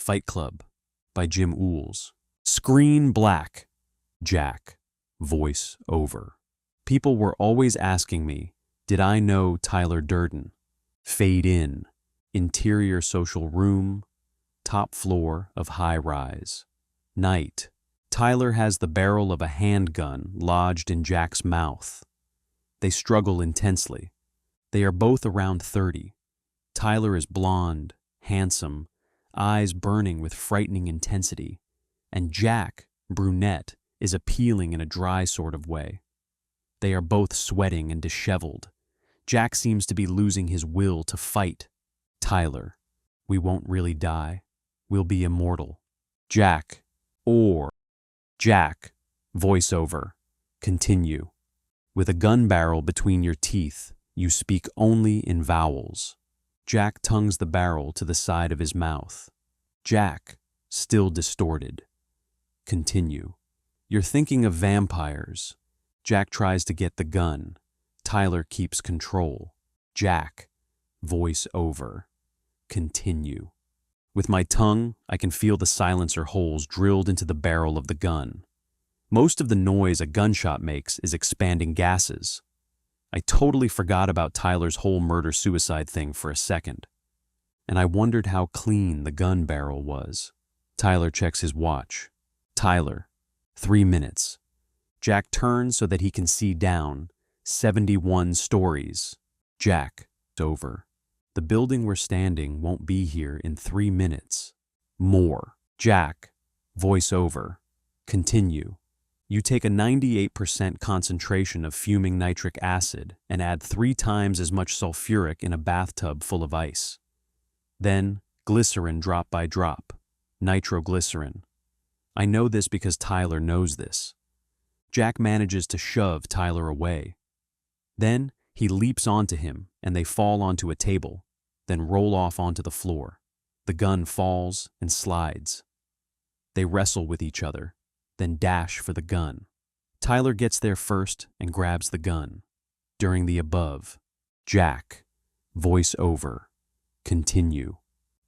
Fight Club by Jim Ools. Screen black. Jack. Voice over. People were always asking me, did I know Tyler Durden? Fade in. Interior social room. Top floor of high rise. Night. Tyler has the barrel of a handgun lodged in Jack's mouth. They struggle intensely. They are both around 30. Tyler is blonde, handsome, eyes burning with frightening intensity, and Jack, brunette, is appealing in a dry sort of way. They are both sweating and disheveled. Jack seems to be losing his will to fight. Tyler, we won't really die. We'll be immortal. Jack, voiceover, continue. With a gun barrel between your teeth, you speak only in vowels. Jack tongues the barrel to the side of his mouth. Jack, still distorted. Continue. You're thinking of vampires. Jack tries to get the gun. Tyler keeps control. Jack, voice over. Continue. With my tongue, I can feel the silencer holes drilled into the barrel of the gun. Most of the noise a gunshot makes is expanding gases. I totally forgot about Tyler's whole murder-suicide thing for a second, and I wondered how clean the gun barrel was. Tyler checks his watch. Tyler, 3 minutes. Jack turns so that he can see down. 71 stories. Jack, over. The building we're standing won't be here in 3 minutes. More. Jack, voice over. Continue. You take a 98% concentration of fuming nitric acid and add 3 times as much sulfuric in a bathtub full of ice. Then, glycerin drop by drop. Nitroglycerin. I know this because Tyler knows this. Jack manages to shove Tyler away. Then, he leaps onto him and they fall onto a table, then roll off onto the floor. The gun falls and slides. They wrestle with each other, then dash for the gun. Tyler gets there first and grabs the gun. During the above, Jack, voice over, continue.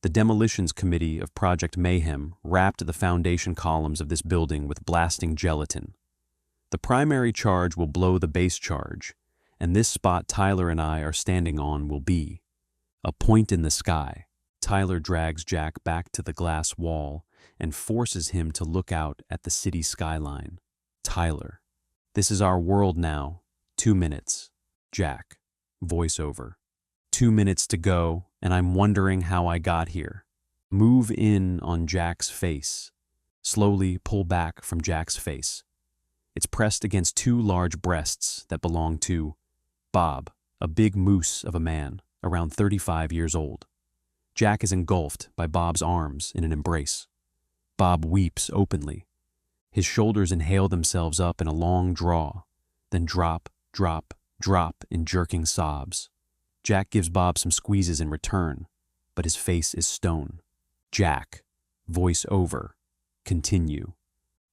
The demolitions committee of Project Mayhem wrapped the foundation columns of this building with blasting gelatin. The primary charge will blow the base charge, and this spot Tyler and I are standing on will be a point in the sky. Tyler drags Jack back to the glass wall and forces him to look out at the city skyline. Tyler, this is our world now. 2 minutes. Jack, voiceover. 2 minutes to go, and I'm wondering how I got here. Move in on Jack's face. Slowly pull back from Jack's face. It's pressed against 2 large breasts that belong to Bob, a big moose of a man, around 35 years old. Jack is engulfed by Bob's arms in an embrace. Bob weeps openly. His shoulders inhale themselves up in a long draw, then drop, drop, drop in jerking sobs. Jack gives Bob some squeezes in return, but his face is stone. Jack, voice over, continue.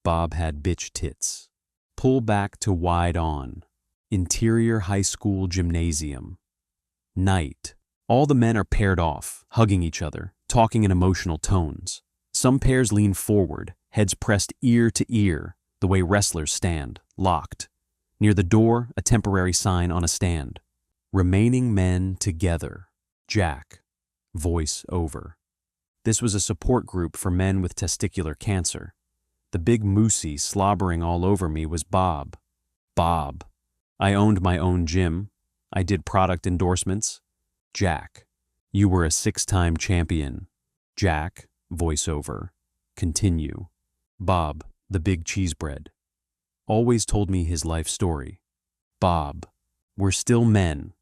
Bob had bitch tits. Pull back to wide on. Interior high school gymnasium. Night. All the men are paired off, hugging each other, talking in emotional tones. Some pairs lean forward, heads pressed ear to ear, the way wrestlers stand, locked. Near the door, a temporary sign on a stand. Remaining men together. Jack. Voice over. This was a support group for men with testicular cancer. The big moosey slobbering all over me was Bob. Bob. I owned my own gym. I did product endorsements. Jack. You were a 6-time champion. Jack. Voiceover. Continue. Bob, the big cheesebread. Always told me his life story. Bob. We're still men.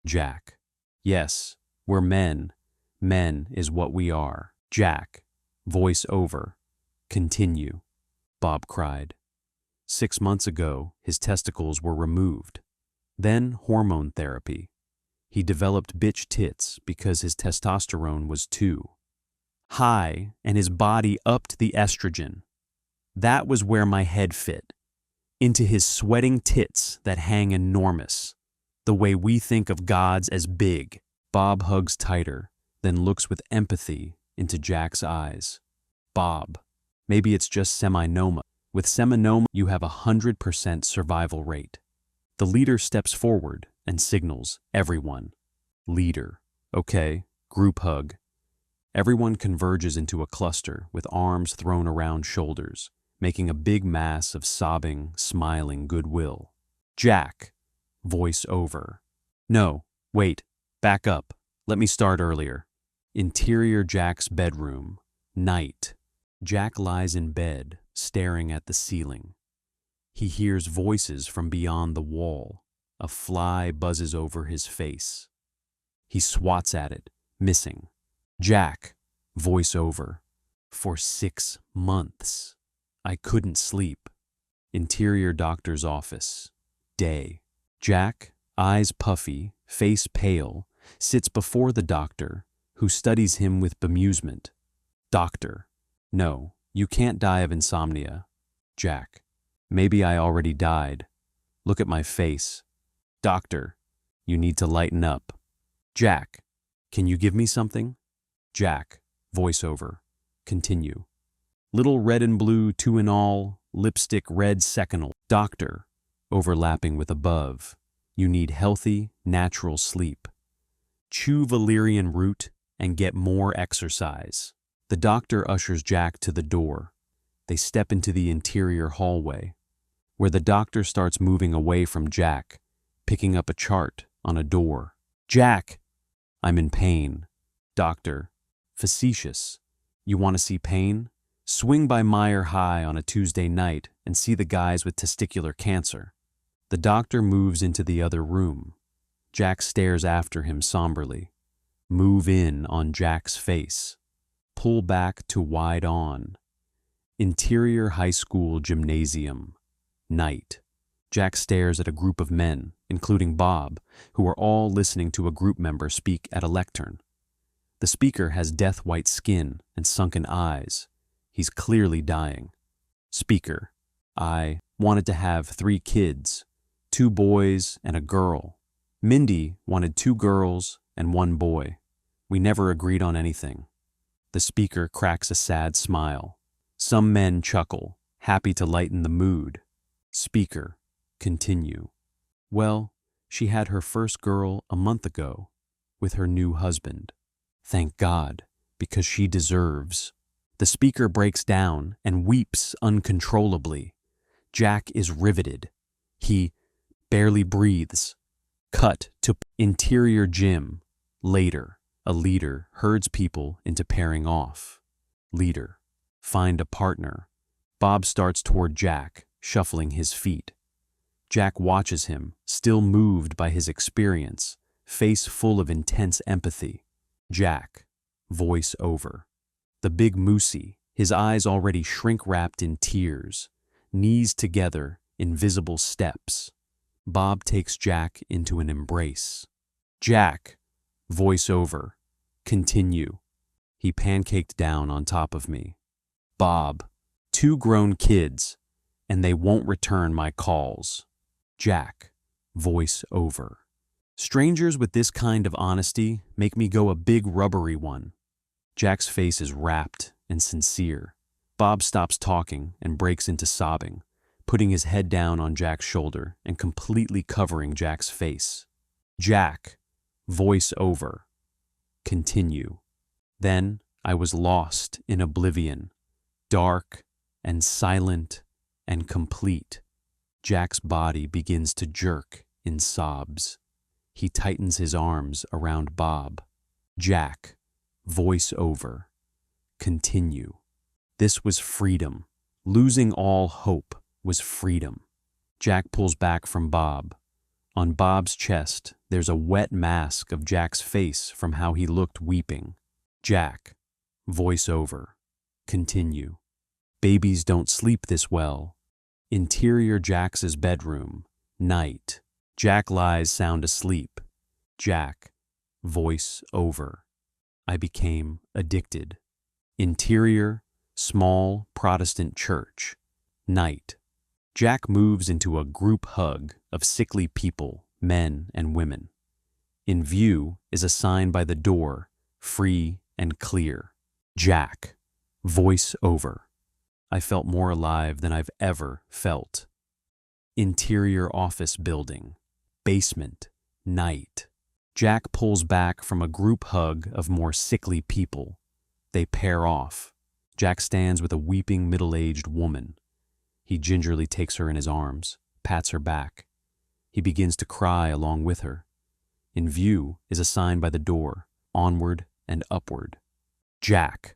Jack. Yes, we're men. Men is what we are. Jack. Voice over. Continue. Bob cried. 6 months ago, his testicles were removed. Then hormone therapy. He developed bitch tits because his testosterone was too high and his body upped the estrogen. That was where my head fit. Into his sweating tits that hang enormous. The way we think of gods as big. Bob hugs tighter, then looks with empathy into Jack's eyes. Bob. Maybe it's just seminoma. With seminoma, you have 100% survival rate. The leader steps forward and signals everyone. Leader. Okay, group hug. Everyone converges into a cluster with arms thrown around shoulders, making a big mass of sobbing, smiling goodwill. Jack. Voice over. No, wait, back up. Let me start earlier. Interior Jack's bedroom. Night. Jack lies in bed, staring at the ceiling. He hears voices from beyond the wall. A fly buzzes over his face. He swats at it, missing. Jack. Voice over. For 6 months. I couldn't sleep. Interior doctor's office. Day. Jack, eyes puffy, face pale, sits before the doctor, who studies him with bemusement. Doctor. No, you can't die of insomnia. Jack. Maybe I already died. Look at my face. Doctor. You need to lighten up. Jack. Can you give me something? Jack. Voiceover. Continue. Little red and blue, 2 in all, lipstick red secondal. Doctor. Overlapping with above. You need healthy, natural sleep. Chew valerian root and get more exercise. The doctor ushers Jack to the door. They step into the interior hallway, where the doctor starts moving away from Jack, picking up a chart on a door. Jack! I'm in pain. Doctor. Facetious. You want to see pain? Swing by Mile High on a Tuesday night and see the guys with testicular cancer. The doctor moves into the other room. Jack stares after him somberly. Move in on Jack's face. Pull back to wide on. Interior high school gymnasium. Night. Jack stares at a group of men, including Bob, who are all listening to a group member speak at a lectern. The speaker has death-white skin and sunken eyes. He's clearly dying. Speaker. I wanted to have 3 kids, 2 boys and a girl. Mindy wanted 2 girls and 1 boy. We never agreed on anything. The speaker cracks a sad smile. Some men chuckle, happy to lighten the mood. Speaker. Continue. Well, she had her first girl a month ago with her new husband. Thank God, because she deserves. The speaker breaks down and weeps uncontrollably. Jack is riveted. He barely breathes. Cut to interior gym. Later, a leader herds people into pairing off. Leader. Find a partner. Bob starts toward Jack, shuffling his feet. Jack watches him, still moved by his experience, face full of intense empathy. Jack. Voice over. The big moosie, his eyes already shrink-wrapped in tears, knees together, invisible steps. Bob takes Jack into an embrace. Jack. Voice over. Continue. He pancaked down on top of me. Bob. 2 grown kids, and they won't return my calls. Jack. Voice over. Strangers with this kind of honesty make me go a big rubbery one. Jack's face is rapt and sincere. Bob stops talking and breaks into sobbing, putting his head down on Jack's shoulder and completely covering Jack's face. Jack. Voice over. Continue. Then I was lost in oblivion, dark and silent and complete. Jack's body begins to jerk in sobs. He tightens his arms around Bob. Jack. Voice over. Continue. This was freedom. Losing all hope was freedom. Jack pulls back from Bob. On Bob's chest, there's a wet mask of Jack's face from how he looked weeping. Jack. Voice over. Continue. Babies don't sleep this well. Interior Jack's bedroom. Night. Jack lies sound asleep. Jack. Voice over. I became addicted. Interior, small Protestant church. Night. Jack moves into a group hug of sickly people, men and women. In view is a sign by the door, free and clear. Jack. Voice over. I felt more alive than I've ever felt. Interior office building. Basement. Night. Jack pulls back from a group hug of more sickly people. They pair off. Jack stands with a weeping middle-aged woman. He gingerly takes her in his arms, pats her back. He begins to cry along with her. In view is a sign by the door, onward and upward. Jack.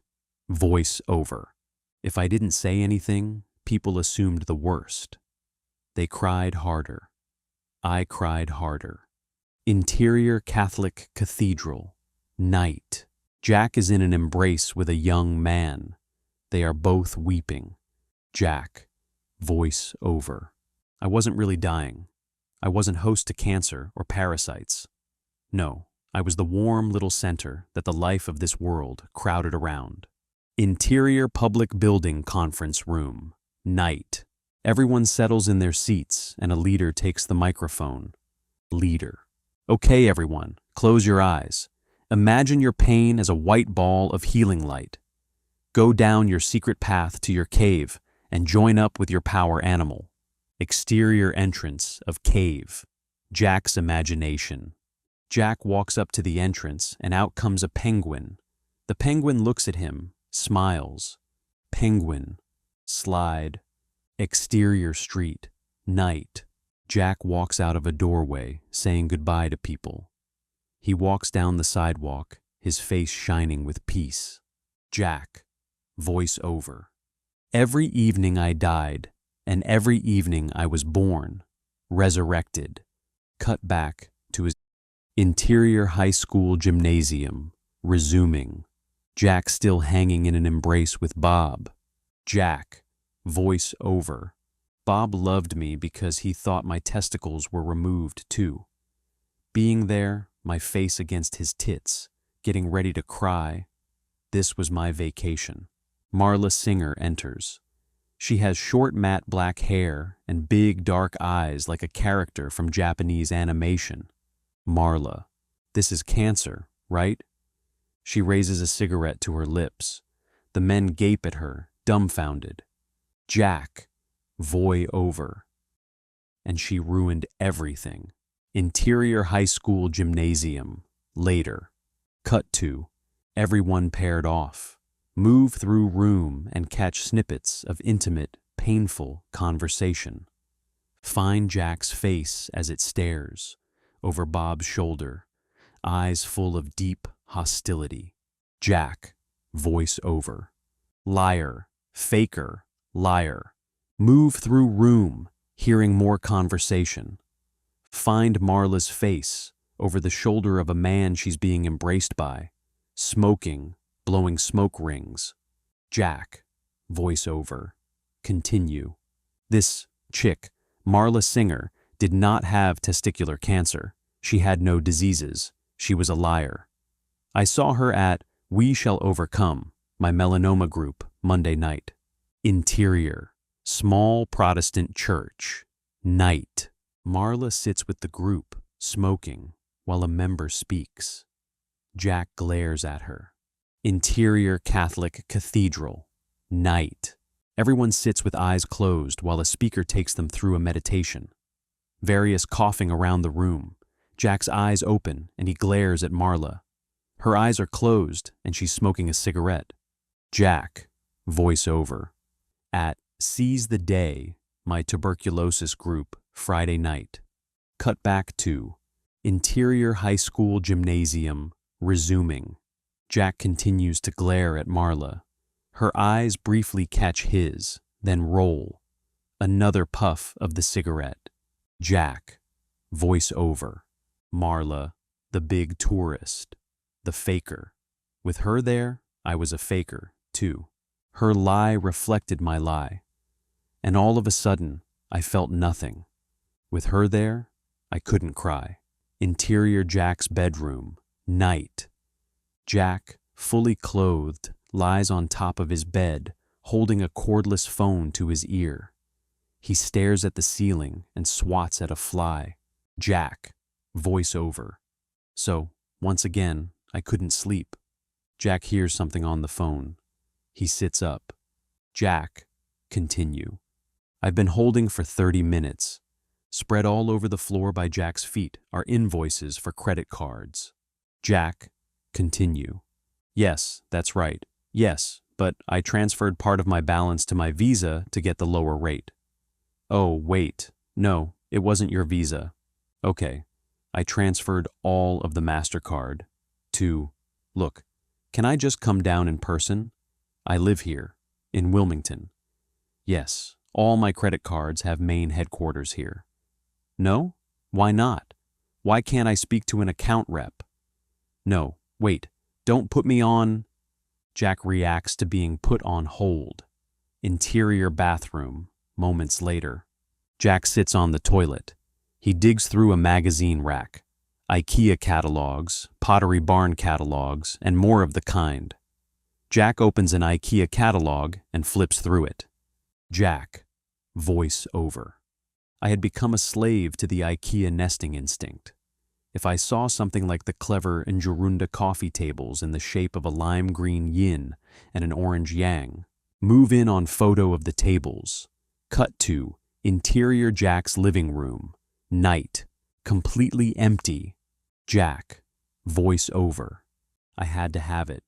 Voice over. If I didn't say anything, people assumed the worst. They cried harder. I cried harder. Interior Catholic Cathedral. Night. Jack is in an embrace with a young man. They are both weeping. Jack. Voice over. I wasn't really dying. I wasn't host to cancer or parasites. No, I was the warm little center that the life of this world crowded around. Interior Public Building Conference Room. Night. Everyone settles in their seats and a leader takes the microphone. Leader. Okay, everyone, close your eyes. Imagine your pain as a white ball of healing light. Go down your secret path to your cave and join up with your power animal. Exterior entrance of cave. Jack's imagination. Jack walks up to the entrance and out comes a penguin. The penguin looks at him, smiles. Penguin. Slide. Exterior street. Night. Jack walks out of a doorway, saying goodbye to people. He walks down the sidewalk, his face shining with peace. Jack. Voice over. Every evening I died, and every evening I was born, resurrected. Cut back to his interior high school gymnasium, resuming. Jack still hanging in an embrace with Bob. Jack. Voice over. Bob loved me because he thought my testicles were removed too. Being there, my face against his tits, getting ready to cry. This was my vacation. Marla Singer enters. She has short matte black hair and big dark eyes like a character from Japanese animation. Marla. This is cancer, right? She raises a cigarette to her lips. The men gape at her, dumbfounded. Jack. Voy over. And she ruined everything. Interior high school gymnasium. Later. Cut to. Everyone paired off. Move through room and catch snippets of intimate, painful conversation. Find Jack's face as it stares over Bob's shoulder, eyes full of deep hostility. Jack. Voice over. Liar. Faker. Liar. Move through room, hearing more conversation. Find Marla's face over the shoulder of a man she's being embraced by, smoking, blowing smoke rings. Jack. Voice over. Continue. This chick, Marla Singer, did not have testicular cancer. She had no diseases. She was a liar. I saw her at We Shall Overcome, my melanoma group, Monday night. Interior. Small Protestant church. Night. Marla sits with the group, smoking, while a member speaks. Jack glares at her. Interior Catholic Cathedral. Night. Everyone sits with eyes closed while a speaker takes them through a meditation. Various coughing around the room. Jack's eyes open and he glares at Marla. Her eyes are closed and she's smoking a cigarette. Jack. Voice over. At Seize the Day, my tuberculosis group, Friday night. Cut back to Interior High School Gymnasium, resuming. Jack continues to glare at Marla. Her eyes briefly catch his, then roll. Another puff of the cigarette. Jack. Voice over. Marla, the big tourist. The faker. With her there, I was a faker, too. Her lie reflected my lie. And all of a sudden, I felt nothing. With her there, I couldn't cry. Interior Jack's bedroom. Night. Jack, fully clothed, lies on top of his bed, holding a cordless phone to his ear. He stares at the ceiling and swats at a fly. Jack. Voice over. So, once again, I couldn't sleep. Jack hears something on the phone. He sits up. Jack, continue. I've been holding for 30 minutes. Spread all over the floor by Jack's feet are invoices for credit cards. Jack, continue. Yes, that's right. Yes, but I transferred part of my balance to my Visa to get the lower rate. Oh, wait. No, it wasn't your Visa. Okay. I transferred all of the MasterCard to... Look, can I just come down in person? I live here, in Wilmington. Yes, all my credit cards have main headquarters here. No? Why not? Why can't I speak to an account rep? No, wait, don't put me on... Jack reacts to being put on hold. Interior bathroom, moments later. Jack sits on the toilet. He digs through a magazine rack. IKEA catalogs, Pottery Barn catalogs, and more of the kind. Jack opens an IKEA catalog and flips through it. Jack, voice over. I had become a slave to the IKEA nesting instinct. If I saw something like the clever Njurunda coffee tables in the shape of a lime green yin and an orange yang, move in on photo of the tables. Cut to interior Jack's living room. Night. Completely empty. Jack. Voice over. I had to have it.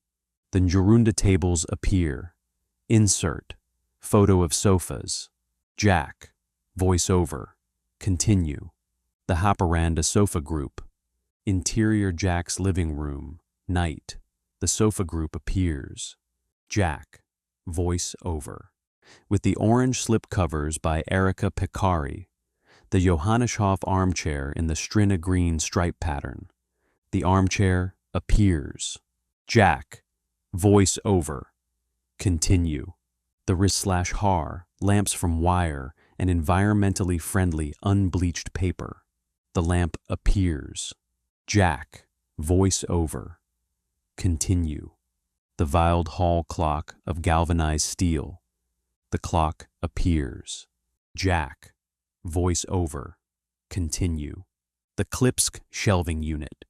The Njurunda tables appear. Insert. Photo of sofas. Jack. Voice over. Continue. The Haparanda sofa group. Interior Jack's living room. Night. The sofa group appears. Jack. Voice over. With the orange slipcovers by Erika Pekari. The Johanneshof armchair in the Strina green stripe pattern. The armchair appears. Jack. Voice over. Continue. The Ris/Har, lamps from wire and environmentally friendly unbleached paper. The lamp appears. Jack. Voice over. Continue. The Wild Hall clock of galvanized steel. The clock appears. Jack. Voice over. Continue. The Klipsk shelving unit.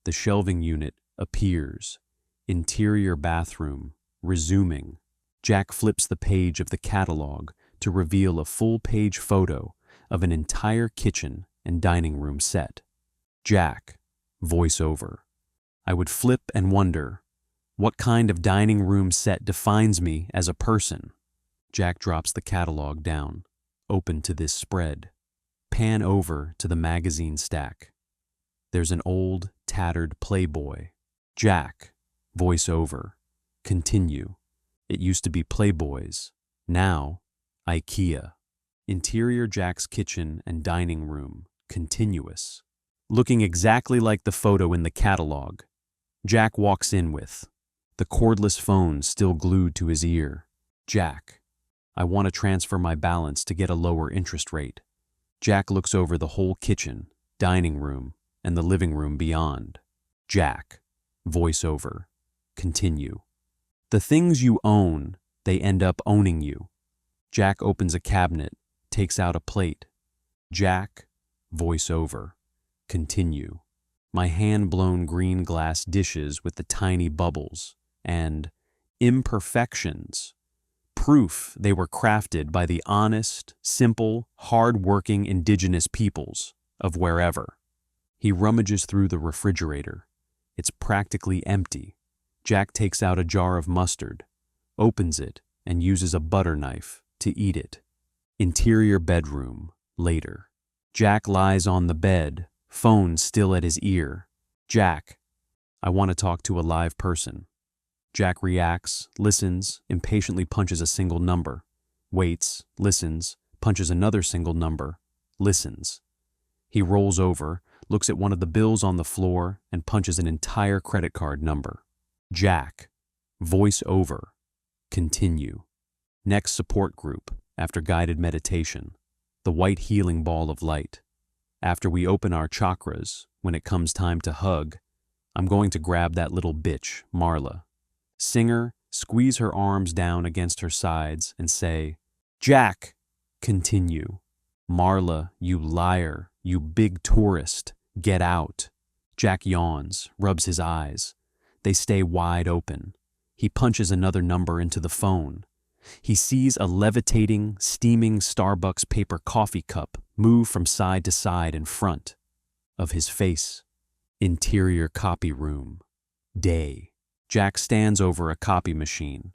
The shelving unit appears. Interior bathroom. Resuming. Jack flips the page of the catalog to reveal a full-page photo of an entire kitchen and dining room set. Jack. Voice over. I would flip and wonder, what kind of dining room set defines me as a person? Jack drops the catalog down. Open to this spread. Pan over to the magazine stack. There's an old, tattered Playboy. Jack. Voice over. Continue. It used to be Playboys. Now, IKEA. Interior Jack's kitchen and dining room. Continuous. Looking exactly like the photo in the catalog. Jack walks in with the cordless phone still glued to his ear. Jack. I want to transfer my balance to get a lower interest rate. Jack looks over the whole kitchen, dining room, and the living room beyond. Jack. Voice over. Continue. The things you own, they end up owning you. Jack opens a cabinet, takes out a plate. Jack. Voice over. Continue. My hand-blown green glass dishes with the tiny bubbles and imperfections. Proof they were crafted by the honest, simple, hard-working indigenous peoples of wherever. He rummages through the refrigerator. It's practically empty. Jack takes out a jar of mustard, opens it, and uses a butter knife to eat it. Interior bedroom, later. Jack lies on the bed, phone still at his ear. Jack. I want to talk to a live person. Jack reacts, listens, impatiently punches a single number. Waits, listens, punches another single number, listens. He rolls over, looks at one of the bills on the floor, and punches an entire credit card number. Jack. Voice over. Continue. Next support group, after guided meditation. The white healing ball of light. After we open our chakras, when it comes time to hug, I'm going to grab that little bitch, Marla. Sing her, squeeze her arms down against her sides, and say, Jack. Continue. Marla, you liar, you big tourist, get out. Jack yawns, rubs his eyes. They stay wide open. He punches another number into the phone. He sees a levitating, steaming Starbucks paper coffee cup move from side to side in front of his face. Interior copy room. Day. Jack stands over a copy machine.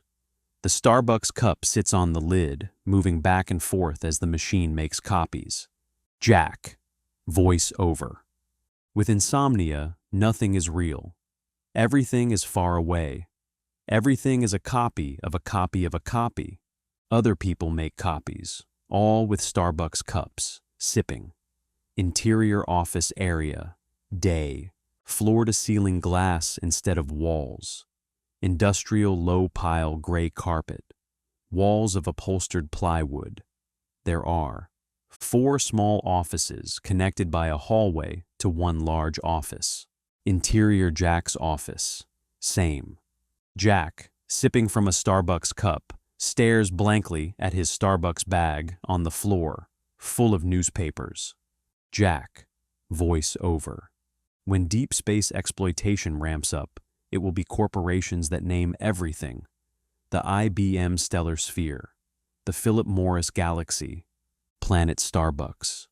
The Starbucks cup sits on the lid, moving back and forth as the machine makes copies. Jack. Voice over. With insomnia, nothing is real. Everything is far away. Everything is a copy of a copy of a copy. Other people make copies, all with Starbucks cups, sipping. Interior office area. Day. Floor-to-ceiling glass instead of walls. Industrial low-pile gray carpet. Walls of upholstered plywood. There are 4 small offices connected by a hallway to one large office. Interior Jack's office. Same. Jack, sipping from a Starbucks cup, stares blankly at his Starbucks bag on the floor, full of newspapers. Jack. Voice over. When deep space exploitation ramps up, it will be corporations that name everything. The IBM Stellar Sphere, the Philip Morris Galaxy, Planet Starbucks.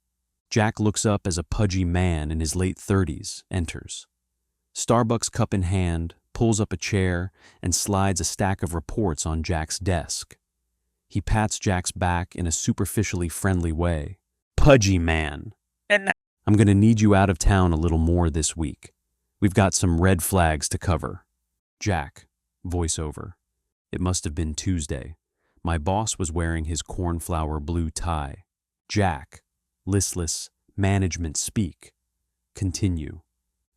Jack looks up as a pudgy man in his late 30s enters. Starbucks cup in hand, pulls up a chair, and slides a stack of reports on Jack's desk. He pats Jack's back in a superficially friendly way. Pudgy man. I'm going to need you out of town a little more this week. We've got some red flags to cover. Jack. Voiceover. It must have been Tuesday. My boss was wearing his cornflower blue tie. Jack. Listless. Management speak. Continue.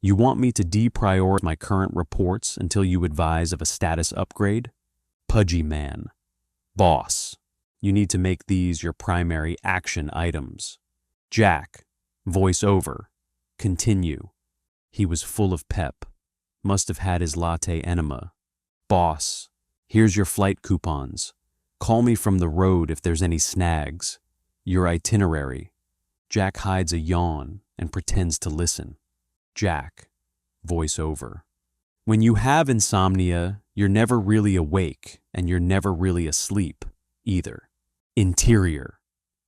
You want me to deprioritize my current reports until you advise of a status upgrade? Pudgy man. Boss. You need to make these your primary action items. Jack. Voice over. Continue. He was full of pep. Must have had his latte enema. Boss. Here's your flight coupons. Call me from the road if there's any snags. Your itinerary. Jack hides a yawn and pretends to listen. Jack. Voice over. When you have insomnia, you're never really awake and you're never really asleep either. Interior.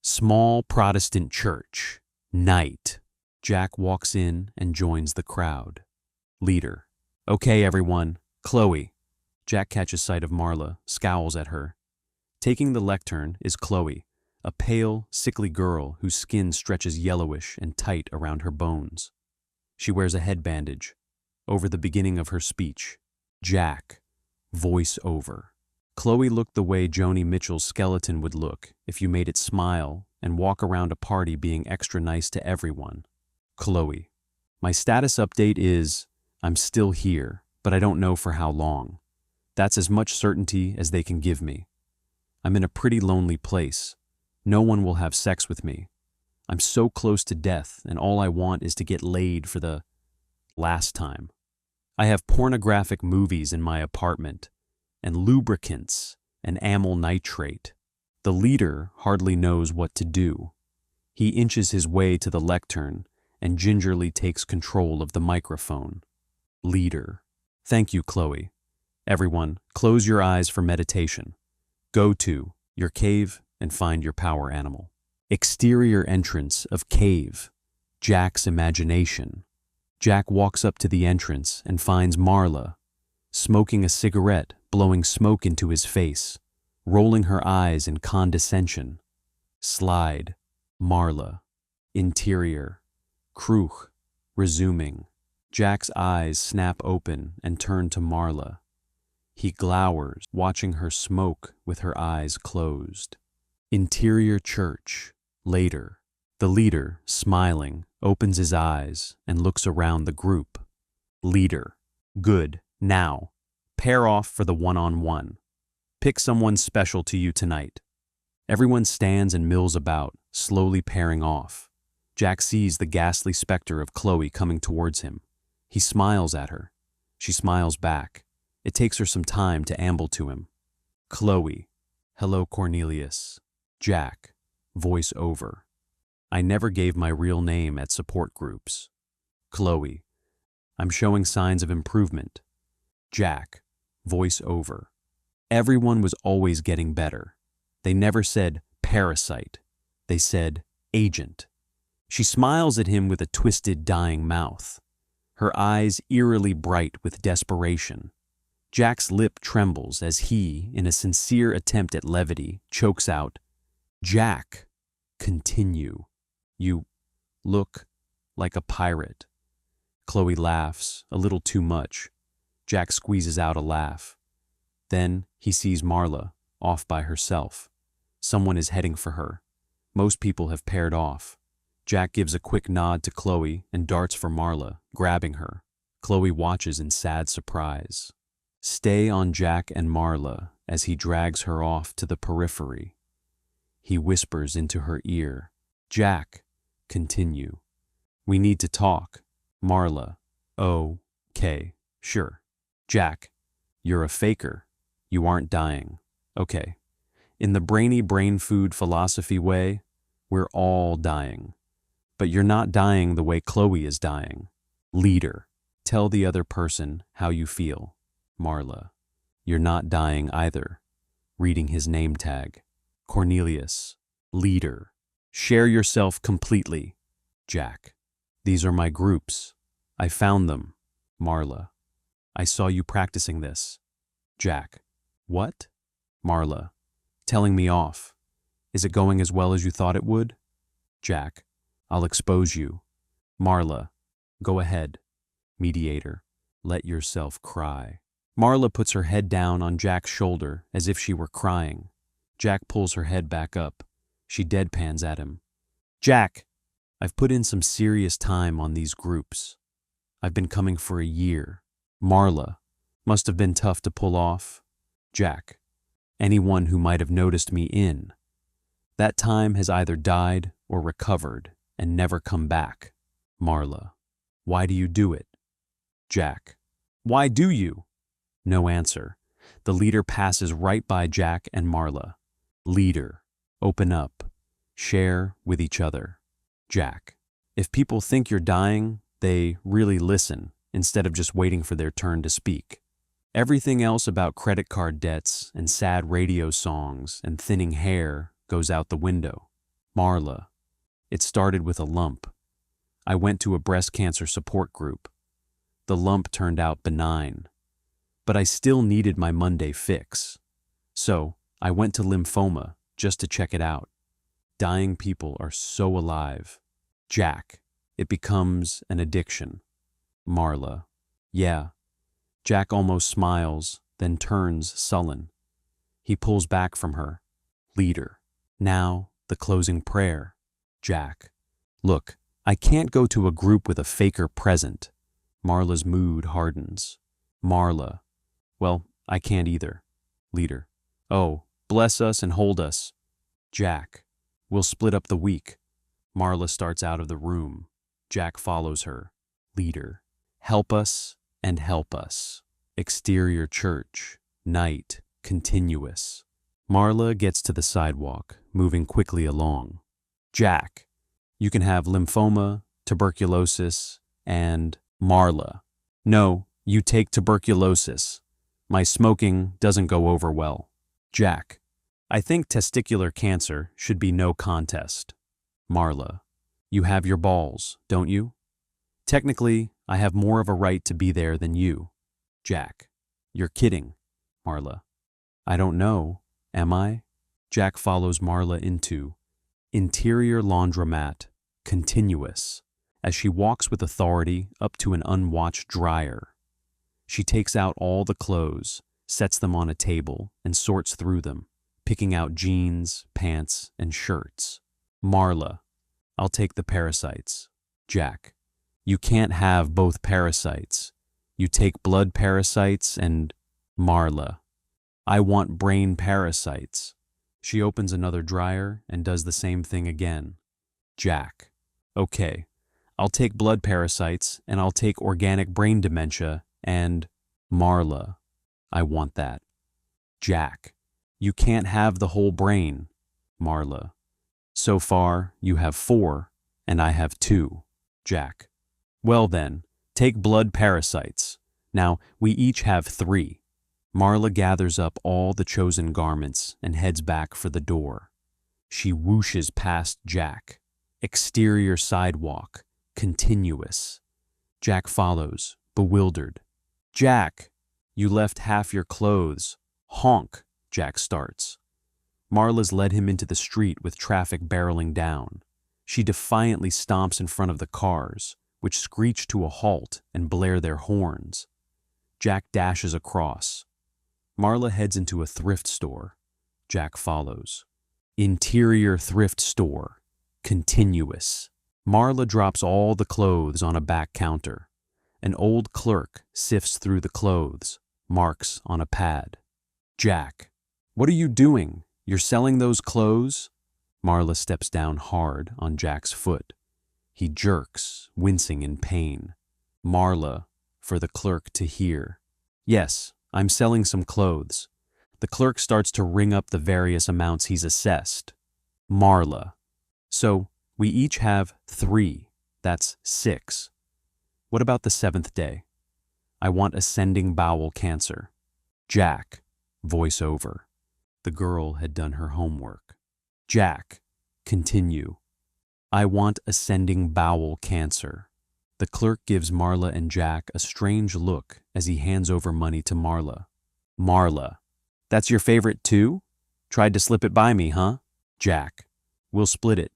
Small Protestant church. Night. Jack walks in and joins the crowd. Leader. Okay, everyone. Chloe. Jack catches sight of Marla, scowls at her. Taking the lectern is Chloe, a pale, sickly girl whose skin stretches yellowish and tight around her bones. She wears a head bandage. Over the beginning of her speech. Jack. Voice over. Chloe looked the way Joni Mitchell's skeleton would look if you made it smile and walk around a party being extra nice to everyone. Chloe. My status update is, I'm still here, but I don't know for how long. That's as much certainty as they can give me. I'm in a pretty lonely place. No one will have sex with me. I'm so close to death, and all I want is to get laid for the last time. I have pornographic movies in my apartment, and lubricants and amyl nitrate. The leader hardly knows what to do. He inches his way to the lectern and gingerly takes control of the microphone. Leader. Thank you, Chloe. Everyone, close your eyes for meditation. Go to your cave and find your power animal. Exterior entrance of cave. Jack's imagination. Jack walks up to the entrance and finds Marla, smoking a cigarette, blowing smoke into his face, rolling her eyes in condescension. Slide. Marla. Interior. Kruch. Resuming. Jack's eyes snap open and turn to Marla. He glowers, watching her smoke with her eyes closed. Interior church. Later. The leader, smiling, opens his eyes and looks around the group. Leader. Good. Now. Pair off for the one-on-one. Pick someone special to you tonight. Everyone stands and mills about, slowly pairing off. Jack sees the ghastly specter of Chloe coming towards him. He smiles at her. She smiles back. It takes her some time to amble to him. Chloe. Hello, Cornelius. Jack. Voice over. I never gave my real name at support groups. Chloe. I'm showing signs of improvement. Jack. voice over. Everyone was always getting better. They never said parasite. They said agent. She smiles at him with a twisted, dying mouth, her eyes eerily bright with desperation. Jack's lip trembles as he, in a sincere attempt at levity, chokes out, "Jack, continue. You look like a pirate." Chloe laughs, a little too much. Jack squeezes out a laugh. Then he sees Marla, off by herself. Someone is heading for her. Most people have paired off. Jack gives a quick nod to Chloe and darts for Marla, grabbing her. Chloe watches in sad surprise. Stay on Jack and Marla as he drags her off to the periphery. He whispers into her ear, "Jack, continue. We need to talk." Marla, "Okay, sure." Jack, "You're a faker. You aren't dying. Okay. In the brainy brain food philosophy way, we're all dying. But you're not dying the way Chloe is dying. Leader, tell the other person how you feel." Marla, "You're not dying either." Reading his name tag. Cornelius, leader, share yourself completely. Jack, "These are my groups. I found them." Marla, "I saw you practicing this." Jack, "What?" Marla, "Telling me off. Is it going as well as you thought it would?" Jack, "I'll expose you." Marla, "Go ahead." Mediator, "Let yourself cry." Marla puts her head down on Jack's shoulder as if she were crying. Jack pulls her head back up. She deadpans at him. "Jack, I've put in some serious time on these groups. I've been coming for a year." Marla, "Must have been tough to pull off." Jack, "Anyone who might have noticed me in. That time has either died or recovered and never come back." Marla, "Why do you do it?" Jack, "Why do you?" No answer. The leader passes right by Jack and Marla. Leader, open up. Share with each other. Jack, "If people think you're dying, they really listen instead of just waiting for their turn to speak. Everything else about credit card debts and sad radio songs and thinning hair goes out the window." Marla, "It started with a lump. I went to a breast cancer support group. The lump turned out benign. But I still needed my Monday fix. So I went to lymphoma just to check it out. Dying people are so alive." Jack, "It becomes an addiction." Marla, "Yeah." Jack almost smiles, then turns sullen. He pulls back from her. Leader, "Now the closing prayer." Jack, "Look, I can't go to a group with a faker present." Marla's mood hardens. Marla, "Well, I can't either." Leader, "Oh, bless us and hold us." Jack, "We'll split up the week." Marla starts out of the room. Jack follows her. Leader, "Help us and help us." Exterior church, night, continuous. Marla gets to the sidewalk, moving quickly along. Jack, "You can have lymphoma, tuberculosis, and..." Marla, "No, you take tuberculosis. My smoking doesn't go over well." Jack, "I think testicular cancer should be no contest." Marla, "You have your balls, don't you? Technically, I have more of a right to be there than you." Jack, "You're kidding." Marla, "I don't know, am I?" Jack follows Marla into interior laundromat, continuous, as she walks with authority up to an unwatched dryer. She takes out all the clothes, sets them on a table, and sorts through them, picking out jeans, pants, and shirts. Marla, "I'll take the parasites." Jack, "You can't have both parasites. You take blood parasites and..." Marla, "I want brain parasites." She opens another dryer and does the same thing again. Jack, "Okay, I'll take blood parasites and I'll take organic brain dementia and..." Marla, "I want that." Jack, "You can't have the whole brain." Marla, "So far, you have 4 and I have 2. Jack, "Well then, take blood parasites. Now, we each have 3. Marla gathers up all the chosen garments and heads back for the door. She whooshes past Jack. Exterior sidewalk, continuous. Jack follows, bewildered. "Jack, you left half your clothes." "Honk," Jack starts. Marla's led him into the street with traffic barreling down. She defiantly stomps in front of the cars, which screech to a halt and blare their horns. Jack dashes across. Marla heads into a thrift store. Jack follows. Interior thrift store. Continuous. Marla drops all the clothes on a back counter. An old clerk sifts through the clothes, marks on a pad. "Jack, what are you doing? You're selling those clothes?" Marla steps down hard on Jack's foot. He jerks, wincing in pain. Marla, for the clerk to hear. "Yes, I'm selling some clothes." The clerk starts to ring up the various amounts he's assessed. Marla. "So, we each have 3. That's 6. What about the 7th day?" "I want ascending bowel cancer." Jack. Voiceover. The girl had done her homework. Jack. Continue. "I want ascending bowel cancer." The clerk gives Marla and Jack a strange look as he hands over money to Marla. Marla. "That's your favorite too? Tried to slip it by me, huh?" Jack. "We'll split it.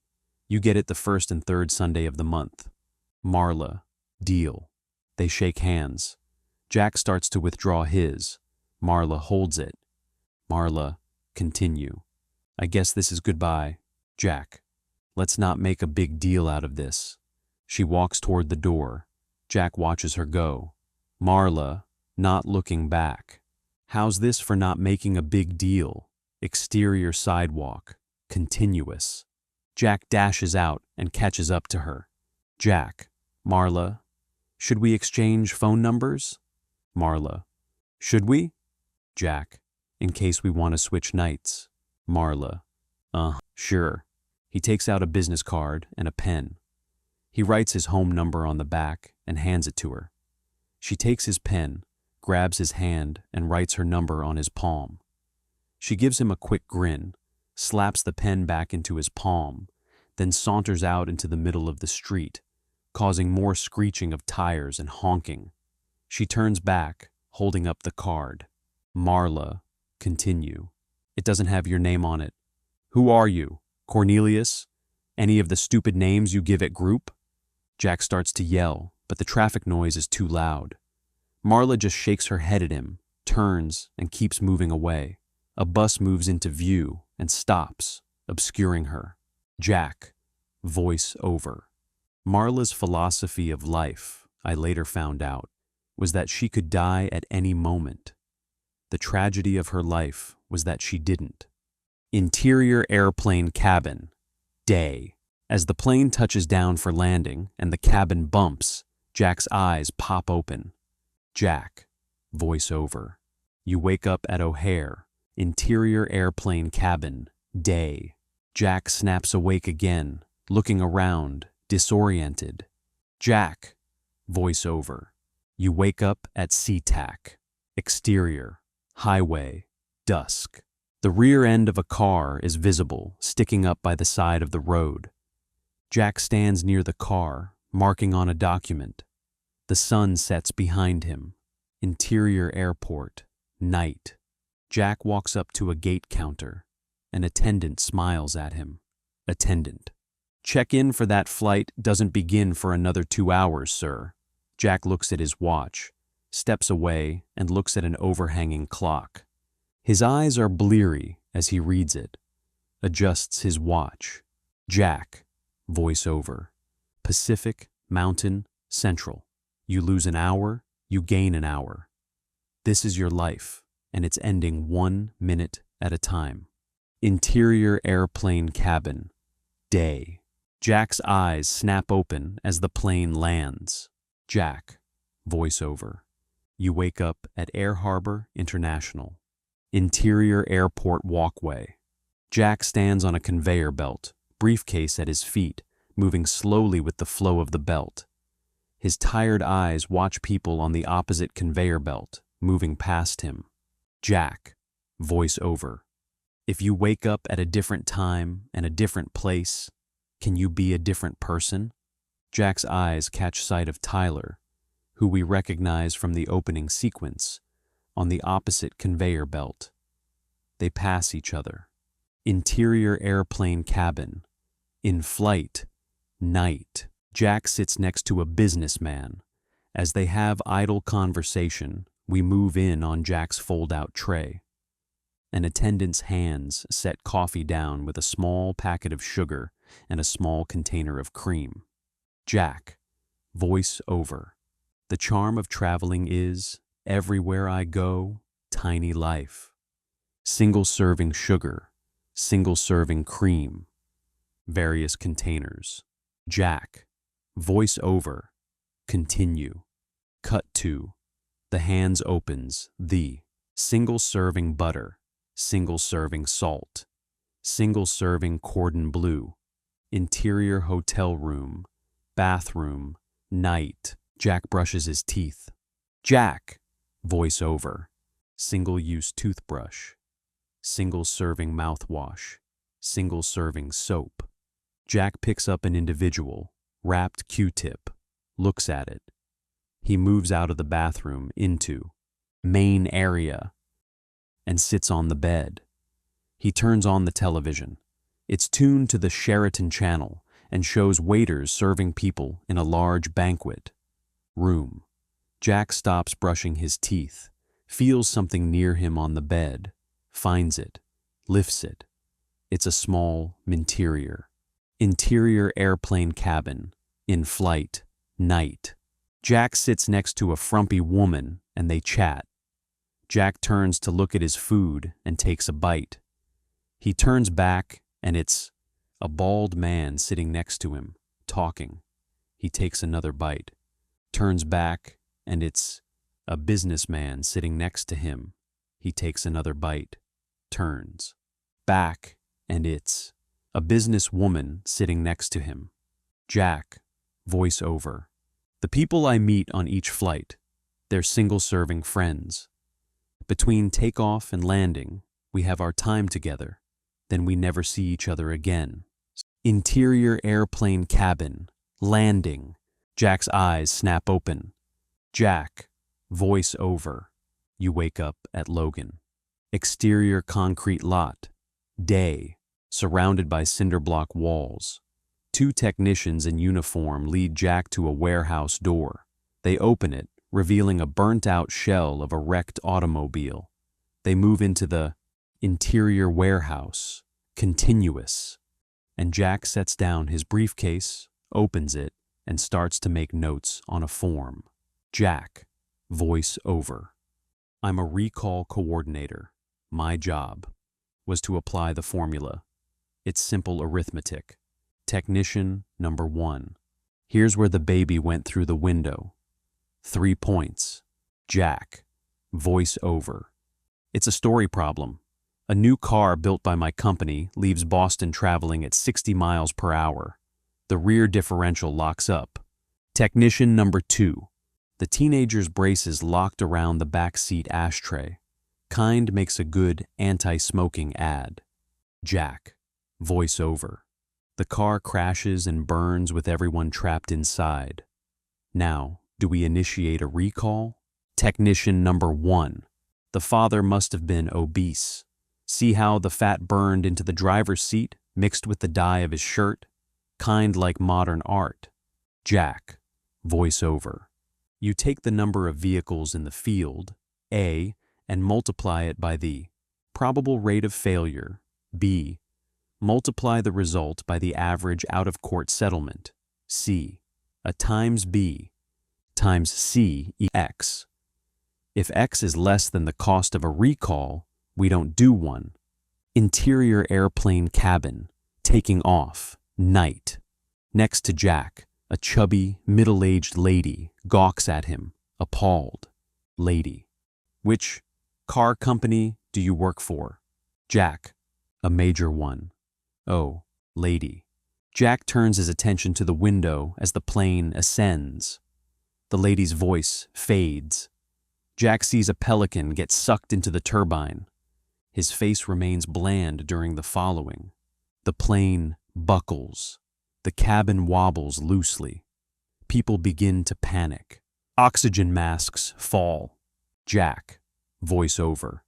You get it the 1st and 3rd Sunday of the month." Marla. "Deal." They shake hands. Jack starts to withdraw his. Marla holds it. Marla. Continue. "I guess this is goodbye." Jack. "Let's not make a big deal out of this." She walks toward the door. Jack watches her go. Marla, not looking back. "How's this for not making a big deal?" Exterior sidewalk. Continuous. Jack dashes out and catches up to her. Jack. "Marla, should we exchange phone numbers?" Marla. "Should we?" Jack. "In case we want to switch nights." Marla. Sure." He takes out a business card and a pen. He writes his home number on the back and hands it to her. She takes his pen, grabs his hand, and writes her number on his palm. She gives him a quick grin, slaps the pen back into his palm, then saunters out into the middle of the street, causing more screeching of tires and honking. She turns back, holding up the card. Marla. Continue. "It doesn't have your name on it." "Who are you? Cornelius? Any of the stupid names you give at group?" Jack starts to yell, but the traffic noise is too loud. Marla just shakes her head at him, turns, and keeps moving away. A bus moves into view and stops, obscuring her. Jack. Voice over. Marla's philosophy of life, I later found out, was that she could die at any moment. The tragedy of her life was that she didn't. Interior airplane cabin. Day. As the plane touches down for landing and the cabin bumps, Jack's eyes pop open. Jack. Voice over. You wake up at O'Hare. Interior airplane cabin. Day. Jack snaps awake again, looking around, disoriented. Jack. Voice over. You wake up at SeaTac. Exterior. Highway. Dusk. The rear end of a car is visible, sticking up by the side of the road. Jack stands near the car, marking on a document. The sun sets behind him. Interior airport. Night. Jack walks up to a gate counter. An attendant smiles at him. Attendant. Check-in for that flight doesn't begin for another 2 hours, sir. Jack looks at his watch, steps away, and looks at an overhanging clock. His eyes are bleary as he reads it. Adjusts his watch. Jack. Voice over. Pacific, Mountain, Central. You lose an hour, you gain an hour. This is your life, and it's ending 1 minute at a time. Interior airplane cabin. Day. Jack's eyes snap open as the plane lands. Jack. Voice over. You wake up at Air Harbor International. Interior airport walkway. Jack stands on a conveyor belt, briefcase at his feet, moving slowly with the flow of the belt. His tired eyes watch people on the opposite conveyor belt, moving past him. Jack, voice over. If you wake up at a different time and a different place, can you be a different person? Jack's eyes catch sight of Tyler, who we recognize from the opening sequence, on the opposite conveyor belt. They pass each other. Interior airplane cabin. In flight. Night. Jack sits next to a businessman. As they have idle conversation, we move in on Jack's fold-out tray. An attendant's hands set coffee down with a small packet of sugar and a small container of cream. Jack, voice over. The charm of traveling is, everywhere I go, tiny life. Single-serving sugar, single-serving cream, various containers. Jack, voice over, continue. Cut to, the hands opens, the single-serving butter, single-serving salt, single-serving cordon bleu, interior hotel room, bathroom, night. Jack brushes his teeth. Jack, voice over, single-use toothbrush, single-serving mouthwash, single-serving soap. Jack picks up an individual, wrapped Q-tip, looks at it. He moves out of the bathroom into main area and sits on the bed. He turns on the television. It's tuned to the Sheraton channel and shows waiters serving people in a large banquet room. Jack stops brushing his teeth, feels something near him on the bed, finds it, lifts it. It's a small interior. Interior airplane cabin, in flight, night. Jack sits next to a frumpy woman and they chat. Jack turns to look at his food and takes a bite. He turns back and it's a bald man sitting next to him, talking. He takes another bite. Turns back and it's a businessman sitting next to him. He takes another bite. Turns back and it's a businesswoman sitting next to him. Jack, voice over. The people I meet on each flight, they're single-serving friends. Between takeoff and landing, we have our time together. Then we never see each other again. Interior airplane cabin, landing. Jack's eyes snap open. Jack, voice over. You wake up at Logan. Exterior concrete lot, day, surrounded by cinder block walls. Two technicians in uniform lead Jack to a warehouse door. They open it, revealing a burnt-out shell of a wrecked automobile. They move into the interior warehouse, continuous. And Jack sets down his briefcase, opens it, and starts to make notes on a form. Jack, voice over. I'm a recall coordinator. My job was to apply the formula. It's simple arithmetic. Technician number 1. Here's where the baby went through the window. 3 points. Jack, voice over. It's a story problem. A new car built by my company leaves Boston traveling at 60 miles per hour. The rear differential locks up. Technician number 2. The teenager's braces locked around the back seat ashtray. Kind makes a good anti-smoking ad. Jack, voice over. The car crashes and burns with everyone trapped inside. Now, do we initiate a recall? Technician number 1. The father must have been obese. See how the fat burned into the driver's seat, mixed with the dye of his shirt? Kind like modern art. Jack, voice over. You take the number of vehicles in the field, A, and multiply it by the probable rate of failure, B. Multiply the result by the average out-of-court settlement, C. A times B times C equals X. If X is less than the cost of a recall, we don't do one. Interior airplane cabin, taking off, night. Next to Jack, a chubby, middle-aged lady gawks at him, appalled. Lady. Which car company do you work for? Jack. A major one. Oh, lady. Jack turns his attention to the window as the plane ascends. The lady's voice fades. Jack sees a pelican get sucked into the turbine. His face remains bland during the following. The plane buckles. The cabin wobbles loosely. People begin to panic. Oxygen masks fall. Jack, voiceover.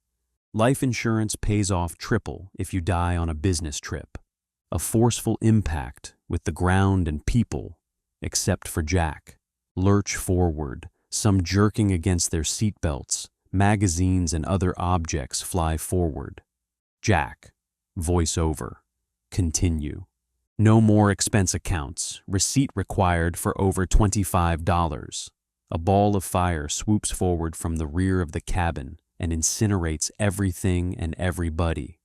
Life insurance pays off triple if you die on a business trip. A forceful impact with the ground and people, except for Jack. Lurch forward, some jerking against their seatbelts. Magazines and other objects fly forward. Jack, voiceover. Continue. No more expense accounts. Receipt required for over $25. A ball of fire swoops forward from the rear of the cabin and incinerates everything and everybody,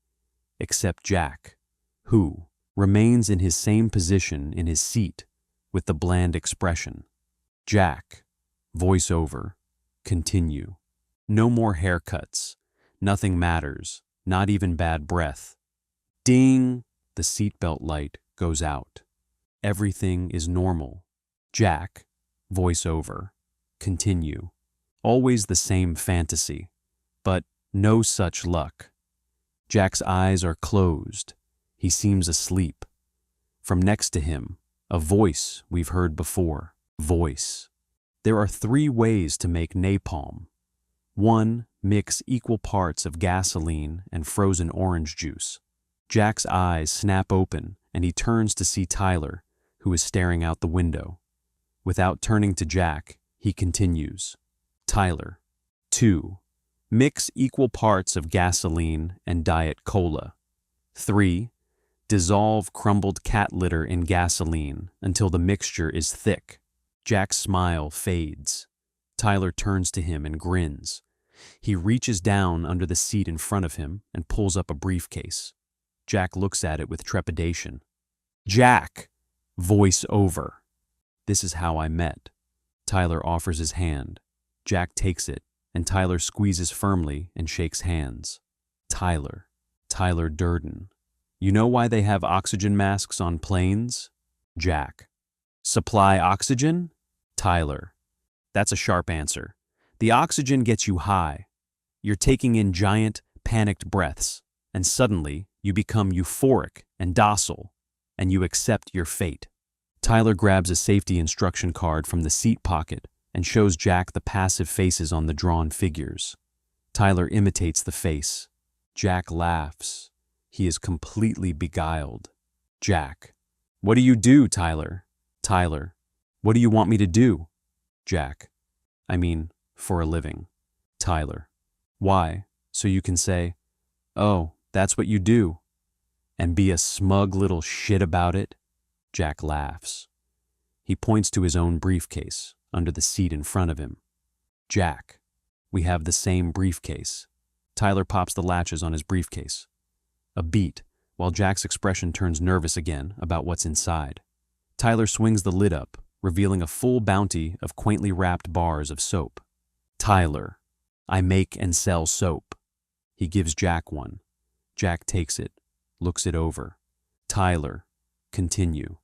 except Jack, who remains in his same position in his seat with the bland expression. Jack, voiceover. Continue. No more haircuts. Nothing matters, not even bad breath. Ding! The seatbelt light goes out. Everything is normal. Jack, voiceover. Continue. Always the same fantasy, but no such luck. Jack's eyes are closed. He seems asleep. From next to him, a voice we've heard before. Voice. There are 3 ways to make napalm. 1, mix equal parts of gasoline and frozen orange juice. Jack's eyes snap open and he turns to see Tyler, who is staring out the window. Without turning to Jack, he continues. Tyler. 2, mix equal parts of gasoline and Diet Cola. 3, dissolve crumbled cat litter in gasoline until the mixture is thick. Jack's smile fades. Tyler turns to him and grins. He reaches down under the seat in front of him and pulls up a briefcase. Jack looks at it with trepidation. Jack! Voice over. This is how I met. Tyler offers his hand. Jack takes it, and Tyler squeezes firmly and shakes hands. Tyler. Tyler Durden. You know why they have oxygen masks on planes? Jack. Supply oxygen? Tyler. That's a sharp answer. The oxygen gets you high. You're taking in giant, panicked breaths, and suddenly you become euphoric and docile, and you accept your fate. Tyler grabs a safety instruction card from the seat pocket and shows Jack the passive faces on the drawn figures. Tyler imitates the face. Jack laughs. He is completely beguiled. Jack. What do you do, Tyler? Tyler. What do you want me to do? Jack. I mean, for a living. Tyler. Why? So you can say, oh, that's what you do, and be a smug little shit about it? Jack laughs. He points to his own briefcase under the seat in front of him. Jack. We have the same briefcase. Tyler pops the latches on his briefcase. A beat, while Jack's expression turns nervous again about what's inside. Tyler swings the lid up, revealing a full bounty of quaintly wrapped bars of soap. Tyler. I make and sell soap. He gives Jack one. Jack takes it, looks it over. Tyler. Continue.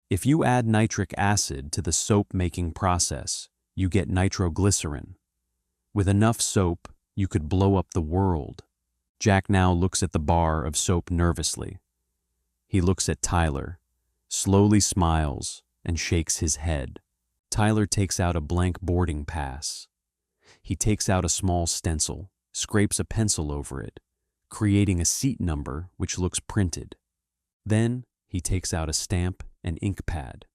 If you add nitric acid to the soap-making process, you get nitroglycerin. With enough soap, you could blow up the world. Jack now looks at the bar of soap nervously. He looks at Tyler, slowly smiles, and shakes his head. Tyler takes out a blank boarding pass. He takes out a small stencil, scrapes a pencil over it, creating a seat number which looks printed. Then he takes out a stamp and ink pad.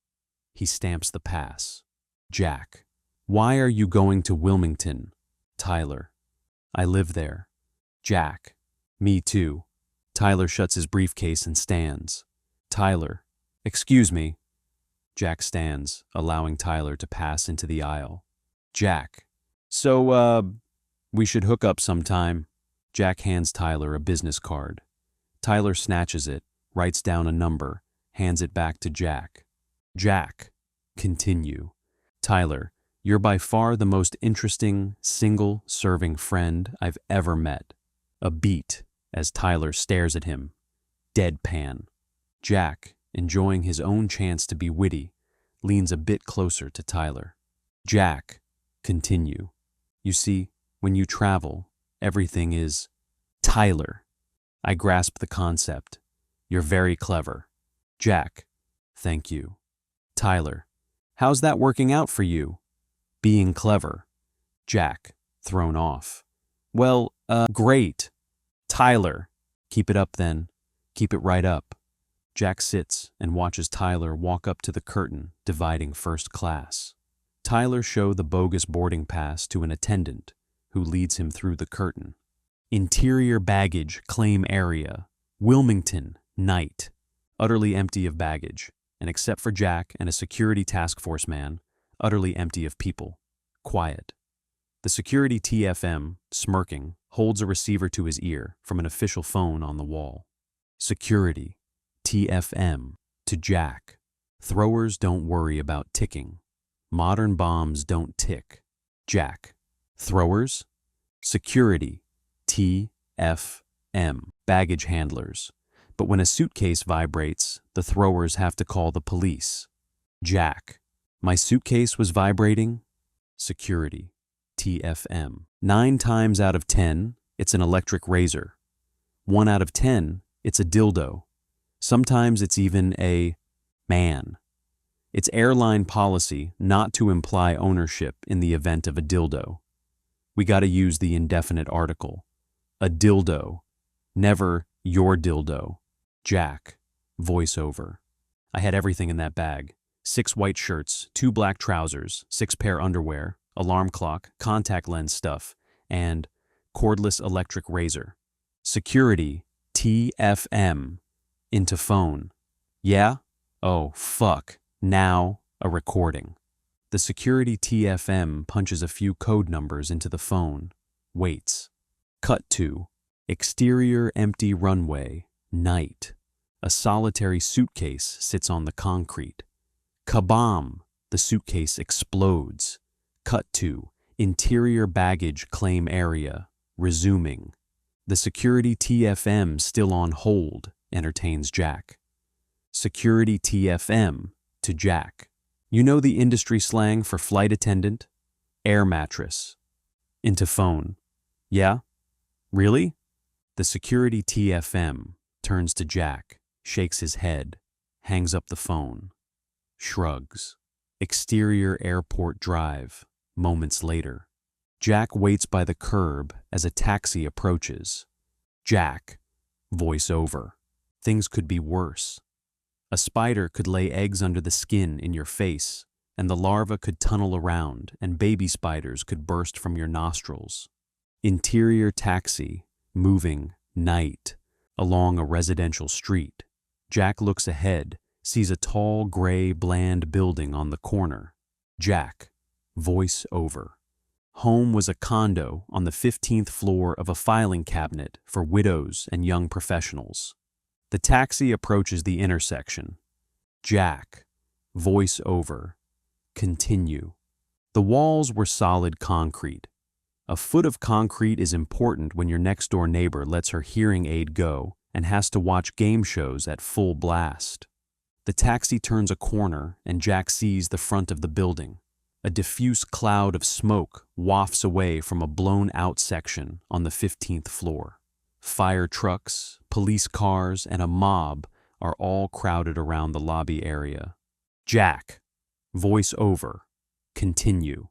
He stamps the pass. Jack. Why are you going to Wilmington? Tyler. I live there. Jack. Me too. Tyler shuts his briefcase and stands. Tyler. Excuse me. Jack stands, allowing Tyler to pass into the aisle. Jack. So, we should hook up sometime. Jack hands Tyler a business card. Tyler snatches it, writes down a number, hands it back to Jack. Jack. Continue. Tyler, you're by far the most interesting, single-serving friend I've ever met. A beat as Tyler stares at him. Deadpan. Jack, enjoying his own chance to be witty, leans a bit closer to Tyler. Jack. Continue. You see, When you travel, everything is Tyler. I grasp the concept. You're very clever. Jack. Thank you. Tyler. How's that working out for you? Being clever. Jack. Thrown off. Well, great. Tyler. Keep it up then. Keep it right up. Jack sits and watches Tyler walk up to the curtain dividing first class. Tyler shows the bogus boarding pass to an attendant who leads him through the curtain. Interior baggage claim area. Wilmington, night. Utterly empty of baggage, and except for Jack and a security task force man, utterly empty of people. Quiet. The security TFM, smirking, holds a receiver to his ear from an official phone on the wall. Security. TFM. To Jack. Throwers don't worry about ticking. Modern bombs don't tick. Jack. Throwers? Security. TFM. Baggage handlers. But when a suitcase vibrates, the throwers have to call the police. Jack. My suitcase was vibrating? Security. TFM. 9 times out of 10, it's an electric razor. 1 out of 10, it's a dildo. Sometimes it's even a man. It's airline policy not to imply ownership in the event of a dildo. We gotta use the indefinite article. A dildo. Never your dildo. Jack. Voiceover. I had everything in that bag. 6 white shirts, 2 black trousers, 6 pair underwear, alarm clock, contact lens stuff, and cordless electric razor. Security. TFM. Into phone. Yeah? Oh, fuck. Now, a recording. The security TFM punches a few code numbers into the phone. Waits. Cut to. Exterior empty runway. Night. A solitary suitcase sits on the concrete. Kabam! The suitcase explodes. Cut to. Interior baggage claim area. Resuming. The security TFM still on hold, entertains Jack. Security TFM to Jack. You know the industry slang for flight attendant? Air mattress. Into phone. Yeah? Really? The security TFM turns to Jack, shakes his head, hangs up the phone, shrugs. Exterior airport drive. Moments later. Jack waits by the curb as a taxi approaches. Jack. Voice over. Things could be worse. A spider could lay eggs under the skin in your face, and the larva could tunnel around, and baby spiders could burst from your nostrils. Interior taxi, moving, night, along a residential street. Jack looks ahead, sees a tall, gray, bland building on the corner. Jack. Voice over. Home was a condo on the 15th floor of a filing cabinet for widows and young professionals. The taxi approaches the intersection. Jack. Voice over. Continue. The walls were solid concrete. A foot of concrete is important when your next-door neighbor lets her hearing aid go and has to watch game shows at full blast. The taxi turns a corner and Jack sees the front of the building. A diffuse cloud of smoke wafts away from a blown-out section on the 15th floor. Fire trucks, police cars, and a mob are all crowded around the lobby area. Jack. Voice over. Continue.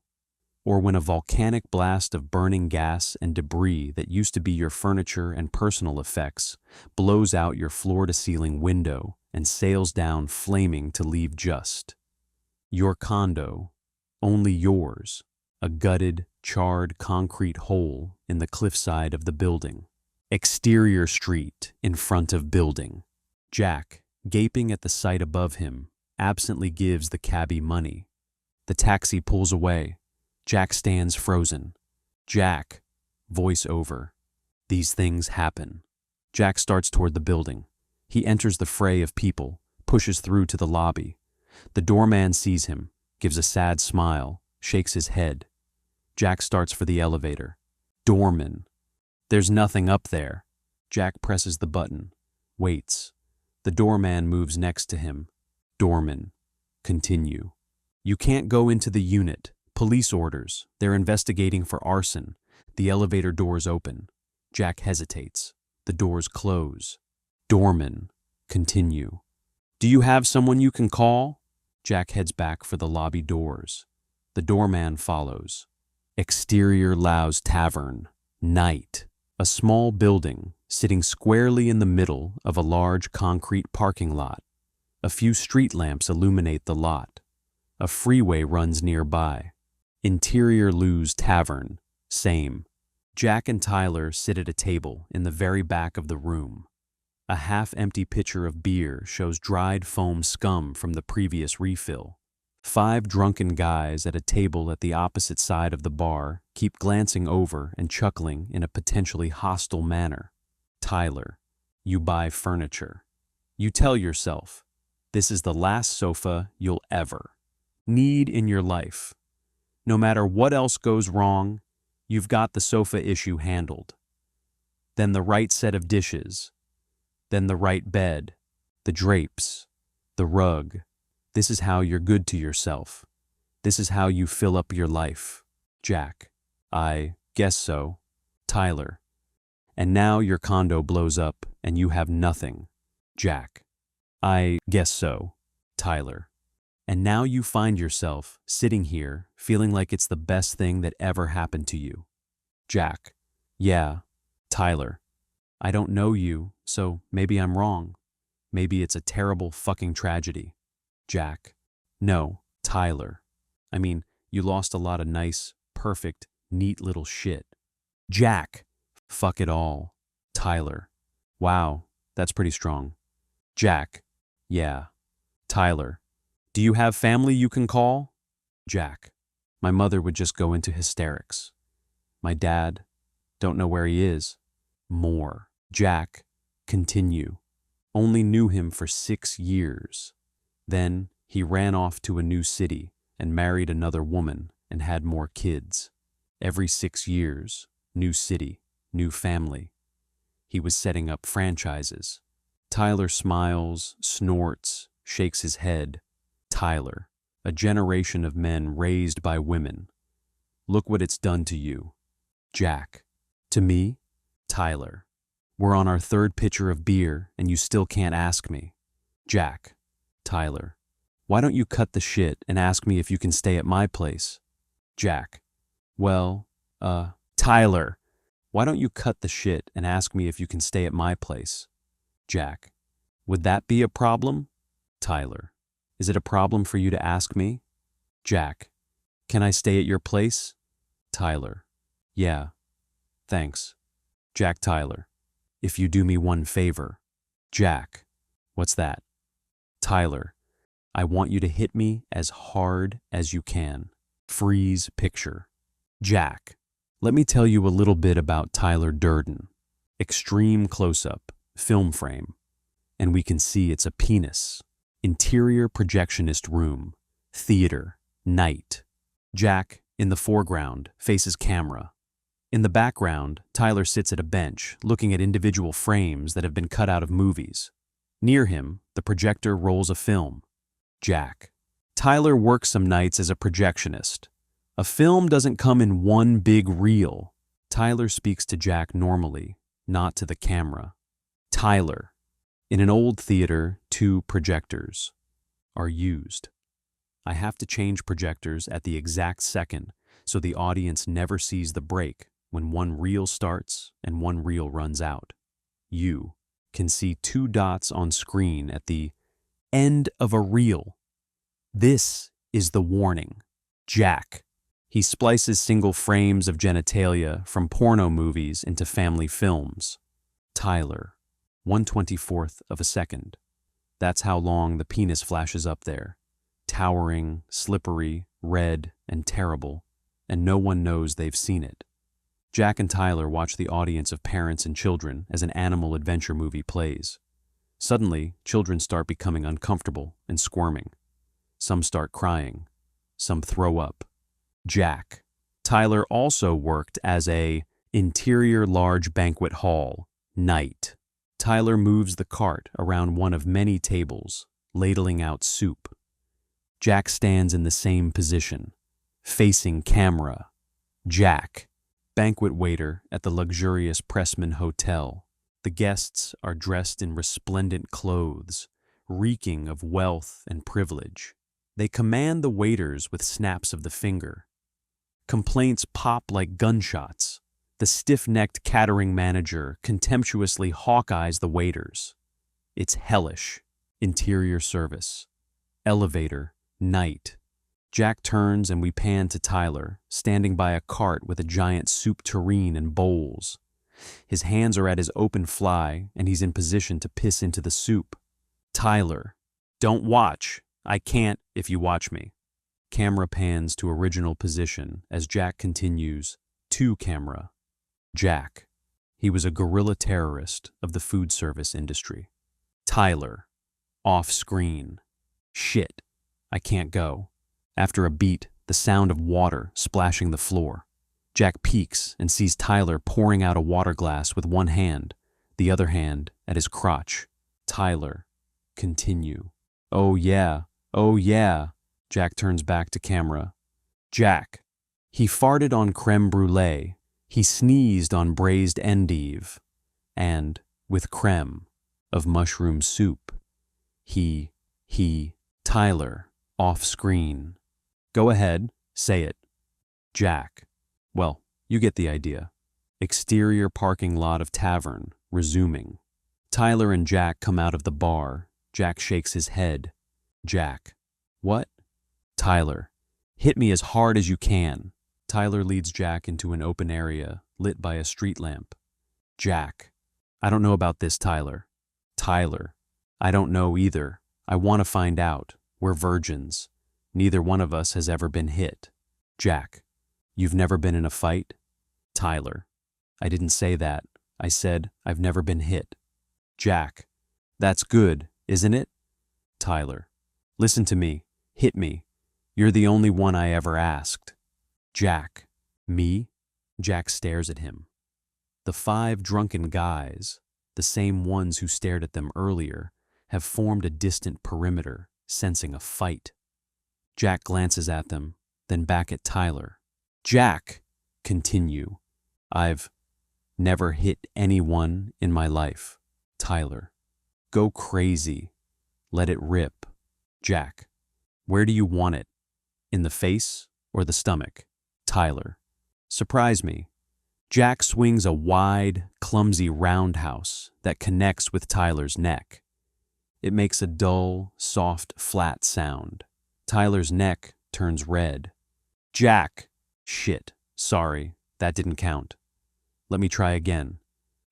Or when a volcanic blast of burning gas and debris that used to be your furniture and personal effects blows out your floor-to-ceiling window and sails down flaming to leave just your condo. Only yours, a gutted, charred concrete hole in the cliffside of the building. Exterior street in front of building. Jack, gaping at the sight above him, absently gives the cabbie money. The taxi pulls away. Jack stands frozen. Jack. Voice over. These things happen. Jack starts toward the building. He enters the fray of people, pushes through to the lobby. The doorman sees him, gives a sad smile, shakes his head. Jack starts for the elevator. Doorman. There's nothing up there. Jack presses the button. Waits. The doorman moves next to him. Doorman. Continue. You can't go into the unit. Police orders. They're investigating for arson. The elevator doors open. Jack hesitates. The doors close. Doorman, continue. Do you have someone you can call? Jack heads back for the lobby doors. The doorman follows. Exterior Lau's Tavern. Night. A small building sitting squarely in the middle of a large concrete parking lot. A few street lamps illuminate the lot. A freeway runs nearby. Interior Lou's Tavern. Same. Jack and Tyler sit at a table in the very back of the room. A half-empty pitcher of beer shows dried foam scum from the previous refill. 5 drunken guys at a table at the opposite side of the bar keep glancing over and chuckling in a potentially hostile manner. Tyler, you buy furniture. You tell yourself, this is the last sofa you'll ever need in your life. No matter what else goes wrong, you've got the sofa issue handled. Then the right set of dishes. Then the right bed, the drapes, the rug. This is how you're good to yourself. This is how you fill up your life. Jack, I guess so. Tyler, and now your condo blows up and you have nothing. Jack, I guess so. Tyler, and now you find yourself sitting here feeling like it's the best thing that ever happened to you. Jack, yeah. Tyler, I don't know you, so maybe I'm wrong. Maybe it's a terrible fucking tragedy. Jack, no. Tyler, I mean, you lost a lot of nice, perfect, neat little shit. Jack, fuck it all. Tyler, wow, that's pretty strong. Jack, yeah. Tyler, do you have family you can call? Jack, my mother would just go into hysterics. My dad, don't know where he is. More. Jack, continue. Only knew him for 6 years. Then he ran off to a new city and married another woman and had more kids. Every 6 years, new city, new family. He was setting up franchises. Tyler smiles, snorts, shakes his head. Tyler, a generation of men raised by women. Look what it's done to you. Jack, to me? Tyler, we're on our 3rd pitcher of beer and you still can't ask me. Jack, Tyler, why don't you cut the shit and ask me if you can stay at my place? Jack, well, Tyler, why don't you cut the shit and ask me if you can stay at my place? Jack, would that be a problem? Tyler, is it a problem for you to ask me? Jack, can I stay at your place? Tyler, yeah, thanks. Jack. Tyler, if you do me one favor. Jack, what's that? Tyler, I want you to hit me as hard as you can. Freeze picture. Jack, let me tell you a little bit about Tyler Durden. Extreme close-up, film frame, and we can see it's a penis. Interior projectionist room, theater, night. Jack, in the foreground, faces camera. In the background, Tyler sits at a bench, looking at individual frames that have been cut out of movies. Near him, the projector rolls a film. Jack. Tyler works some nights as a projectionist. A film doesn't come in one big reel. Tyler speaks to Jack normally, not to the camera. Tyler. In an old theater, 2 projectors are used. I have to change projectors at the exact second so the audience never sees the break when one reel starts and one reel runs out. You can see 2 dots on screen at the end of a reel. This is the warning. Jack. He splices single frames of genitalia from porno movies into family films. Tyler. 1/24th of a second. That's how long the penis flashes up there. Towering, slippery, red, and terrible, and no one knows they've seen it. Jack and Tyler watch the audience of parents and children as an animal adventure movie plays. Suddenly, children start becoming uncomfortable and squirming. Some start crying. Some throw up. Jack. Tyler also worked as a interior large banquet hall, night. Tyler moves the cart around one of many tables, ladling out soup. Jack stands in the same position, facing camera. Jack. Banquet waiter at the luxurious Pressman Hotel. The guests are dressed in resplendent clothes, reeking of wealth and privilege. They command the waiters with snaps of the finger. Complaints pop like gunshots. The stiff-necked catering manager contemptuously hawk-eyes the waiters. It's hellish. Interior service. Elevator. Night. Jack turns and we pan to Tyler, standing by a cart with a giant soup tureen and bowls. His hands are at his open fly, and he's in position to piss into the soup. Tyler. Don't watch. I can't if you watch me. Camera pans to original position as Jack continues, to camera. Jack. He was a guerrilla terrorist of the food service industry. Tyler. Off screen. Shit. I can't go. After a beat, the sound of water splashing the floor. Jack peeks and sees Tyler pouring out a water glass with one hand, the other hand at his crotch. Tyler. Continue. Oh yeah. Oh yeah. Jack turns back to camera. Jack. He farted on creme brulee. He sneezed on braised endive. And, with creme, of mushroom soup. Tyler. Off screen. Go ahead, say it. Jack. Well, you get the idea. Exterior parking lot of tavern, resuming. Tyler and Jack come out of the bar. Jack shakes his head. Jack. What? Tyler. Hit me as hard as you can. Tyler leads Jack into an open area, lit by a street lamp. Jack. I don't know about this, Tyler. Tyler. I don't know either. I want to find out. We're virgins. Neither one of us has ever been hit. Jack. You've never been in a fight? Tyler. I didn't say that. I said I've never been hit. Jack. That's good, isn't it? Tyler. Listen to me. Hit me. You're the only one I ever asked. Jack. Me? Jack stares at him. The 5 drunken guys, the same ones who stared at them earlier, have formed a distant perimeter, sensing a fight. Jack glances at them, then back at Tyler. Jack. Continue. I've never hit anyone in my life. Tyler. Go crazy. Let it rip. Jack. Where do you want it? In the face or the stomach? Tyler. Surprise me. Jack swings a wide, clumsy roundhouse that connects with Tyler's neck. It makes a dull, soft, flat sound. Tyler's neck turns red. Jack. Shit. Sorry, that didn't count. Let me try again.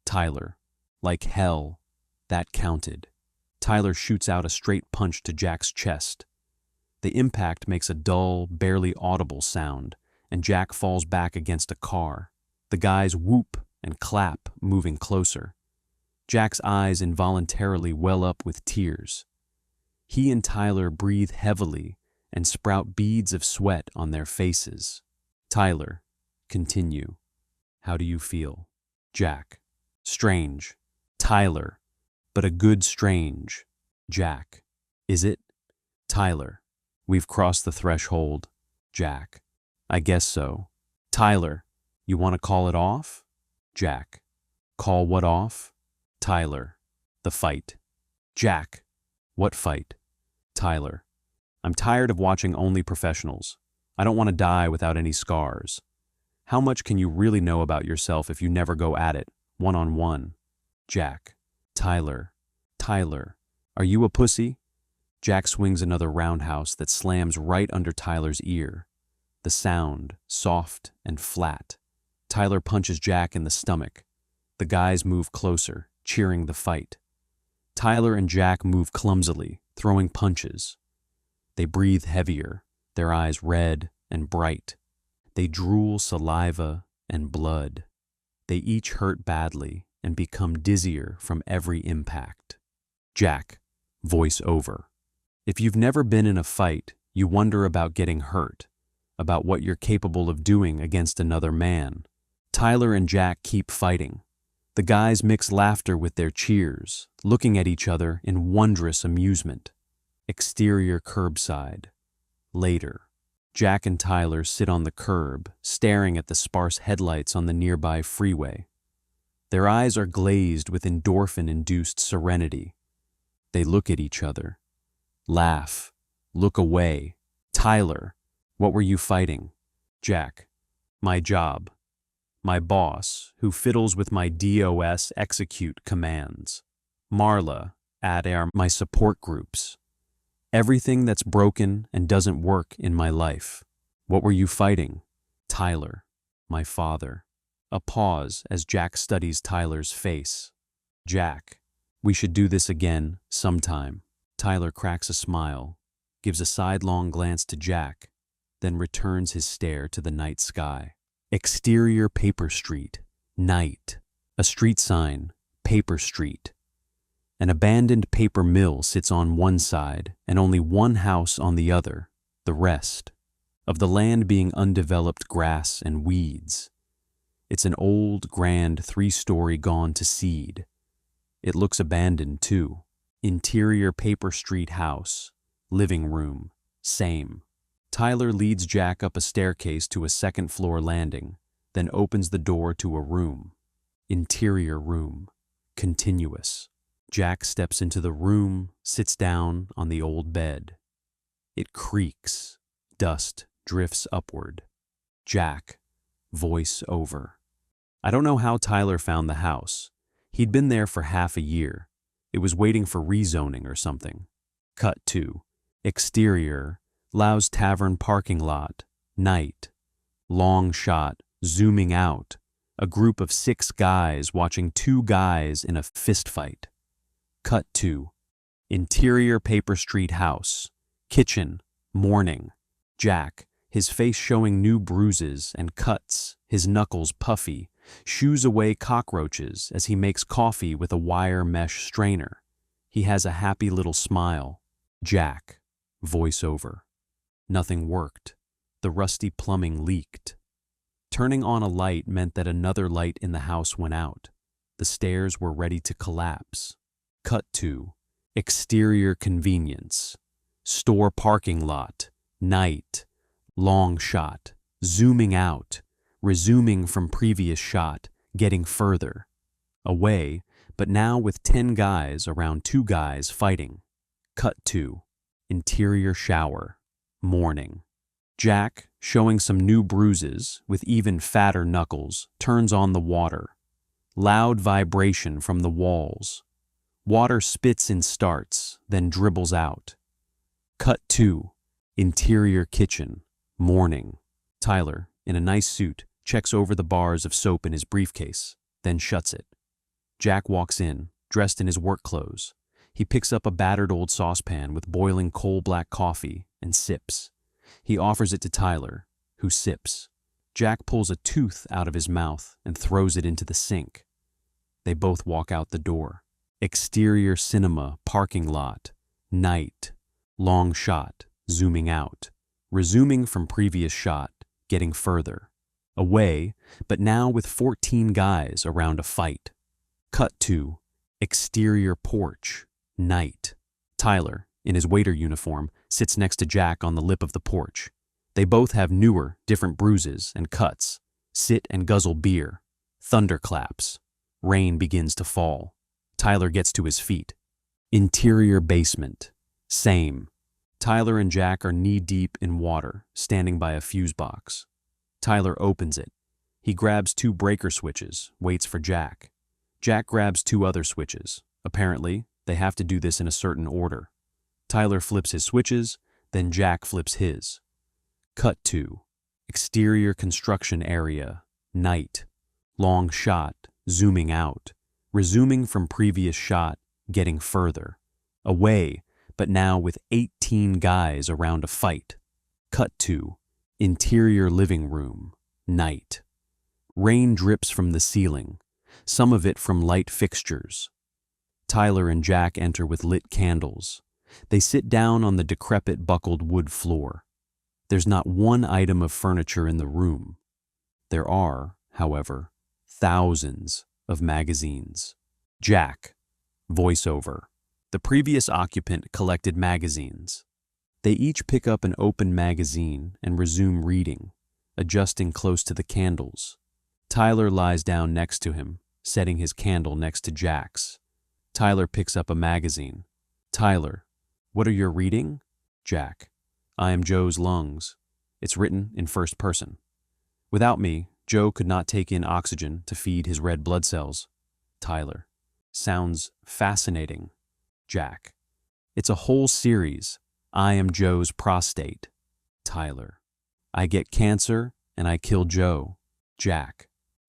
Tyler. Like hell. That counted. Tyler shoots out a straight punch to Jack's chest. The impact makes a dull, barely audible sound, and Jack falls back against a car. The guys whoop and clap, moving closer. Jack's eyes involuntarily well up with tears. He and Tyler breathe heavily and sprout beads of sweat on their faces. Tyler. Continue. How do you feel? Jack. Strange. Tyler. But a good strange. Jack. Is it? Tyler. We've crossed the threshold. Jack. I guess so. Tyler. You want to call it off? Jack. Call what off? Tyler. The fight. Jack. What fight? Tyler. I'm tired of watching only professionals. I don't want to die without any scars. How much can you really know about yourself if you never go at it, one-on-one? Jack. Tyler. Tyler. Are you a pussy? Jack swings another roundhouse that slams right under Tyler's ear. The sound, soft and flat. Tyler punches Jack in the stomach. The guys move closer, cheering the fight. Tyler and Jack move clumsily, throwing punches. They breathe heavier, their eyes red and bright. They drool saliva and blood. They each hurt badly and become dizzier from every impact. Jack, voice over. If you've never been in a fight, you wonder about getting hurt, about what you're capable of doing against another man. Tyler and Jack keep fighting. The guys mix laughter with their cheers, looking at each other in wondrous amusement. Exterior curbside. Later. Jack and Tyler sit on the curb, staring at the sparse headlights on the nearby freeway. Their eyes are glazed with endorphin-induced serenity. They look at each other, laugh, look away. Tyler, what were you fighting? Jack, my job. My boss, who fiddles with my DOS execute commands. Marla, my support groups. Everything that's broken and doesn't work in my life. What were you fighting? Tyler, my father. A pause as Jack studies Tyler's face. Jack, we should do this again sometime. Tyler cracks a smile, gives a sidelong glance to Jack, then returns his stare to the night sky. Exterior Paper Street, night. A street sign, Paper Street. An abandoned paper mill sits on one side and only one house on the other, the rest of the land being undeveloped grass and weeds. It's an old, grand 3-story gone to seed. It looks abandoned too. Interior Paper Street house, living room, same. Tyler leads Jack up a staircase to a second-floor landing, then opens the door to a room. Interior room, continuous. Jack steps into the room, sits down on the old bed. It creaks. Dust drifts upward. Jack, voice over. I don't know how Tyler found the house. He'd been there for half a year. It was waiting for rezoning or something. Cut to. Exterior, Lau's Tavern parking lot, night. Long shot, zooming out. A group of 6 guys watching 2 guys in a fistfight. Cut to. Interior Paper Street house. Kitchen. Morning. Jack, his face showing new bruises and cuts, his knuckles puffy, shoos away cockroaches as he makes coffee with a wire mesh strainer. He has a happy little smile. Jack, voice over. Nothing worked. The rusty plumbing leaked. Turning on a light meant that another light in the house went out. The stairs were ready to collapse. Cut to. Exterior convenience. Store parking lot. Night. Long shot. Zooming out. Resuming from previous shot. Getting further. Away, but now with 10 guys around 2 guys fighting. Cut to. Interior shower. Morning. Jack, showing some new bruises with even fatter knuckles, turns on the water. Loud vibration from the walls. Water spits in starts, then dribbles out. Cut to. Interior kitchen. Morning. Tyler, in a nice suit, checks over the bars of soap in his briefcase, then shuts it. Jack walks in, dressed in his work clothes. He picks up a battered old saucepan with boiling coal-black coffee and sips. He offers it to Tyler, who sips. Jack pulls a tooth out of his mouth and throws it into the sink. They both walk out the door. Exterior cinema, parking lot, night, long shot, zooming out, resuming from previous shot, getting further. Away, but now with 14 guys around a fight. Cut to. Exterior porch, night. Tyler, in his waiter uniform, sits next to Jack on the lip of the porch. They both have newer, different bruises and cuts. Sit and guzzle beer. Thunder claps. Rain begins to fall. Tyler gets to his feet. Interior basement. Same. Tyler and Jack are knee-deep in water, standing by a fuse box. Tyler opens it. He grabs 2 breaker switches, waits for Jack. Jack grabs 2 other switches. Apparently, they have to do this in a certain order. Tyler flips his switches, then Jack flips his. Cut to. Exterior construction area. Night. Long shot, zooming out. Resuming from previous shot, getting further. Away, but now with 18 guys around a fight. Cut to. Interior living room. Night. Rain drips from the ceiling, some of it from light fixtures. Tyler and Jack enter with lit candles. They sit down on the decrepit buckled wood floor. There's not one item of furniture in the room. There are, however, thousands of magazines. Jack, voiceover. The previous occupant collected magazines. They each pick up an open magazine and resume reading, adjusting close to the candles. Tyler lies down next to him, setting his candle next to Jack's. Tyler picks up a magazine. Tyler, what are you reading? Jack, I am Joe's lungs. It's written in first person. Without me, Joe could not take in oxygen to feed his red blood cells. Tyler, sounds fascinating. Jack, it's a whole series. I am Joe's prostate. Tyler, I get cancer and I kill Joe. Jack,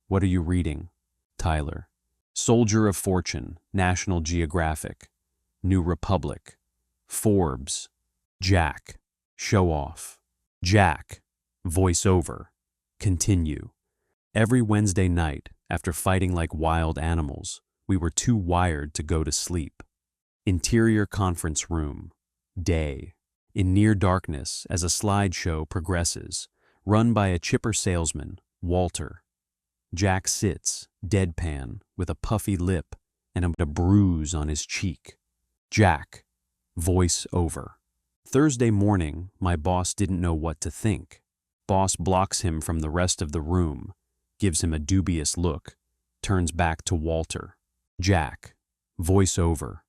what are you reading? Tyler, Soldier of Fortune, National Geographic, New Republic, Forbes. Jack, show off. Jack, voiceover, continue. Every Wednesday night, after fighting like wild animals, we were too wired to go to sleep. Interior conference room. Day. In near darkness as a slideshow progresses, run by a chipper salesman, Walter. Jack sits, deadpan, with a puffy lip and a bruise on his cheek. Jack. Voice over. Thursday morning, my boss didn't know what to think. Boss blocks him from the rest of the room, gives him a dubious look, turns back to Walter. Jack. Voice over.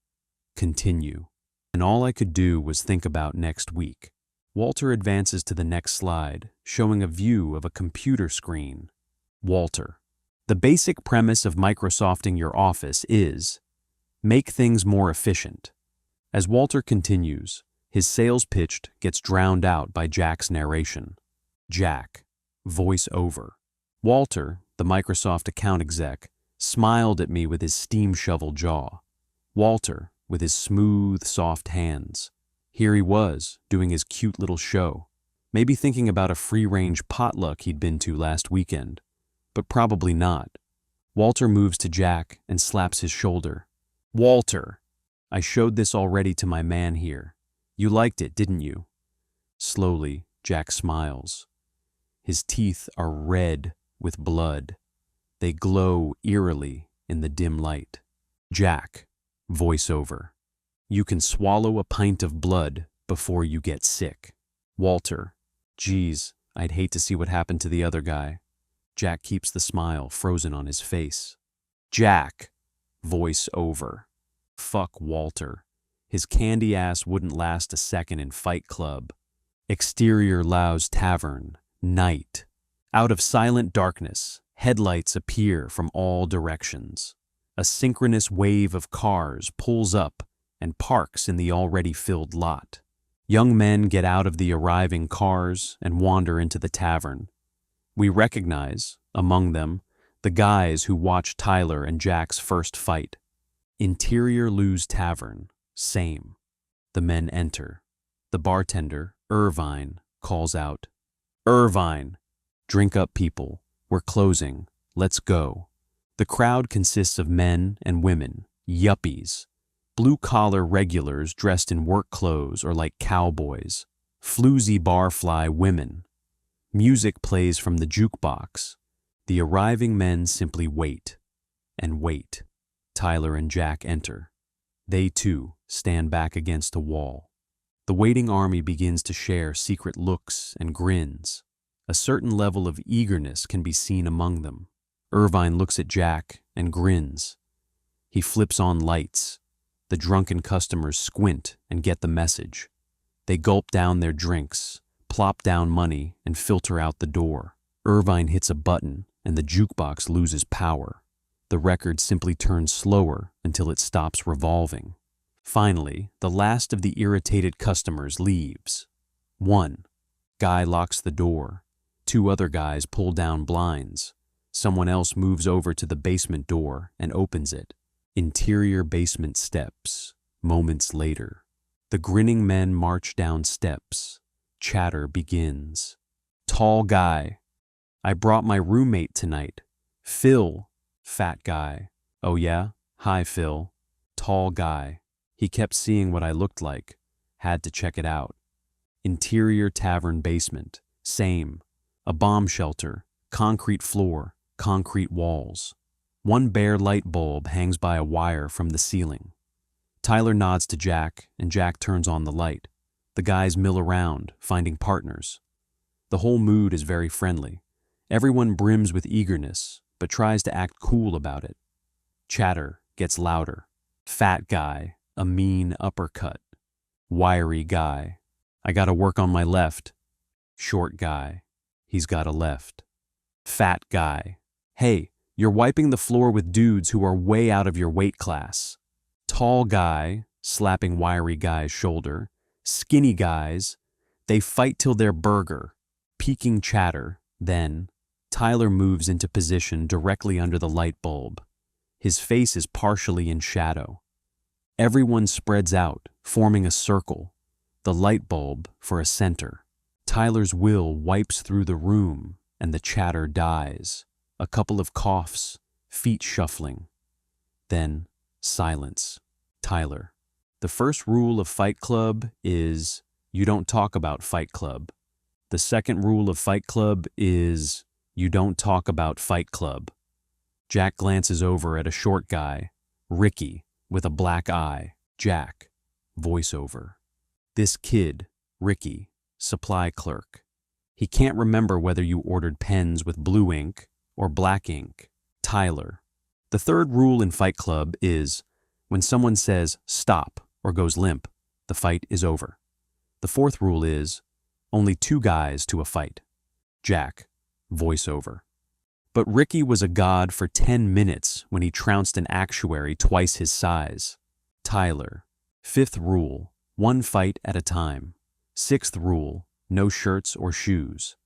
Continue. And all I could do was think about next week. Walter advances to the next slide, showing a view of a computer screen. Walter. The basic premise of Microsofting your office is make things more efficient. As Walter continues, his sales pitch gets drowned out by Jack's narration. Jack. Voice over. Walter, the Microsoft account exec, smiled at me with his steam shovel jaw. Walter, with his smooth, soft hands. Here he was, doing his cute little show. Maybe thinking about a free-range potluck he'd been to last weekend. But probably not. Walter moves to Jack and slaps his shoulder. Walter, I showed this already to my man here. You liked it, didn't you? Slowly, Jack smiles. His teeth are red with blood. They glow eerily in the dim light. Jack. Voiceover. You can swallow a pint of blood before you get sick. Walter. Geez, I'd hate to see what happened to the other guy. Jack keeps the smile frozen on his face. Jack. Voice over. Fuck Walter. His candy ass wouldn't last a second in Fight Club. Exterior Lau's Tavern. Night. Out of silent darkness, headlights appear from all directions. A synchronous wave of cars pulls up and parks in the already filled lot. Young men get out of the arriving cars and wander into the tavern. We recognize, among them, the guys who watched Tyler and Jack's first fight. Interior Lou's Tavern, same. The men enter. The bartender, Irvine, calls out, Irvine! Drink up, people. We're closing. Let's go. The crowd consists of men and women, yuppies, blue-collar regulars dressed in work clothes or like cowboys, floozy barfly women. Music plays from the jukebox. The arriving men simply wait and wait. Tyler and Jack enter. They, too, stand back against a wall. The waiting army begins to share secret looks and grins. A certain level of eagerness can be seen among them. Irvine looks at Jack and grins. He flips on lights. The drunken customers squint and get the message. They gulp down their drinks, plop down money, and filter out the door. Irvine hits a button and the jukebox loses power. The record simply turns slower until it stops revolving. Finally, the last of the irritated customers leaves. One guy locks the door. Two other guys pull down blinds. Someone else moves over to the basement door and opens it. Interior basement steps. Moments later, the grinning men march down steps. Chatter begins. Tall guy. I brought my roommate tonight. Phil. Fat guy. Oh yeah? Hi, Phil. Tall guy. He kept seeing what I looked like. Had to check it out. Interior tavern basement. Same. A bomb shelter. Concrete floor. Concrete walls. One bare light bulb hangs by a wire from the ceiling. Tyler nods to Jack, and Jack turns on the light. The guys mill around, finding partners. The whole mood is very friendly. Everyone brims with eagerness, but tries to act cool about it. Chatter gets louder. Fat guy, a mean uppercut. Wiry guy, I gotta work on my left. Short guy, he's got a left. Fat guy, hey, you're wiping the floor with dudes who are way out of your weight class. Tall guy, slapping wiry guy's shoulder. Skinny guys, they fight till they're burger. Peaking chatter, then, Tyler moves into position directly under the light bulb. His face is partially in shadow. Everyone spreads out, forming a circle, the light bulb for a center. Tyler's will wipes through the room, and the chatter dies. A couple of coughs, feet shuffling. Then, silence. Tyler. The first rule of Fight Club is, you don't talk about Fight Club. The second rule of Fight Club is, you don't talk about Fight Club. Jack glances over at a short guy, Ricky, with a black eye. Jack, voiceover. This kid, Ricky, supply clerk. He can't remember whether you ordered pens with blue ink or black ink. Tyler. The third rule in Fight Club is, when someone says stop or goes limp, the fight is over. The fourth rule is, only two guys to a fight. Jack, voiceover. But Ricky was a god for 10 minutes when he trounced an actuary twice his size. Tyler. Fifth rule, one fight at a time. Sixth rule, no shirts or shoes.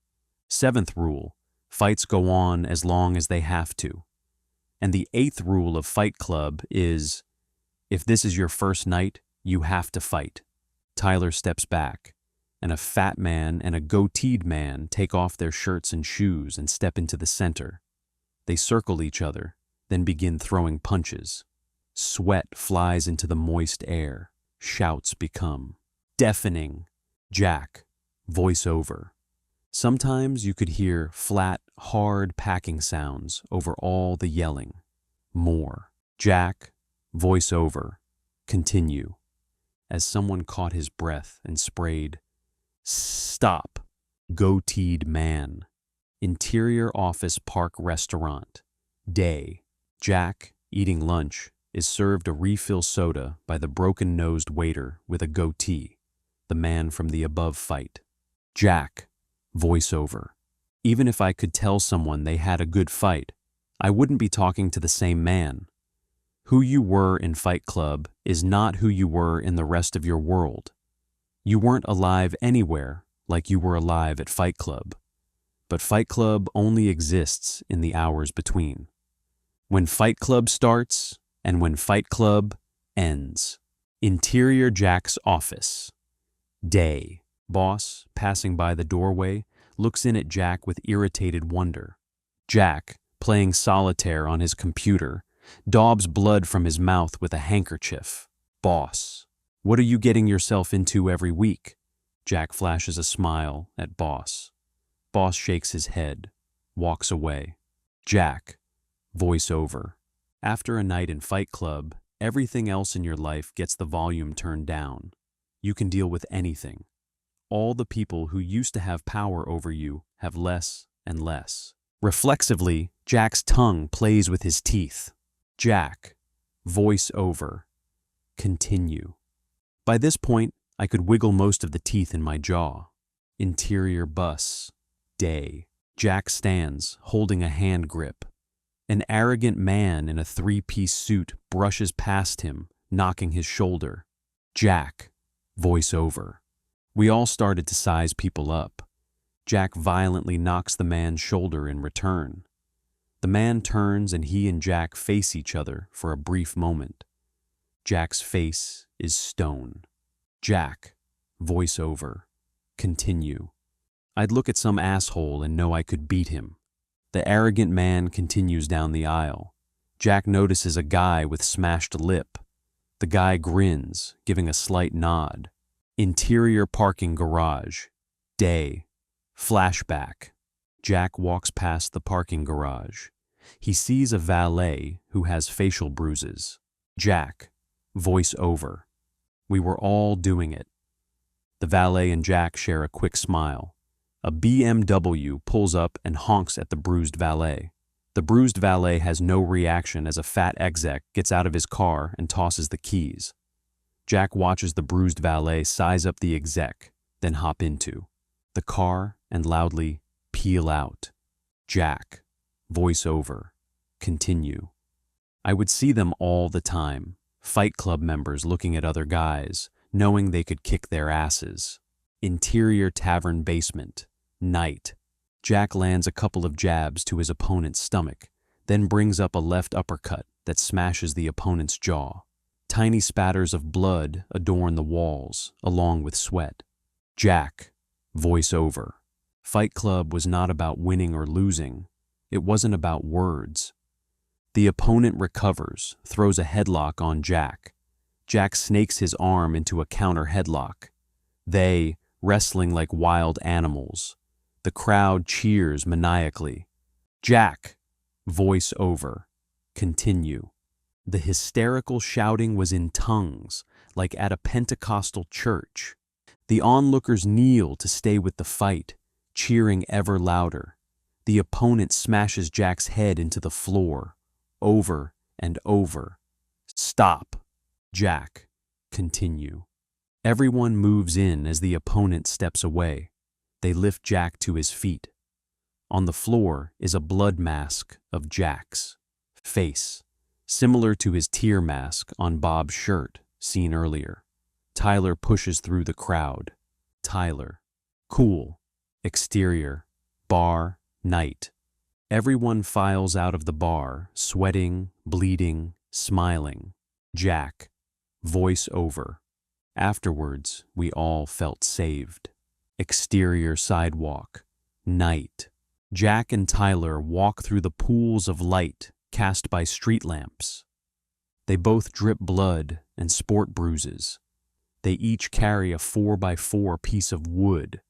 Seventh rule, fights go on as long as they have to. And the eighth rule of Fight Club is, if this is your first night, you have to fight. Tyler steps back, and a fat man and a goateed man take off their shirts and shoes and step into the center. They circle each other, then begin throwing punches. Sweat flies into the moist air. Shouts become deafening. Jack, voiceover. Sometimes you could hear flat, hard packing sounds over all the yelling. More. Jack, voiceover. Continue. As someone caught his breath and sprayed, stop. Goateed man. Interior office park restaurant. Day. Jack, eating lunch, is served a refill soda by the broken-nosed waiter with a goatee, the man from the above fight. Jack, voiceover. Even if I could tell someone they had a good fight, I wouldn't be talking to the same man. Who you were in Fight Club is not who you were in the rest of your world. You weren't alive anywhere like you were alive at Fight Club. But Fight Club only exists in the hours between. When Fight Club starts and when Fight Club ends. Interior Jack's office. Day. Boss, passing by the doorway, looks in at Jack with irritated wonder. Jack, playing solitaire on his computer, daubs blood from his mouth with a handkerchief. Boss. What are you getting yourself into every week? Jack flashes a smile at Boss. Boss shakes his head, walks away. Jack, voiceover. After a night in Fight Club, everything else in your life gets the volume turned down. You can deal with anything. All the people who used to have power over you have less and less. Reflexively, Jack's tongue plays with his teeth. Jack, voiceover. Continue. By this point, I could wiggle most of the teeth in my jaw. Interior bus. Day. Jack stands, holding a hand grip. An arrogant man in a three-piece suit brushes past him, knocking his shoulder. Jack, voiceover. We all started to size people up. Jack violently knocks the man's shoulder in return. The man turns and he and Jack face each other for a brief moment. Jack's face is stone. Jack, voiceover. Continue. I'd look at some asshole and know I could beat him. The arrogant man continues down the aisle. Jack notices a guy with smashed lip. The guy grins, giving a slight nod. Interior parking garage. Day. Flashback. Jack walks past the parking garage. He sees a valet who has facial bruises. Jack, voiceover. We were all doing it. The The valet and Jack share a quick smile. A BMW pulls up and honks at the bruised valet. The bruised valet has no reaction as a fat exec gets out of his car and tosses the keys. Jack watches the bruised valet size up the exec, then hop into the car and loudly peel out. Jack, voice over, continue. I would see them all the time, Fight Club members looking at other guys, knowing they could kick their asses. Interior tavern basement, night. Jack lands a couple of jabs to his opponent's stomach, then brings up a left uppercut that smashes the opponent's jaw. Tiny spatters of blood adorn the walls, along with sweat. Jack, voice over. Fight Club was not about winning or losing. It wasn't about words. The opponent recovers, throws a headlock on Jack. Jack snakes his arm into a counter headlock. They, wrestling like wild animals. The crowd cheers maniacally. Jack, voice over. Continue. The hysterical shouting was in tongues, like at a Pentecostal church. The onlookers kneel to stay with the fight, cheering ever louder. The opponent smashes Jack's head into the floor, over and over. Stop. Jack, continue. Everyone moves in as the opponent steps away. They lift Jack to his feet. On the floor is a blood mask of Jack's face, similar to his tear mask on Bob's shirt seen earlier. Tyler pushes through the crowd. Tyler. Cool. Exterior. Bar. Night. Everyone files out of the bar, sweating, bleeding, smiling. Jack. Voice over. Afterwards, we all felt saved. Exterior sidewalk. Night. Jack and Tyler walk through the pools of light cast by street lamps. They both drip blood and sport bruises. They each carry a 4x4 piece of wood.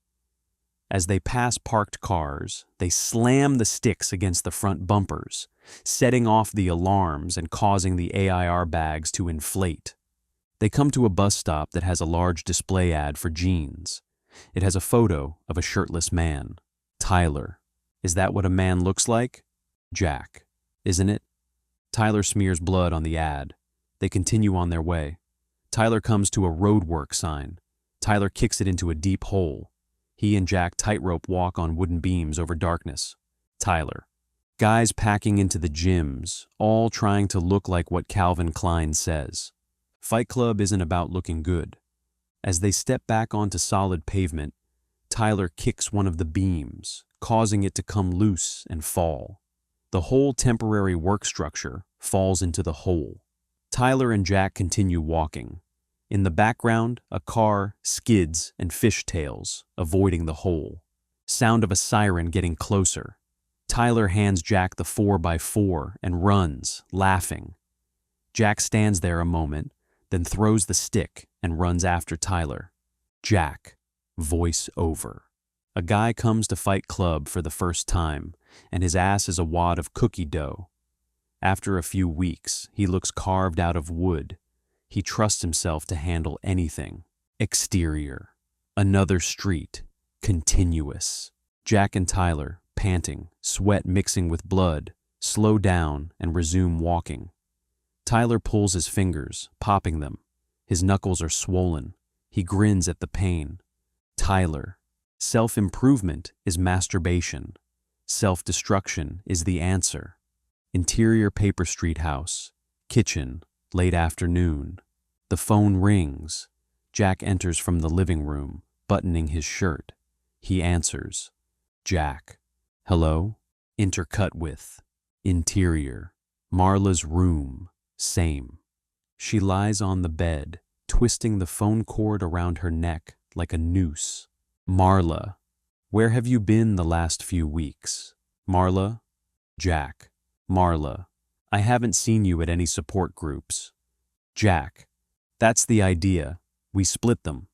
As they pass parked cars, they slam the sticks against the front bumpers, setting off the alarms and causing the AIR bags to inflate. They come to a bus stop that has a large display ad for jeans. It has a photo of a shirtless man. Tyler. Is that what a man looks like? Jack. Isn't it? Tyler smears blood on the ad. They continue on their way. Tyler comes to a roadwork sign. Tyler kicks it into a deep hole. He and Jack tightrope walk on wooden beams over darkness. Tyler. Guys packing into the gyms, all trying to look like what Calvin Klein says. Fight Club isn't about looking good. As they step back onto solid pavement, Tyler kicks one of the beams, causing it to come loose and fall. The whole temporary work structure falls into the hole. Tyler and Jack continue walking. In the background, a car skids and fishtails, avoiding the hole. Sound of a siren getting closer. Tyler hands Jack the 4x4 and runs, laughing. Jack stands there a moment, then throws the stick and runs after Tyler. Jack, voice over. A guy comes to Fight Club for the first time, and his ass is a wad of cookie dough. After a few weeks, he looks carved out of wood. He trusts himself to handle anything. Exterior. Another street. Continuous. Jack and Tyler, panting, sweat mixing with blood, slow down and resume walking. Tyler pulls his fingers, popping them. His knuckles are swollen. He grins at the pain. Tyler. Self-improvement is masturbation. Self-destruction is the answer. Interior Paper Street house. Kitchen. Late afternoon. The phone rings. Jack enters from the living room, buttoning his shirt. He answers. Jack. Hello? Intercut with. Interior. Marla's room. Same. She lies on the bed, twisting the phone cord around her neck like a noose. Marla. Where have you been the last few weeks? Marla. Jack. Marla. I haven't seen you at any support groups. Jack. That's the idea. We split them.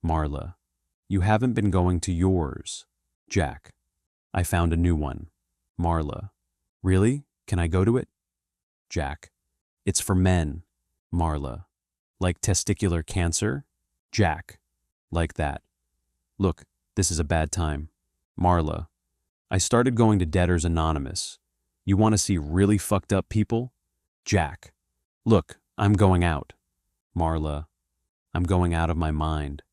Marla. You haven't been going to yours. Jack. I found a new one. Marla. Really? Can I go to it? Jack. It's for men. Marla. Like testicular cancer? Jack. Like that. Look, this is a bad time. Marla, I started going to Debtors Anonymous. You want to see really fucked up people? Jack, look, I'm going out. Marla, I'm going out of my mind.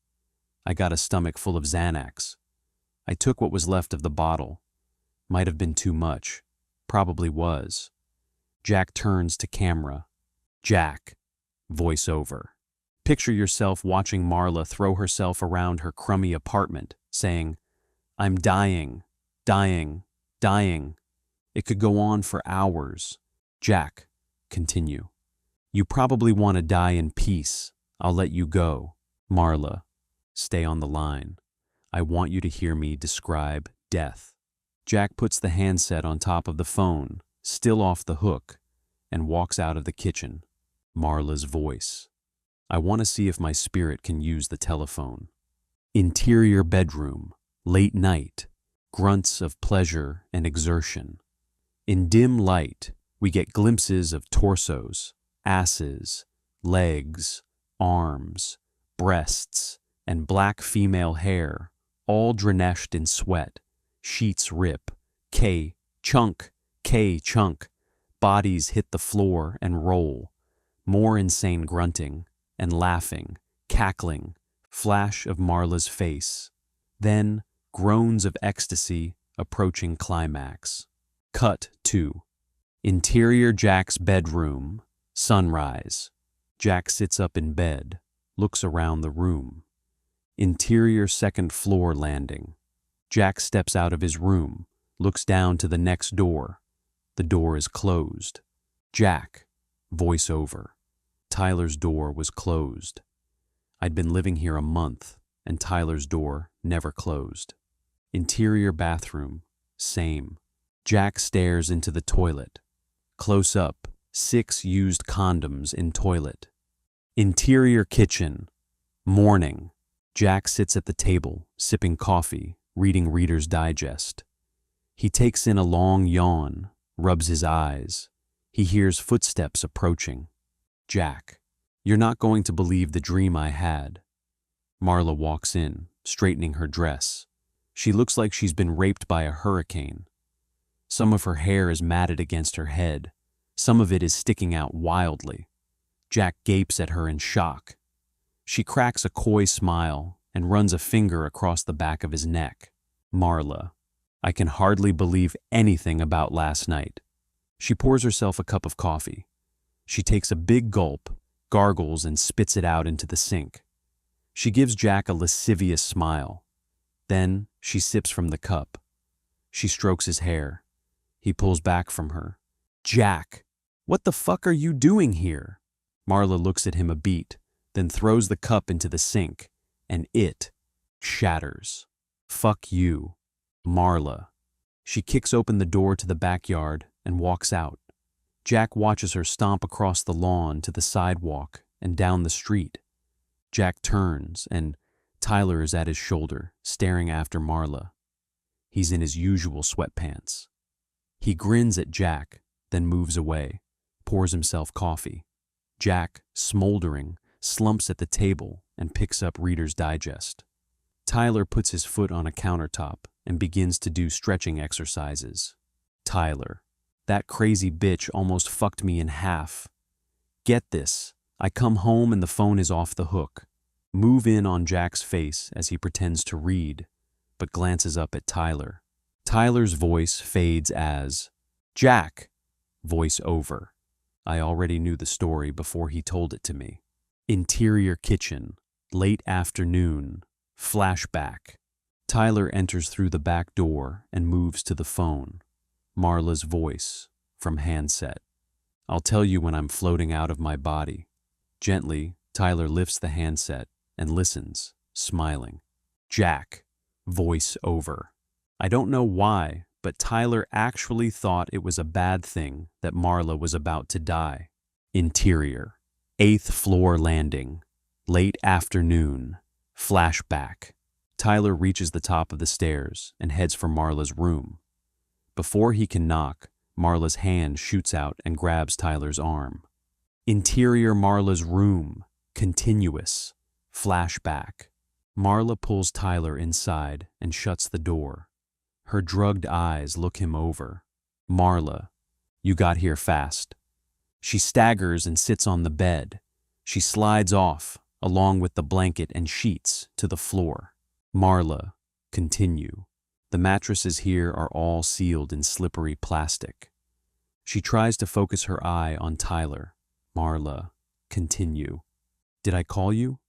I got a stomach full of Xanax. I took what was left of the bottle. Might have been too much. Probably was. Jack turns to camera. Jack, voiceover. Picture yourself watching Marla throw herself around her crummy apartment, saying, I'm dying, dying, dying. It could go on for hours. Jack, continue. You probably want to die in peace. I'll let you go. Marla, stay on the line. I want you to hear me describe death. Jack puts the handset on top of the phone, still off the hook, and walks out of the kitchen. Marla's voice. I want to see if my spirit can use the telephone. Interior bedroom, late night, grunts of pleasure and exertion. In dim light, we get glimpses of torsos, asses, legs, arms, breasts, and black female hair, all drenched in sweat. Sheets rip. K-chunk, K-chunk. Bodies hit the floor and roll. More insane grunting and laughing, cackling. Flash of Marla's face. Then groans of ecstasy approaching climax. Cut to interior Jack's bedroom. Sunrise. Jack sits up in bed, looks around the room. Interior second floor landing. Jack steps out of his room, looks down to the next door. The door is closed. Jack, voiceover. Tyler's door was closed. I'd been living here a month, and Tyler's door never closed. Interior bathroom, same. Jack stares into the toilet. Close up, 6 used condoms in toilet. Interior kitchen, morning. Jack sits at the table, sipping coffee, reading Reader's Digest. He takes in a long yawn, rubs his eyes. He hears footsteps approaching. Jack, you're not going to believe the dream I had. Marla walks in, straightening her dress. She looks like she's been raped by a hurricane. Some of her hair is matted against her head. Some of it is sticking out wildly. Jack gapes at her in shock. She cracks a coy smile and runs a finger across the back of his neck. Marla, I can hardly believe anything about last night. She pours herself a cup of coffee. She takes a big gulp, gargles, and spits it out into the sink. She gives Jack a lascivious smile. Then she sips from the cup. She strokes his hair. He pulls back from her. Jack, what the fuck are you doing here? Marla looks at him a beat, then throws the cup into the sink, and it shatters. Fuck you, Marla. She kicks open the door to the backyard and walks out. Jack watches her stomp across the lawn to the sidewalk and down the street. Jack turns, and Tyler is at his shoulder, staring after Marla. He's in his usual sweatpants. He grins at Jack, then moves away, pours himself coffee. Jack, smoldering, slumps at the table and picks up Reader's Digest. Tyler puts his foot on a countertop and begins to do stretching exercises. Tyler, that crazy bitch almost fucked me in half. Get this, I come home and the phone is off the hook. Move in on Jack's face as he pretends to read, but glances up at Tyler. Tyler's voice fades as, Jack, voice over. I already knew the story before he told it to me. Interior kitchen, late afternoon, flashback. Tyler enters through the back door and moves to the phone. Marla's voice, from handset. I'll tell you when I'm floating out of my body. Gently, Tyler lifts the handset and listens, smiling. Jack, voice over. I don't know why, but Tyler actually thought it was a bad thing that Marla was about to die. Interior, 8th floor landing, late afternoon, flashback. Tyler reaches the top of the stairs and heads for Marla's room. Before he can knock, Marla's hand shoots out and grabs Tyler's arm. Interior Marla's room, continuous, flashback. Marla pulls Tyler inside and shuts the door. Her drugged eyes look him over. Marla, you got here fast. She staggers and sits on the bed. She slides off, along with the blanket and sheets, to the floor. Marla, continue. The mattresses here are all sealed in slippery plastic. She tries to focus her eye on Tyler. Marla, continue. Did I call you?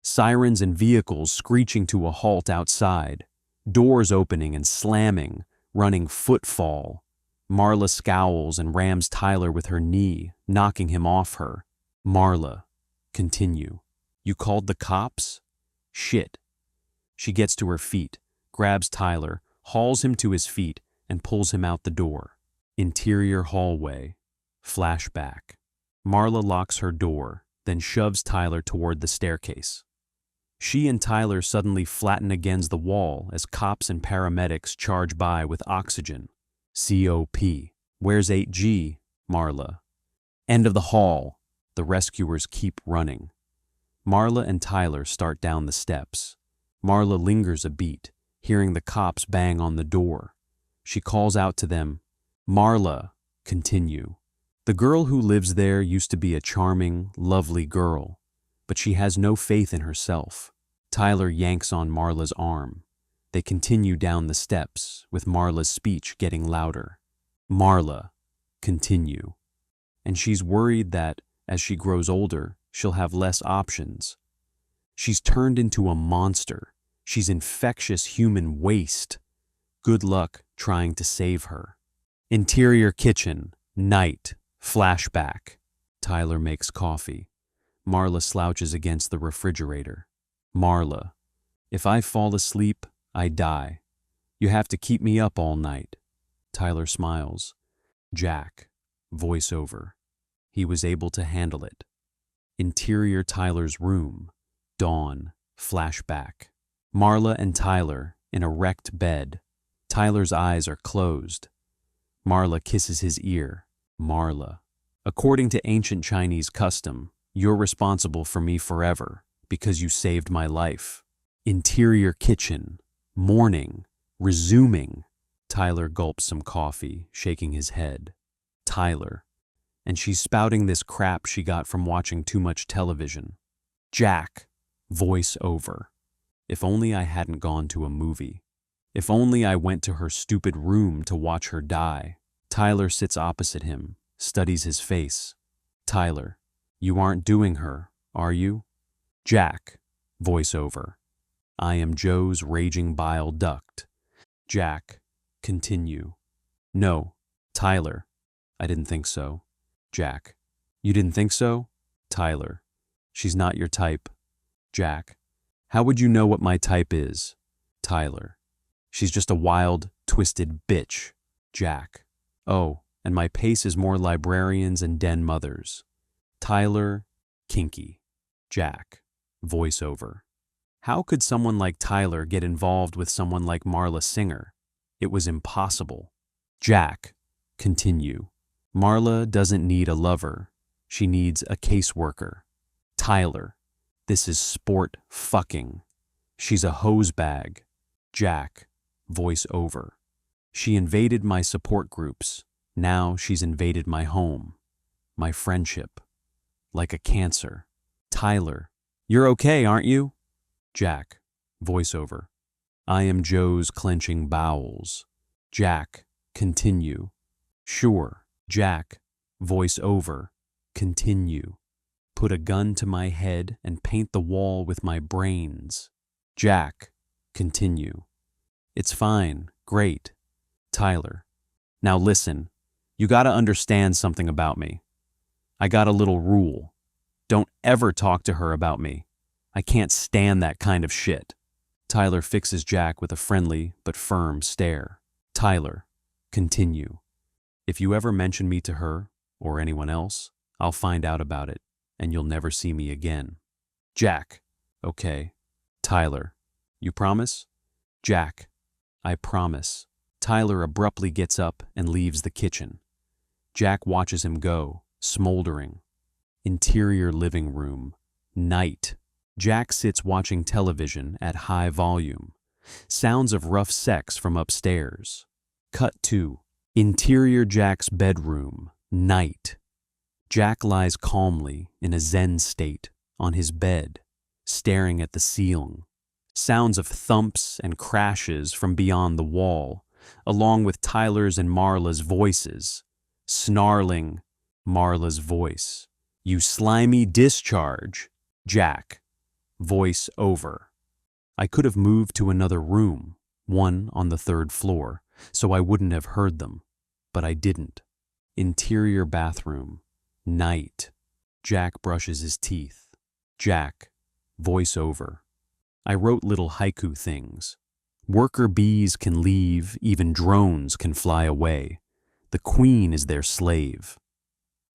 Sirens and vehicles screeching to a halt outside. Doors opening and slamming, running footfall. Marla scowls and rams Tyler with her knee, knocking him off her. Marla, continue. You called the cops? Shit. She gets to her feet, grabs Tyler, hauls him to his feet, and pulls him out the door. Interior hallway. Flashback. Marla locks her door, then shoves Tyler toward the staircase. She and Tyler suddenly flatten against the wall as cops and paramedics charge by with oxygen. COP. Where's 8G, Marla? End of the hall. The rescuers keep running. Marla and Tyler start down the steps. Marla lingers a beat, hearing the cops bang on the door. She calls out to them, Marla, continue. The girl who lives there used to be a charming, lovely girl, but she has no faith in herself. Tyler yanks on Marla's arm. They continue down the steps, with Marla's speech getting louder. Marla, continue. And she's worried that, as she grows older, she'll have less options. She's turned into a monster. She's infectious human waste. Good luck trying to save her. Interior kitchen, night, flashback. Tyler makes coffee. Marla slouches against the refrigerator. Marla, if I fall asleep, I die. You have to keep me up all night. Tyler smiles. Jack, voiceover. He was able to handle it. Interior Tyler's room, dawn, flashback. Marla and Tyler in a wrecked bed. Tyler's eyes are closed. Marla kisses his ear. Marla, according to ancient Chinese custom, you're responsible for me forever because you saved my life. Interior kitchen, morning, resuming. Tyler gulps some coffee, shaking his head. Tyler, and she's spouting this crap she got from watching too much television. Jack, voice over. If only I hadn't gone to a movie. If only I went to her stupid room to watch her die. Tyler sits opposite him, studies his face. Tyler, you aren't doing her, are you? Jack, voice over. I am Joe's raging bile duct. Jack, continue. No, Tyler, I didn't think so. Jack, you didn't think so? Tyler, she's not your type. Jack, how would you know what my type is? Tyler, she's just a wild, twisted bitch. Jack, oh, and my pace is more librarians and den mothers. Tyler, kinky. Jack, voiceover. How could someone like Tyler get involved with someone like Marla Singer? It was impossible. Jack, continue. Marla doesn't need a lover. She needs a caseworker. Tyler, this is sport fucking. She's a hose bag. Jack, voice over. She invaded my support groups. Now she's invaded my home. My friendship. Like a cancer. Tyler, you're okay, aren't you? Jack, voiceover. I am Joe's clenching bowels. Jack, continue. Sure. Jack, voice over. Continue. Put a gun to my head and paint the wall with my brains. Jack, continue. It's fine, great. Tyler, now listen, you gotta understand something about me. I got a little rule. Don't ever talk to her about me. I can't stand that kind of shit. Tyler fixes Jack with a friendly but firm stare. Tyler, continue. If you ever mention me to her, or anyone else, I'll find out about it, and you'll never see me again. Jack, okay. Tyler, you promise? Jack, I promise. Tyler abruptly gets up and leaves the kitchen. Jack watches him go, smoldering. Interior living room, night. Jack sits watching television at high volume. Sounds of rough sex from upstairs. Cut 2. Interior Jack's bedroom. Night. Jack lies calmly in a zen state on his bed, staring at the ceiling. Sounds of thumps and crashes from beyond the wall, along with Tyler's and Marla's voices. Snarling, Marla's voice. "You slimy discharge." Jack. Voice over. I could have moved to another room, one on the 3rd floor, so I wouldn't have heard them, but I didn't. Interior bathroom. Night. Jack brushes his teeth. Jack. Voice over. I wrote little haiku things. Worker bees can leave, even drones can fly away. The queen is their slave.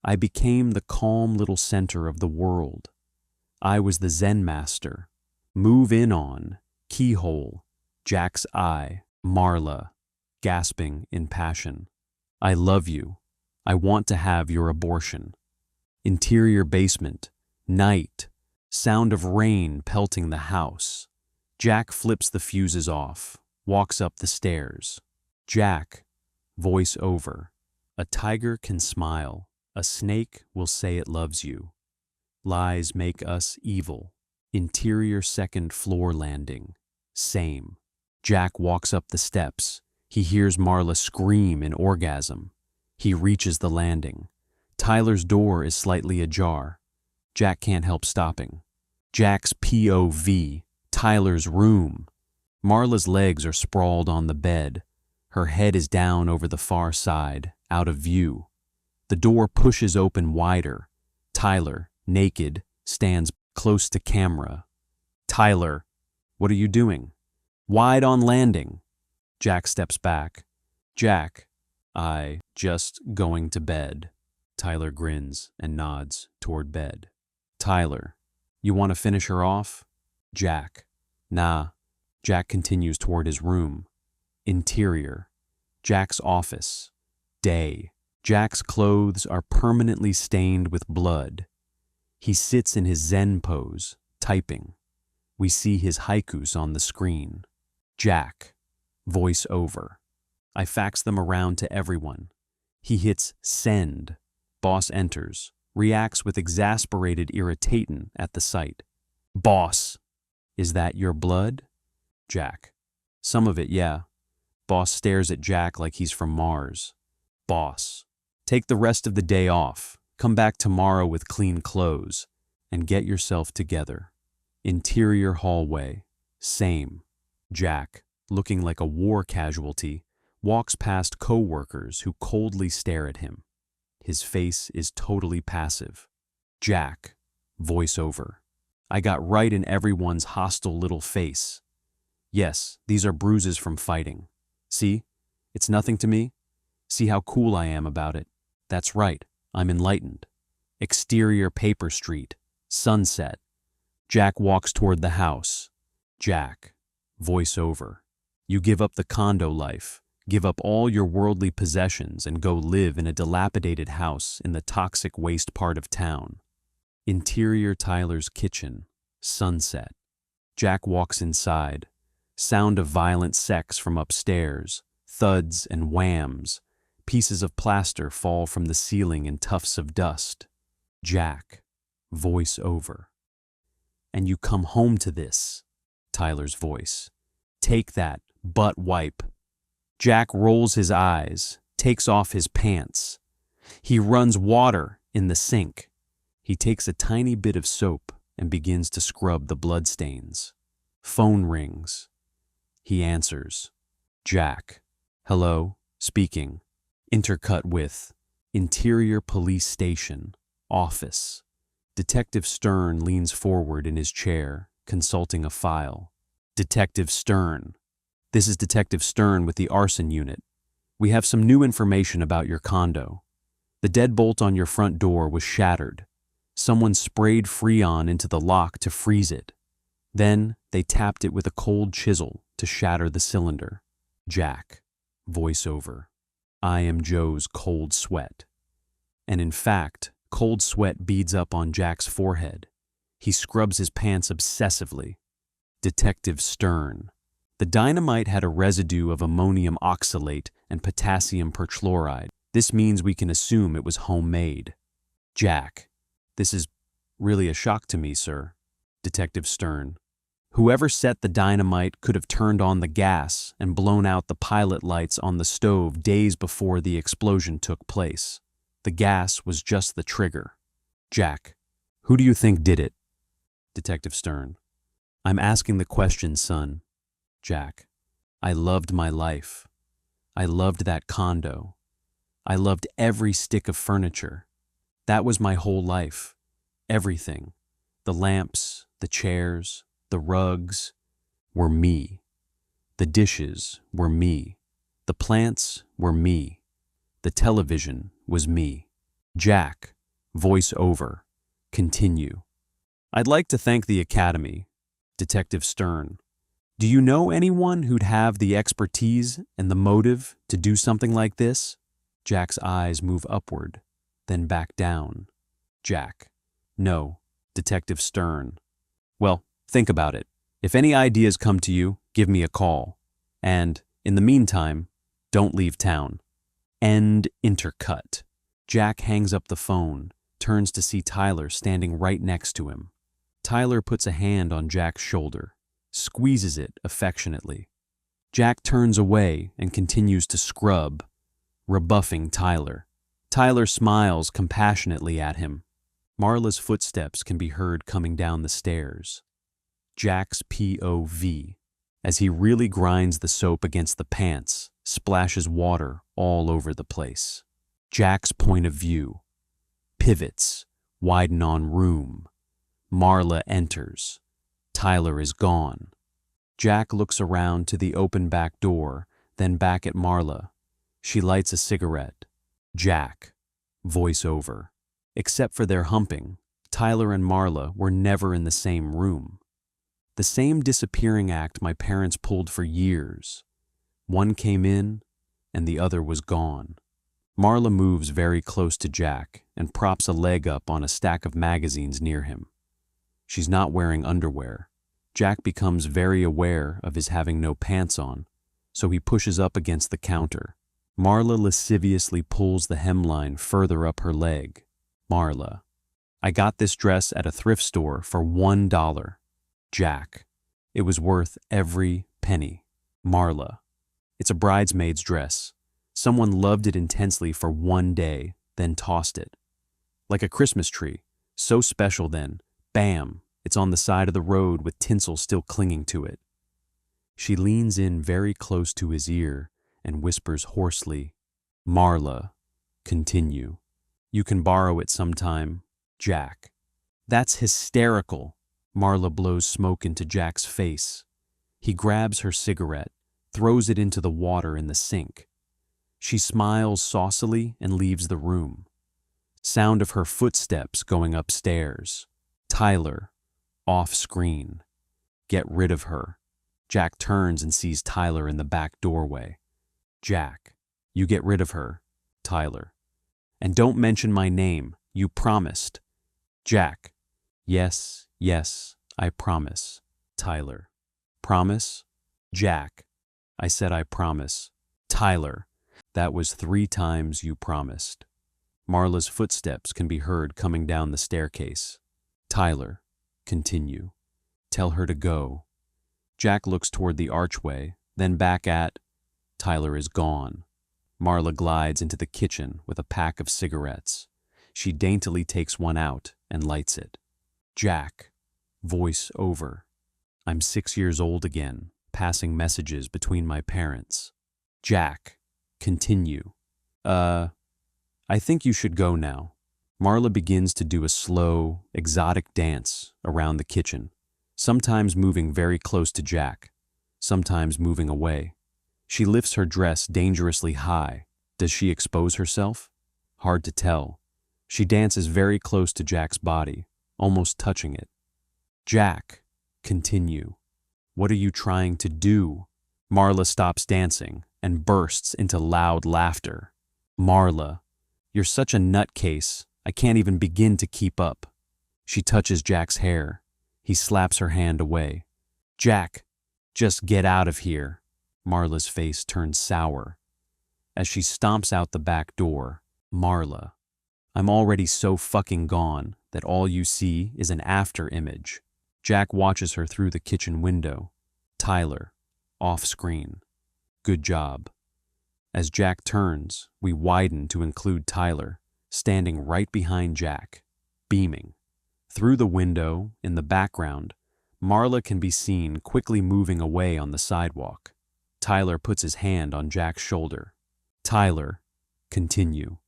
I became the calm little center of the world. I was the Zen master. Move in on. Keyhole. Jack's eye. Marla. Gasping in passion. I love you. I want to have your abortion. Interior basement. Night. Sound of rain pelting the house. Jack flips the fuses off, walks up the stairs. Jack. Voice over. A tiger can smile. A snake will say it loves you. Lies make us evil. Interior 2nd floor landing. Same. Jack walks up the steps. He hears Marla scream in orgasm. He reaches the landing. Tyler's door is slightly ajar. Jack can't help stopping. Jack's POV. Tyler's room. Marla's legs are sprawled on the bed. Her head is down over the far side, out of view. The door pushes open wider. Tyler, naked, stands close to camera. Tyler, what are you doing? Wide on landing. Jack steps back. Jack, I just going to bed. Tyler grins and nods toward bed. Tyler, you want to finish her off? Jack, nah. Jack continues toward his room. Interior. Jack's office. Day. Jack's clothes are permanently stained with blood. He sits in his Zen pose, typing. We see his haikus on the screen. Jack. Voice over. I fax them around to everyone. He hits send. Boss enters, reacts with exasperated irritation at the sight. Boss. Is that your blood? Jack. Some of it, yeah. Boss stares at Jack like he's from Mars. Boss. Take the rest of the day off. Come back tomorrow with clean clothes. And get yourself together. Interior hallway. Same. Jack, looking like a war casualty, walks past co-workers who coldly stare at him. His face is totally passive. Jack. Voice over. I got right in everyone's hostile little face. Yes, these are bruises from fighting. See? It's nothing to me. See how cool I am about it. That's right, I'm enlightened. Exterior paper street. Sunset. Jack walks toward the house. Jack. Voice over. You give up the condo life, give up all your worldly possessions and go live in a dilapidated house in the toxic waste part of town. Interior Tyler's kitchen. Sunset. Jack walks inside. Sound of violent sex from upstairs. Thuds and whams. Pieces of plaster fall from the ceiling in tufts of dust. Jack. Voice over. And you come home to this. Tyler's voice. Take that, butt wipe. Jack rolls his eyes, takes off his pants. He runs water in the sink. He takes a tiny bit of soap and begins to scrub the bloodstains. Phone rings. He answers. Jack. Hello, speaking. Intercut with Interior Police Station, Office. Detective Stern leans forward in his chair, consulting a file. Detective Stern. This is Detective Stern with the arson unit. We have some new information about your condo. The deadbolt on your front door was shattered. Someone sprayed Freon into the lock to freeze it. Then they tapped it with a cold chisel to shatter the cylinder. Jack. Voiceover. I am Joe's cold sweat. And in fact, cold sweat beads up on Jack's forehead. He scrubs his pants obsessively. Detective Stern. The dynamite had a residue of ammonium oxalate and potassium perchloride. This means we can assume it was homemade. Jack. This is really a shock to me, sir. Detective Stern. Whoever set the dynamite could have turned on the gas and blown out the pilot lights on the stove days before the explosion took place. The gas was just the trigger. Jack. Who do you think did it? Detective Stern. I'm asking the question, son. Jack. I loved my life. I loved that condo. I loved every stick of furniture. That was my whole life. Everything. The lamps, the chairs, the rugs were me. The dishes were me. The plants were me. The television was me. Jack. Voice over. Continue. I'd like to thank the Academy. Detective Stern. Do you know anyone who'd have the expertise and the motive to do something like this? Jack's eyes move upward, then back down. Jack. No. Detective Stern. Well, think about it. If any ideas come to you, give me a call. And, in the meantime, don't leave town. End intercut. Jack hangs up the phone, turns to see Tyler standing right next to him. Tyler puts a hand on Jack's shoulder, squeezes it affectionately. Jack turns away and continues to scrub, rebuffing Tyler. Tyler smiles compassionately at him. Marla's footsteps can be heard coming down the stairs. Jack's POV, as he really grinds the soap against the pants, splashes water all over the place. Jack's point of view. Pivots, widen on room. Marla enters. Tyler is gone. Jack looks around to the open back door, then back at Marla. She lights a cigarette. Jack. Voice over. Except for their humping, Tyler and Marla were never in the same room. The same disappearing act my parents pulled for years. One came in, and the other was gone. Marla moves very close to Jack and props a leg up on a stack of magazines near him. She's not wearing underwear. Jack becomes very aware of his having no pants on, so he pushes up against the counter. Marla lasciviously pulls the hemline further up her leg. Marla. I got this dress at a thrift store for $1. Jack. It was worth every penny. Marla. It's a bridesmaid's dress. Someone loved it intensely for one day, then tossed it. Like a Christmas tree. So special then, bam, it's on the side of the road with tinsel still clinging to it. She leans in very close to his ear and whispers hoarsely, Marla, continue. You can borrow it sometime, Jack. That's hysterical. Marla blows smoke into Jack's face. He grabs her cigarette, throws it into the water in the sink. She smiles saucily and leaves the room. Sound of her footsteps going upstairs. Tyler, off screen. Get rid of her. Jack turns and sees Tyler in the back doorway. Jack, you get rid of her. Tyler. And don't mention my name. You promised. Jack. Yes, I promise. Tyler. Promise? Jack. I said I promise. Tyler. That was 3 times you promised. Marla's footsteps can be heard coming down the staircase. Tyler. Continue. Tell her to go. Jack looks toward the archway, then back at... Tyler is gone. Marla glides into the kitchen with a pack of cigarettes. She daintily takes one out and lights it. Jack. Voice over. I'm 6 years old again, passing messages between my parents. Jack. Continue. I think you should go now. Marla begins to do a slow, exotic dance around the kitchen, sometimes moving very close to Jack, sometimes moving away. She lifts her dress dangerously high. Does she expose herself? Hard to tell. She dances very close to Jack's body, almost touching it. Jack, continue. What are you trying to do? Marla stops dancing and bursts into loud laughter. Marla, you're such a nutcase, I can't even begin to keep up. She touches Jack's hair. He slaps her hand away. Jack, just get out of here. Marla's face turns sour. As she stomps out the back door, Marla, I'm already so fucking gone that all you see is an after image. Jack watches her through the kitchen window. Tyler, off screen. Good job. As Jack turns, we widen to include Tyler, standing right behind Jack, beaming. Through the window, in the background, Marla can be seen quickly moving away on the sidewalk. Tyler puts his hand on Jack's shoulder. Tyler, continue.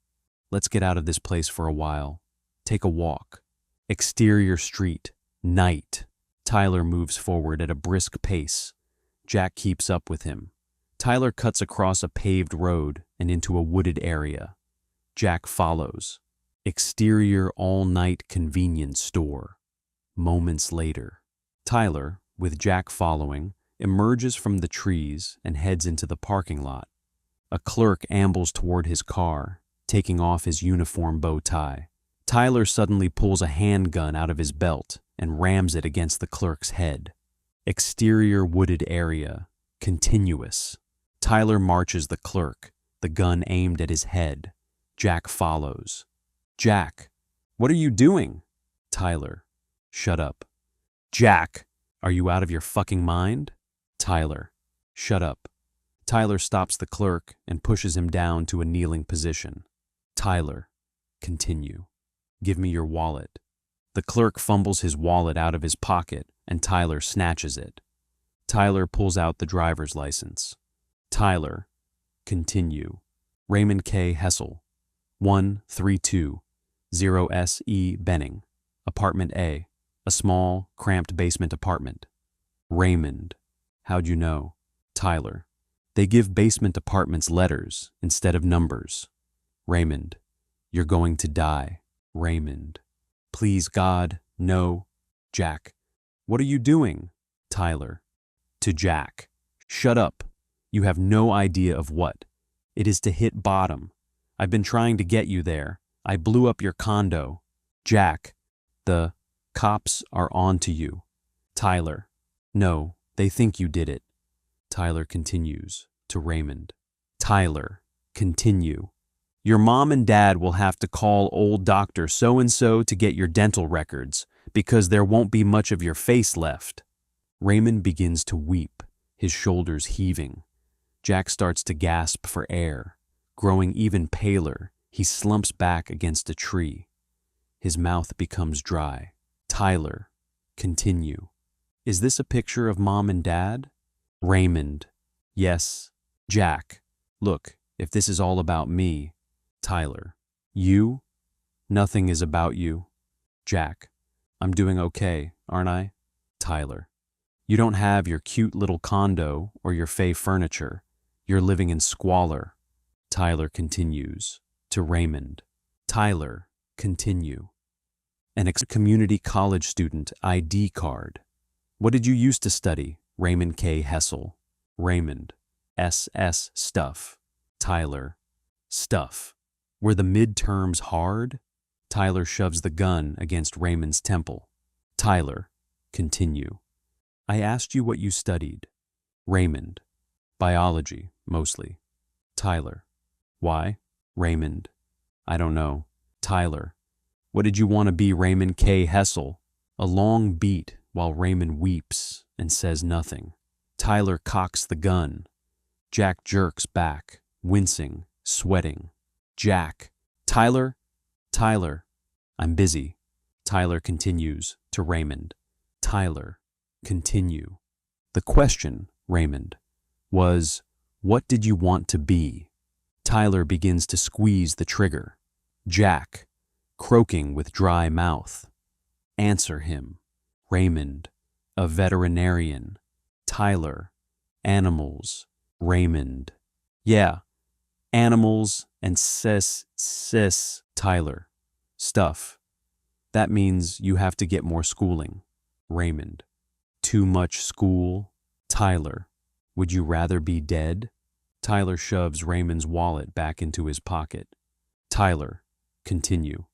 Let's get out of this place for a while. Take a walk. Exterior street, night. Tyler moves forward at a brisk pace. Jack keeps up with him. Tyler cuts across a paved road and into a wooded area. Jack follows. Exterior all-night convenience store. Moments later, Tyler, with Jack following, emerges from the trees and heads into the parking lot. A clerk ambles toward his car, taking off his uniform bow tie. Tyler suddenly pulls a handgun out of his belt and rams it against the clerk's head. Exterior wooded area, continuous. Tyler marches the clerk, the gun aimed at his head. Jack follows. Jack, what are you doing? Tyler, shut up. Jack, are you out of your fucking mind? Tyler, shut up. Tyler stops the clerk and pushes him down to a kneeling position. Tyler, continue. Give me your wallet. The clerk fumbles his wallet out of his pocket and Tyler snatches it. Tyler pulls out the driver's license. Tyler, continue. Raymond K. Hessel, 1320 Benning, Apartment A, a small, cramped basement apartment. Raymond, how'd you know? Tyler, they give basement apartments letters instead of numbers. Raymond, you're going to die. Raymond, please God, no. Jack, what are you doing? Tyler, to Jack, shut up. You have no idea of what. It is to hit bottom. I've been trying to get you there. I blew up your condo. Jack, the cops are on to you. Tyler, no, they think you did it. Tyler continues to Raymond. Tyler, continue. Your mom and dad will have to call old Dr. So-and-so to get your dental records because there won't be much of your face left. Raymond begins to weep, his shoulders heaving. Jack starts to gasp for air. Growing even paler, he slumps back against a tree. His mouth becomes dry. Tyler, continue. Is this a picture of mom and dad? Raymond, yes. Jack, look, if this is all about me. Tyler, you? Nothing is about you. Jack, I'm doing okay, aren't I? Tyler, you don't have your cute little condo or your fey furniture. You're living in squalor. Tyler continues to Raymond. Tyler, continue. An community college student ID card. What did you used to study? Raymond K. Hessel. Raymond, SS stuff. Tyler, stuff. Were the midterms hard? Tyler shoves the gun against Raymond's temple. Tyler, continue. I asked you what you studied. Raymond, biology, mostly. Tyler, why? Raymond, I don't know. Tyler, what did you want to be, Raymond K. Hessel? A long beat while Raymond weeps and says nothing. Tyler cocks the gun. Jack jerks back, wincing, sweating. Jack, Tyler, I'm busy. Tyler continues to Raymond. Tyler, continue. The question, Raymond, was, what did you want to be? Tyler begins to squeeze the trigger. Jack, croaking with dry mouth. Answer him. Raymond, a veterinarian. Tyler, animals. Raymond, yeah, animals and cis. Tyler, stuff. That means you have to get more schooling. Raymond, too much school. Tyler, would you rather be dead? Tyler shoves Raymond's wallet back into his pocket. Tyler, continue.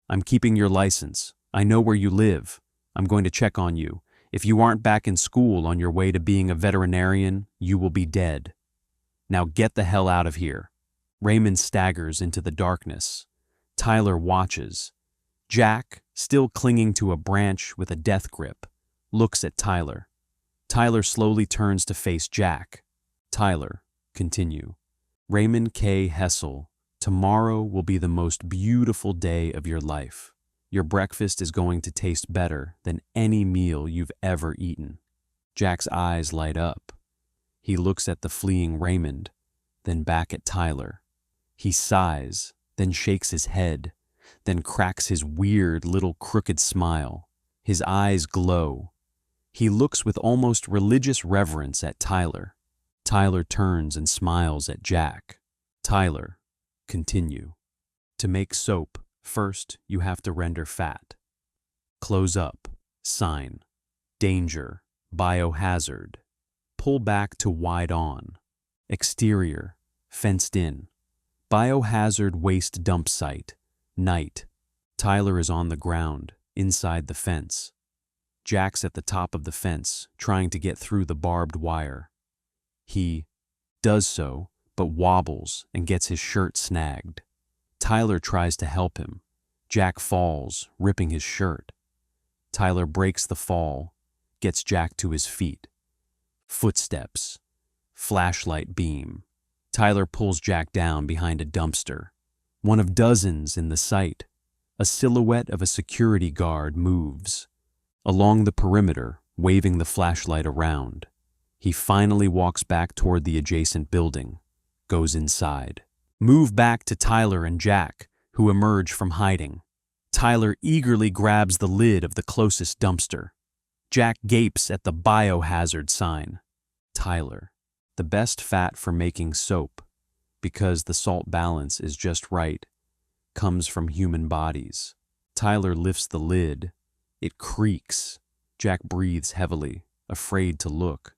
I'm keeping your license. I know where you live. I'm going to check on you. If you aren't back in school on your way to being a veterinarian, you will be dead. Now get the hell out of here." Raymond staggers into the darkness. Tyler watches. Jack, still clinging to a branch with a death grip, looks at Tyler. Tyler slowly turns to face Jack. "Tyler, continue. Raymond K. Hessel, tomorrow will be the most beautiful day of your life. Your breakfast is going to taste better than any meal you've ever eaten." Jack's eyes light up. He looks at the fleeing Raymond, then back at Tyler. He sighs, then shakes his head, then cracks his weird little crooked smile. His eyes glow. He looks with almost religious reverence at Tyler. Tyler turns and smiles at Jack. "Tyler, continue. To make soap, first you have to render fat. Close up, sign. Danger, biohazard. Pull back to wide on. Exterior, fenced in. Biohazard waste dump site, night." Tyler is on the ground, inside the fence. Jack's at the top of the fence, trying to get through the barbed wire. He does so, but wobbles and gets his shirt snagged. Tyler tries to help him. Jack falls, ripping his shirt. Tyler breaks the fall, gets Jack to his feet. Footsteps. Flashlight beam. Tyler pulls Jack down behind a dumpster. One of dozens in the site. A silhouette of a security guard moves. Along the perimeter, waving the flashlight around. He finally walks back toward the adjacent building. Goes inside. Move back to Tyler and Jack, who emerge from hiding. Tyler eagerly grabs the lid of the closest dumpster. Jack gapes at the biohazard sign. Tyler, the best fat for making soap, because the salt balance is just right, comes from human bodies. Tyler lifts the lid. It creaks. Jack breathes heavily, afraid to look.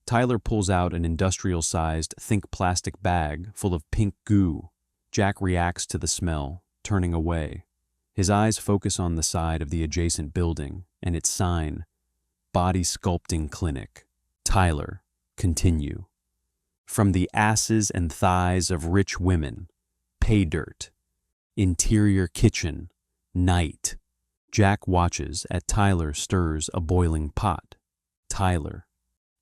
Tyler pulls out an industrial-sized, think plastic bag full of pink goo. Jack reacts to the smell, turning away. His eyes focus on the side of the adjacent building and its sign, Body Sculpting Clinic. Tyler, continue. From the asses and thighs of rich women, pay dirt. Interior kitchen, night. Jack watches as Tyler stirs a boiling pot. Tyler.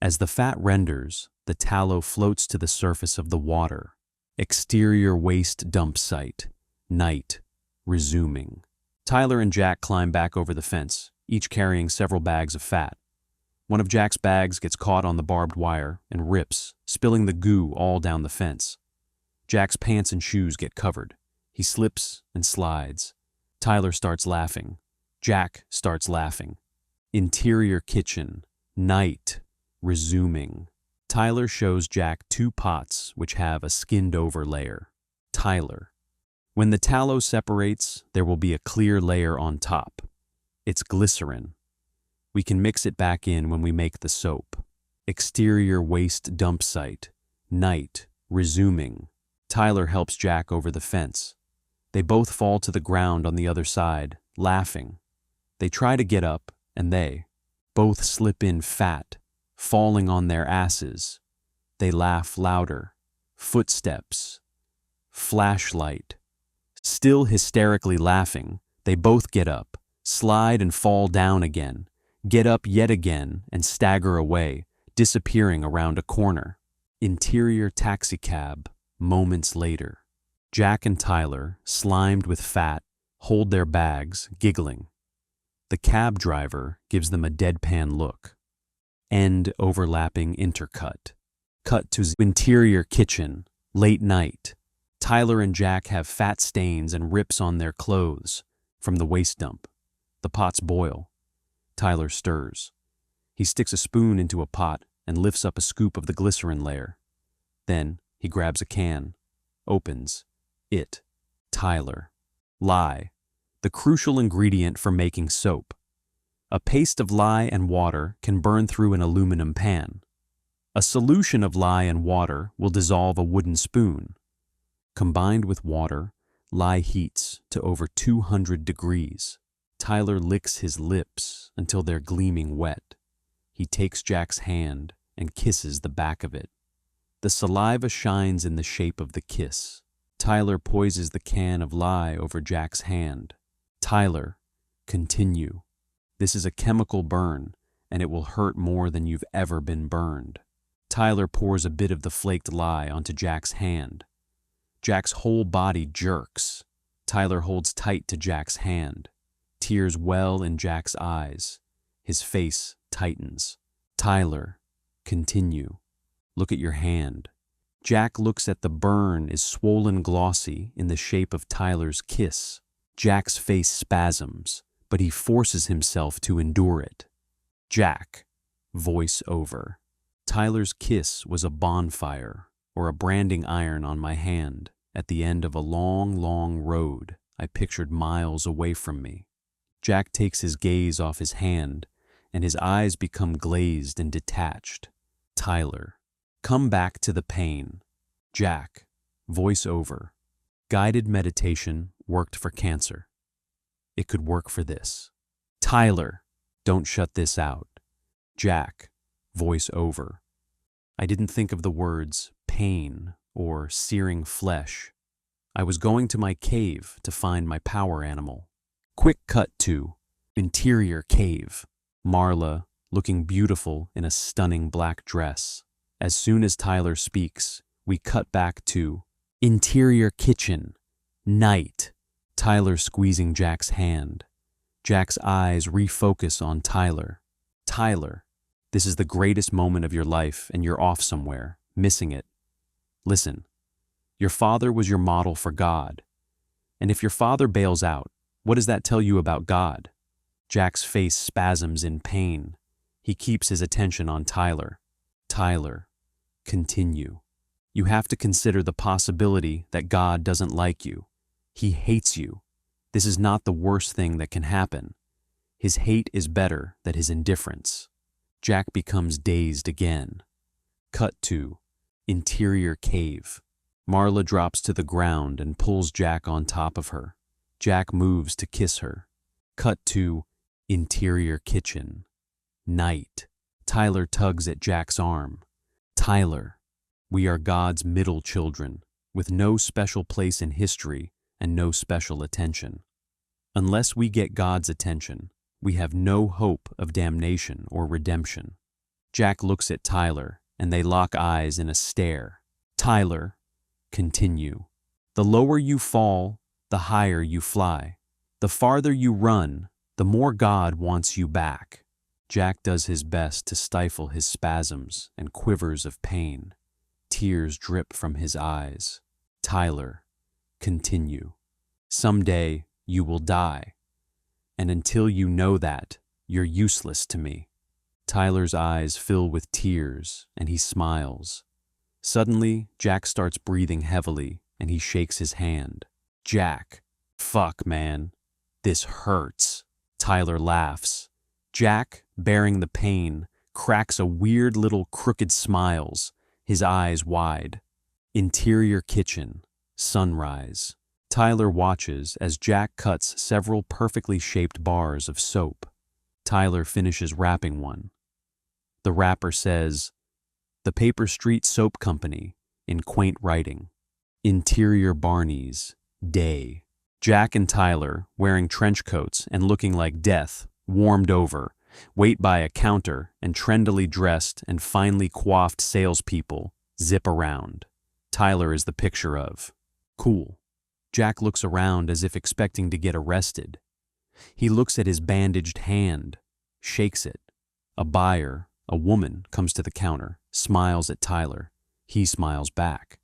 As the fat renders, the tallow floats to the surface of the water. Exterior waste dump site, night. Resuming. Tyler and Jack climb back over the fence, each carrying several bags of fat. One of Jack's bags gets caught on the barbed wire and rips, spilling the goo all down the fence. Jack's pants and shoes get covered. He slips and slides. Tyler starts laughing. Jack starts laughing. Interior kitchen, night. Resuming. Tyler shows Jack 2 pots which have a skinned-over layer. Tyler. When the tallow separates, there will be a clear layer on top. It's glycerin. We can mix it back in when we make the soap. Exterior waste dump site. Night. Resuming. Tyler helps Jack over the fence. They both fall to the ground on the other side, laughing. They try to get up, and they both slip in fat, falling on their asses. They laugh louder. Footsteps. Flashlight. Still hysterically laughing, they both get up, slide and fall down again, get up yet again and stagger away, disappearing around a corner. Interior taxicab, moments later. Jack and Tyler, slimed with fat, hold their bags, giggling. The cab driver gives them a deadpan look. End overlapping intercut. Cut to interior kitchen, late night. Tyler and Jack have fat stains and rips on their clothes from the waste dump. The pots boil. Tyler stirs. He sticks a spoon into a pot and lifts up a scoop of the glycerin layer. Then he grabs a can, opens. It. Tyler. Lye. The crucial ingredient for making soap. A paste of lye and water can burn through an aluminum pan. A solution of lye and water will dissolve a wooden spoon. Combined with water, lye heats to over 200 degrees. Tyler licks his lips until they're gleaming wet. He takes Jack's hand and kisses the back of it. The saliva shines in the shape of the kiss. Tyler poises the can of lye over Jack's hand. Tyler, continue. This is a chemical burn, and it will hurt more than you've ever been burned. Tyler pours a bit of the flaked lye onto Jack's hand. Jack's whole body jerks. Tyler holds tight to Jack's hand. Tears well in Jack's eyes. His face tightens. Tyler, continue. Look at your hand. Jack looks at the burn is swollen glossy in the shape of Tyler's kiss. Jack's face spasms, but he forces himself to endure it. Jack, voice over. Tyler's kiss was a bonfire or a branding iron on my hand at the end of a long, long road I pictured miles away from me. Jack takes his gaze off his hand, and his eyes become glazed and detached. Tyler, come back to the pain. Jack, voice over. Guided meditation worked for cancer. It could work for this. Tyler, don't shut this out. Jack, voice over. I didn't think of the words pain or searing flesh. I was going to my cave to find my power animal. Quick cut to interior cave. Marla, looking beautiful in a stunning black dress. As soon as Tyler speaks, we cut back to interior kitchen. Night. Tyler squeezing Jack's hand. Jack's eyes refocus on Tyler. Tyler, this is the greatest moment of your life and you're off somewhere, missing it. Listen, your father was your model for God. And if your father bails out, what does that tell you about God? Jack's face spasms in pain. He keeps his attention on Tyler. Tyler, continue. You have to consider the possibility that God doesn't like you. He hates you. This is not the worst thing that can happen. His hate is better than his indifference. Jack becomes dazed again. Cut to interior cave. Marla drops to the ground and pulls Jack on top of her. Jack moves to kiss her. Cut to interior kitchen. Night. Tyler tugs at Jack's arm. Tyler, we are God's middle children, with no special place in history and no special attention. Unless we get God's attention, we have no hope of damnation or redemption. Jack looks at Tyler, and they lock eyes in a stare. Tyler, continue. The lower you fall, the higher you fly. The farther you run, the more God wants you back. Jack does his best to stifle his spasms and quivers of pain. Tears drip from his eyes. Tyler, continue. Someday you will die. And until you know that, you're useless to me. Tyler's eyes fill with tears, and he smiles. Suddenly, Jack starts breathing heavily, and he shakes his hand. Jack, fuck, man. This hurts. Tyler laughs. Jack, bearing the pain, cracks a weird little crooked smiles, his eyes wide. Interior kitchen. Sunrise. Tyler watches as Jack cuts several perfectly shaped bars of soap. Tyler finishes wrapping one. The wrapper says, "The Paper Street Soap Company," in quaint writing. Interior Barney's. Day. Jack and Tyler, wearing trench coats and looking like death, warmed over, wait by a counter, and trendily dressed and finely coiffed salespeople zip around. Tyler is the picture of cool. Jack looks around as if expecting to get arrested. He looks at his bandaged hand, shakes it. A buyer, a woman, comes to the counter, smiles at Tyler. He smiles back.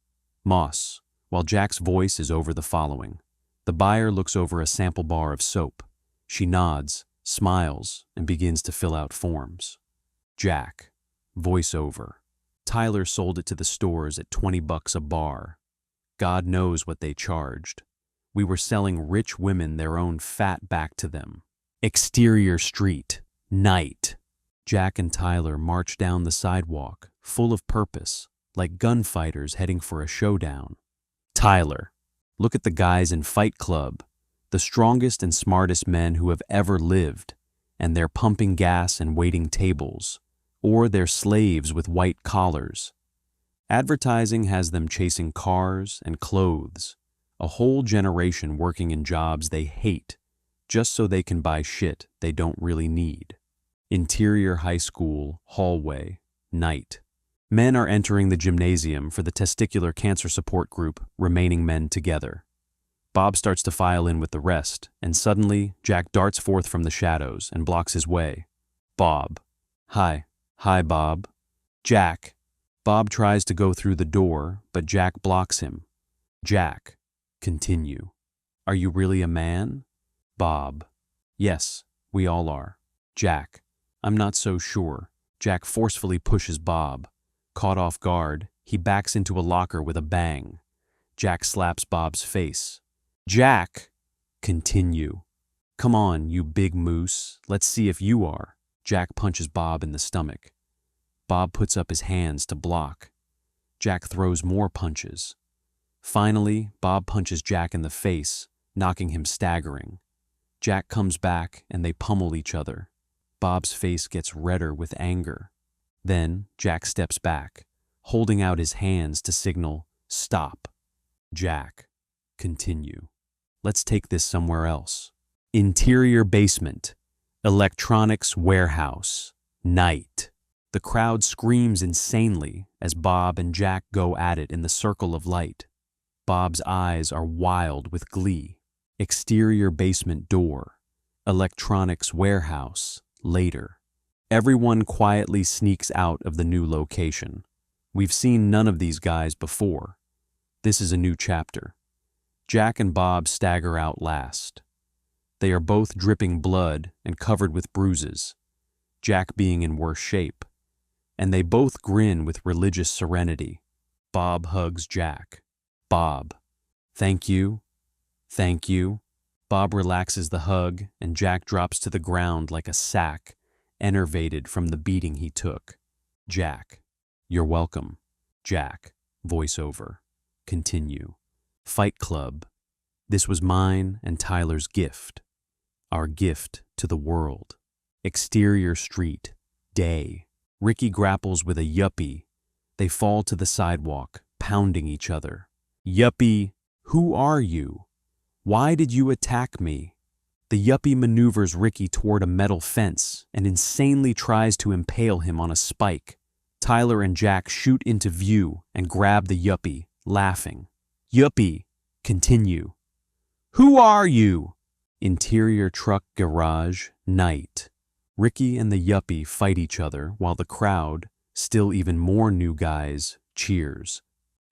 Moss, while Jack's voice is over the following. The buyer looks over a sample bar of soap. She nods, smiles, and begins to fill out forms. Jack, voice over. Tyler sold it to the stores at $20 a bar. God knows what they charged. We were selling rich women their own fat back to them. Exterior street. Night. Jack and Tyler march down the sidewalk, full of purpose, like gunfighters heading for a showdown. Tyler, look at the guys in Fight Club. the strongest and smartest men who have ever lived, and they're pumping gas and waiting tables, or they're slaves with white collars. Advertising has them chasing cars and clothes, a whole generation working in jobs they hate, just so they can buy shit they don't really need. Interior high school, hallway, night. Men are entering the gymnasium for the testicular cancer support group, Remaining Men Together. Bob starts to file in with the rest, and suddenly Jack darts forth from the shadows and blocks his way. Bob. Hi. Hi, Bob. Jack. Bob tries to go through the door, but Jack blocks him. Jack. Continue. Are you really a man? Bob. Yes, we all are. Jack. I'm not so sure. Jack forcefully pushes Bob. Caught off guard, he backs into a locker with a bang. Jack slaps Bob's face. Jack! Continue. Come on, you big moose. Let's see if you are. Jack punches Bob in the stomach. Bob puts up his hands to block. Jack throws more punches. Finally, Bob punches Jack in the face, knocking him staggering. Jack comes back and they pummel each other. Bob's face gets redder with anger. Then Jack steps back, holding out his hands to signal, stop. Jack. Continue. Let's take this somewhere else. Interior basement. Electronics warehouse. Night. The crowd screams insanely as Bob and Jack go at it in the circle of light. Bob's eyes are wild with glee. Exterior basement door. Electronics warehouse. Later. Everyone quietly sneaks out of the new location. We've seen none of these guys before. This is a new chapter. Jack and Bob stagger out last. They are both dripping blood and covered with bruises, Jack being in worse shape, and they both grin with religious serenity. Bob hugs Jack. Bob. Thank you. Thank you. Bob relaxes the hug, and Jack drops to the ground like a sack, enervated from the beating he took. Jack. You're welcome. Jack. Voiceover. Continue. Fight Club. This was mine and Tyler's gift. Our gift to the world. Exterior street. Day. Ricky grapples with a yuppie. They fall to the sidewalk, pounding each other. Yuppie, who are you? Why did you attack me? The yuppie maneuvers Ricky toward a metal fence and insanely tries to impale him on a spike. Tyler and Jack shoot into view and grab the yuppie, laughing. Yuppie, continue. Who are you? Interior truck garage, night. Ricky and the yuppie fight each other while the crowd, still even more new guys, cheers.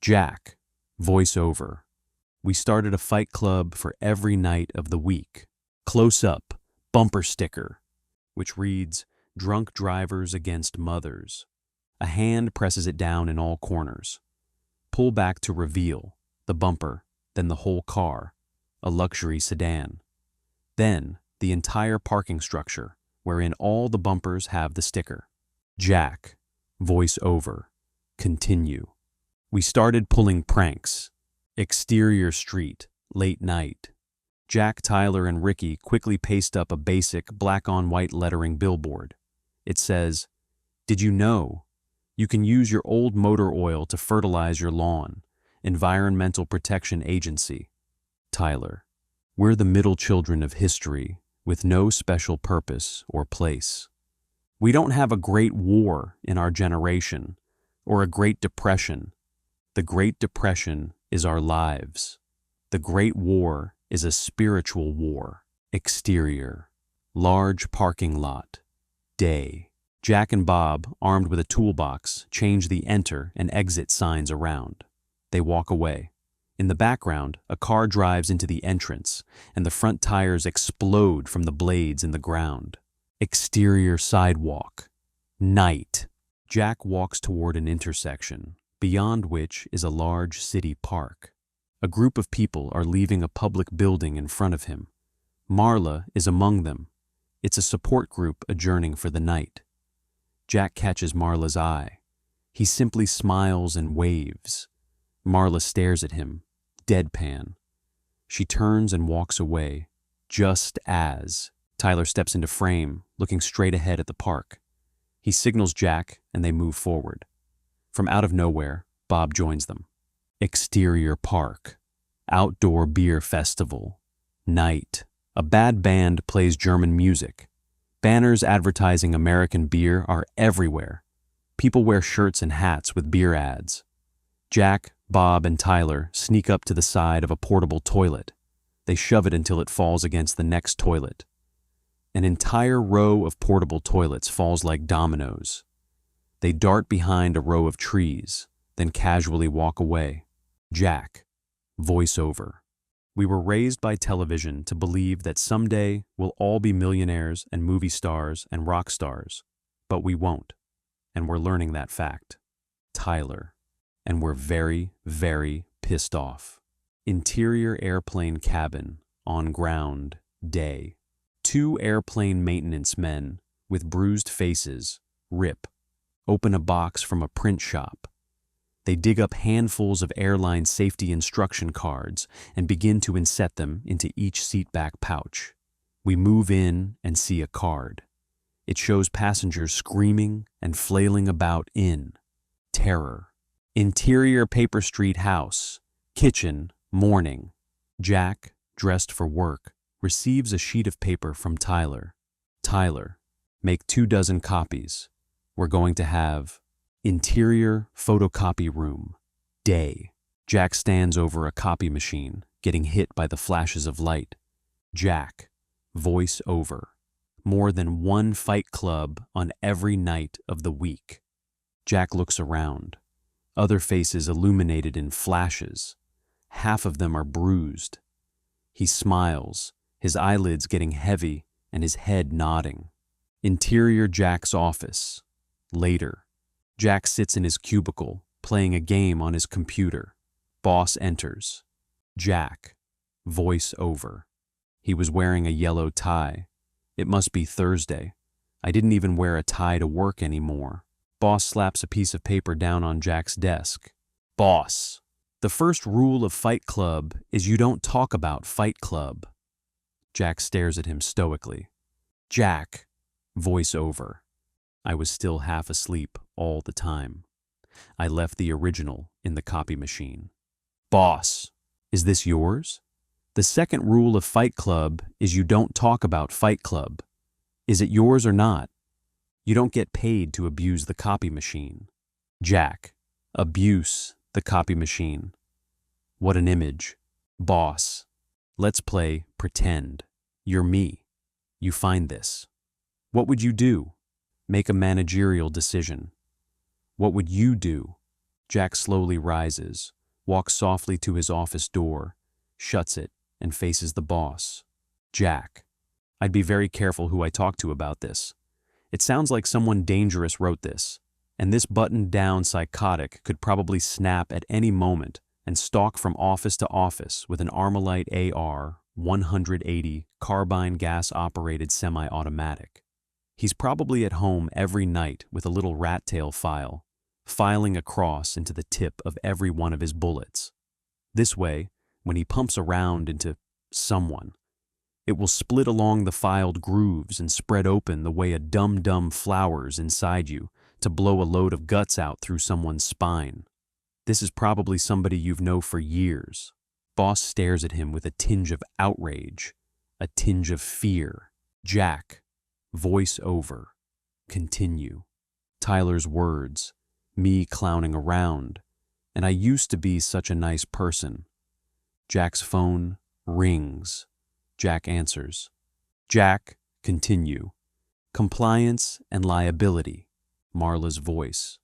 Jack, voiceover. We started a fight club for every night of the week. Close up, bumper sticker, which reads, Drunk drivers against mothers. A hand presses it down in all corners. Pull back to reveal, the bumper, then the whole car, a luxury sedan. Then, the entire parking structure, wherein all the bumpers have the sticker. Jack, voice over, continue. We started pulling pranks. Exterior street, late night. Jack, Tyler, and Ricky quickly paste up a basic black-on-white lettering billboard. It says, Did you know? You can use your old motor oil to fertilize your lawn. Environmental Protection Agency. Tyler. We're the middle children of history, with no special purpose or place. We don't have a great war in our generation, or a Great Depression. The Great Depression is our lives. The Great War is a spiritual war. Exterior. Large parking lot. Day. Jack and Bob, armed with a toolbox, change the enter and exit signs around. They walk away. In the background, a car drives into the entrance, and the front tires explode from the blades in the ground. Exterior sidewalk. Night. Jack walks toward an intersection, beyond which is a large city park. A group of people are leaving a public building in front of him. Marla is among them. It's a support group adjourning for the night. Jack catches Marla's eye. He simply smiles and waves. Marla stares at him, deadpan. She turns and walks away, just as Tyler steps into frame, looking straight ahead at the park. He signals Jack, and they move forward. From out of nowhere, Bob joins them. Exterior park. Outdoor beer festival. Night. A bad band plays German music. Banners advertising American beer are everywhere. People wear shirts and hats with beer ads. Jack, Bob, and Tyler sneak up to the side of a portable toilet. They shove it until it falls against the next toilet. An entire row of portable toilets falls like dominoes. They dart behind a row of trees, then casually walk away. Jack. Voiceover. We were raised by television to believe that someday we'll all be millionaires and movie stars and rock stars, but we won't, and we're learning that fact. Tyler. And we're very, very pissed off. Interior airplane cabin, on ground, day. 2 airplane maintenance men, with bruised faces, rip, open a box from a print shop. They dig up handfuls of airline safety instruction cards and begin to inset them into each seatback pouch. We move in and see a card. It shows passengers screaming and flailing about in terror. Interior Paper Street house, kitchen, morning. Jack, dressed for work, receives a sheet of paper from Tyler. Tyler, make 24 copies. We're going to have interior photocopy room, day. Jack stands over a copy machine, getting hit by the flashes of light. Jack, voice over. More than 1 fight club on every night of the week. Jack looks around. Other faces illuminated in flashes. Half of them are bruised. He smiles, his eyelids getting heavy and his head nodding. Interior Jack's office. Later. Jack sits in his cubicle, playing a game on his computer. Boss enters. Jack. Voice over. He was wearing a yellow tie. It must be Thursday. I didn't even wear a tie to work anymore. Boss slaps a piece of paper down on Jack's desk. Boss. The first rule of Fight Club is you don't talk about Fight Club. Jack stares at him stoically. Jack. Voice over. I was still half asleep all the time. I left the original in the copy machine. Boss. Is this yours? The second rule of Fight Club is you don't talk about Fight Club. Is it yours or not? You don't get paid to abuse the copy machine. Jack. Abuse the copy machine. What an image. Boss. Let's play pretend. You're me. You find this. What would you do? Make a managerial decision. What would you do? Jack slowly rises, walks softly to his office door, shuts it, and faces the boss. Jack. I'd be very careful who I talk to about this. It sounds like someone dangerous wrote this, and this buttoned-down psychotic could probably snap at any moment and stalk from office to office with an Armalite AR-180 carbine gas-operated semi-automatic. He's probably at home every night with a little rat tail file, filing across into the tip of every one of his bullets. This way, when he pumps around into someone, it will split along the filed grooves and spread open the way a dum-dum flowers inside you to blow a load of guts out through someone's spine. This is probably somebody you've known for years. Boss stares at him with a tinge of outrage, a tinge of fear. Jack. Voice over. Continue. Tyler's words. Me clowning around. And I used to be such a nice person. Jack's phone rings. Jack answers. Jack, continue. Compliance and liability. Marla's voice.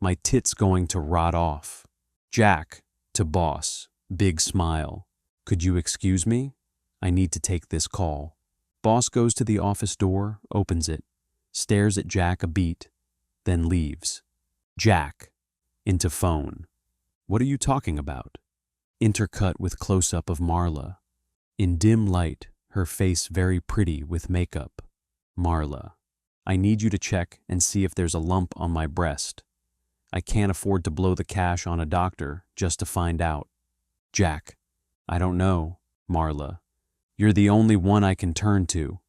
My tit's going to rot off. Jack, to boss. Big smile. Could you excuse me? I need to take this call. Boss goes to the office door, opens it, stares at Jack a beat, then leaves. Jack. Into phone. What are you talking about? Intercut with close-up of Marla. In dim light, her face very pretty with makeup. Marla. I need you to check and see if there's a lump on my breast. I can't afford to blow the cash on a doctor just to find out. Jack. I don't know. Marla. You're the only one I can turn to.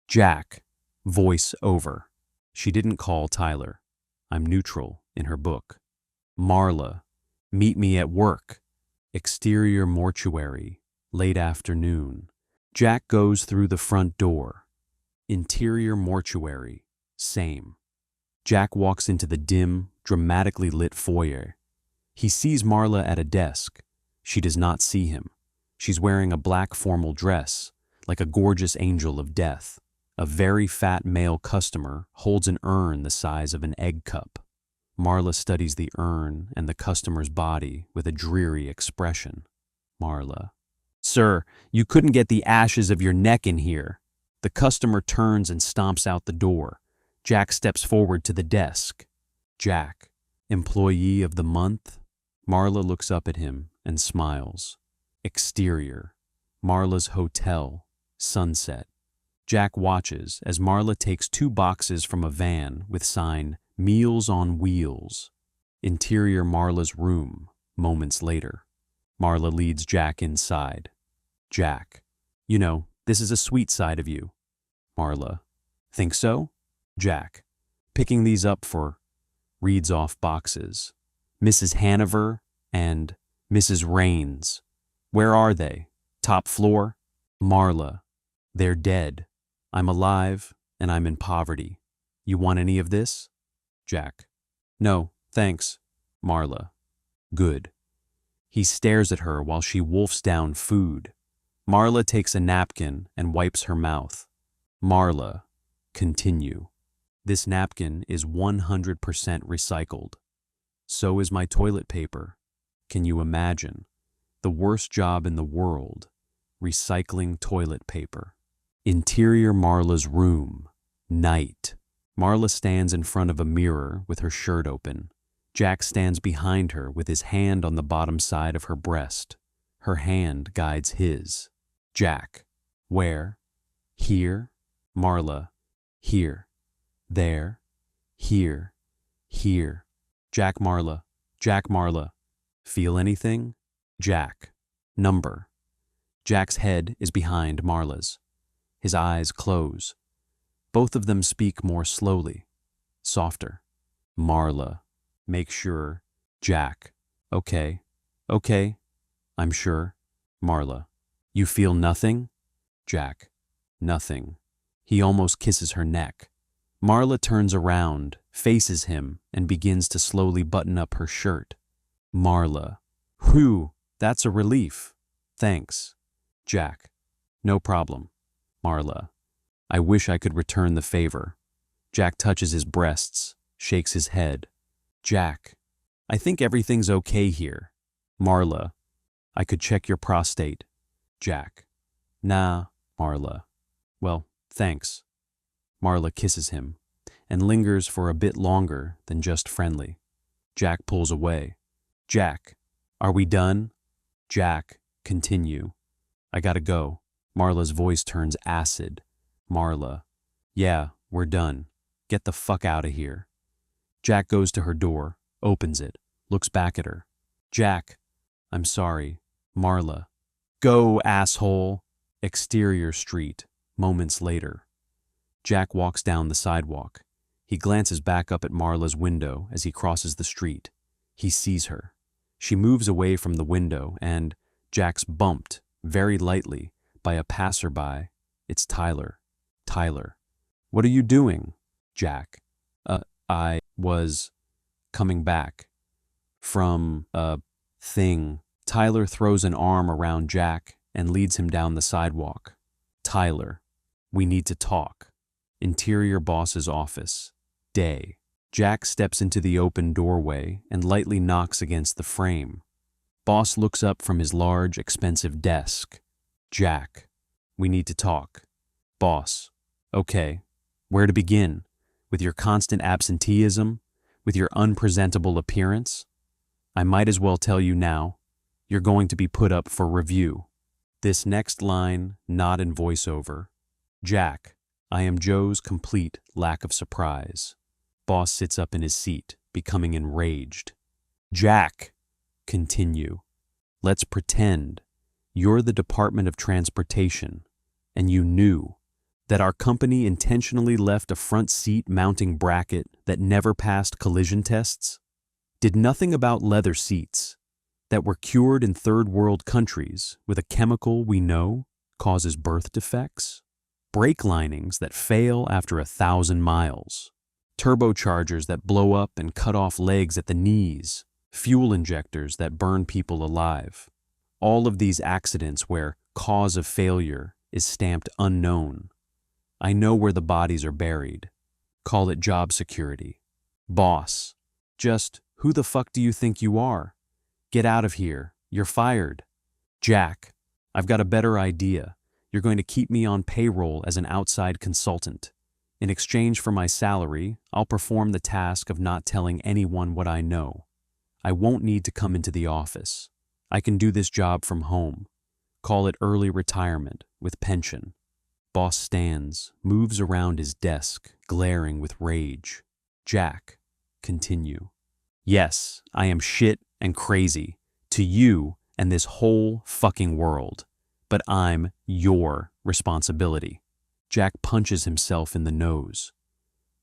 Jack. Voice over. She didn't call Tyler. I'm neutral in her book. Marla. Meet me at work. Exterior mortuary. Late afternoon. Jack goes through the front door. Interior mortuary. Same. Jack walks into the dim, dramatically lit foyer. He sees Marla at a desk. She does not see him. She's wearing a black formal dress, like a gorgeous angel of death. A very fat male customer holds an urn the size of an egg cup. Marla studies the urn and the customer's body with a dreary expression. Marla. Sir, you couldn't get the ashes of your neck in here. The customer turns and stomps out the door. Jack steps forward to the desk. Jack. Employee of the month? Marla looks up at him and smiles. Exterior. Marla's hotel. Sunset. Jack watches as Marla takes 2 boxes from a van with sign Meals on Wheels. Interior Marla's room, moments later. Marla leads Jack inside. Jack. You know, this is a sweet side of you. Marla. Think so? Jack. Picking these up for... Reads off boxes. Mrs. Hanover and Mrs. Raines. Where are they? Top floor? Marla. They're dead. I'm alive, and I'm in poverty. You want any of this? Jack. No, thanks. Marla. Good. He stares at her while she wolfs down food. Marla takes a napkin and wipes her mouth. Marla. Continue. This napkin is 100% recycled. So is my toilet paper. Can you imagine? The worst job in the world. Recycling toilet paper. Interior Marla's room. Night. Marla stands in front of a mirror with her shirt open. Jack stands behind her with his hand on the bottom side of her breast. Her hand guides his. Jack. Where? Here? Marla. Here. There. Here. Here. Jack Marla. Jack Marla. Feel anything? Jack. Number. Jack's head is behind Marla's. His eyes close. Both of them speak more slowly, softer. Marla. Make sure. Jack. Okay. Okay. I'm sure. Marla. You feel nothing? Jack. Nothing. He almost kisses her neck. Marla turns around, faces him, and begins to slowly button up her shirt. Marla. Whew, that's a relief. Thanks. Jack. No problem. Marla. I wish I could return the favor. Jack touches his breasts, shakes his head. Jack. I think everything's okay here. Marla. I could check your prostate. Jack. Nah, Marla. Well, thanks. Marla kisses him and lingers for a bit longer than just friendly. Jack pulls away. Jack. Are we done? Jack. Continue. I gotta go. Marla's voice turns acid. Marla. Yeah, we're done. Get the fuck out of here. Jack goes to her door, opens it, looks back at her. Jack. I'm sorry. Marla. Go, asshole. Exterior street, moments later. Jack walks down the sidewalk. He glances back up at Marla's window as he crosses the street. He sees her. She moves away from the window and Jack's bumped, very lightly, by a passerby. It's Tyler. Tyler. What are you doing? Jack. I was coming back from a thing. Tyler throws an arm around Jack and leads him down the sidewalk. Tyler. We need to talk. Interior boss's office. Day. Jack steps into the open doorway and lightly knocks against the frame. Boss looks up from his large, expensive desk. Jack. We need to talk. Boss. Okay. Where to begin? With your constant absenteeism? With your unpresentable appearance? I might as well tell you now. You're going to be put up for review. This next line, not in voiceover. Jack. I am Joe's complete lack of surprise. Boss sits up in his seat, becoming enraged. Jack. Continue. Let's pretend. You're the Department of Transportation, and you knew that our company intentionally left a front seat mounting bracket that never passed collision tests? Did nothing about leather seats that were cured in third world countries with a chemical we know causes birth defects? Brake linings that fail after 1,000 miles? Turbochargers that blow up and cut off legs at the knees? Fuel injectors that burn people alive? All of these accidents where cause of failure is stamped unknown. I know where the bodies are buried. Call it job security. Boss, just who the fuck do you think you are? Get out of here. You're fired. Jack, I've got a better idea. You're going to keep me on payroll as an outside consultant. In exchange for my salary, I'll perform the task of not telling anyone what I know. I won't need to come into the office. I can do this job from home. Call it early retirement with pension. Boss stands, moves around his desk, glaring with rage. Jack, continue. Yes, I am shit and crazy to you and this whole fucking world, but I'm your responsibility. Jack punches himself in the nose.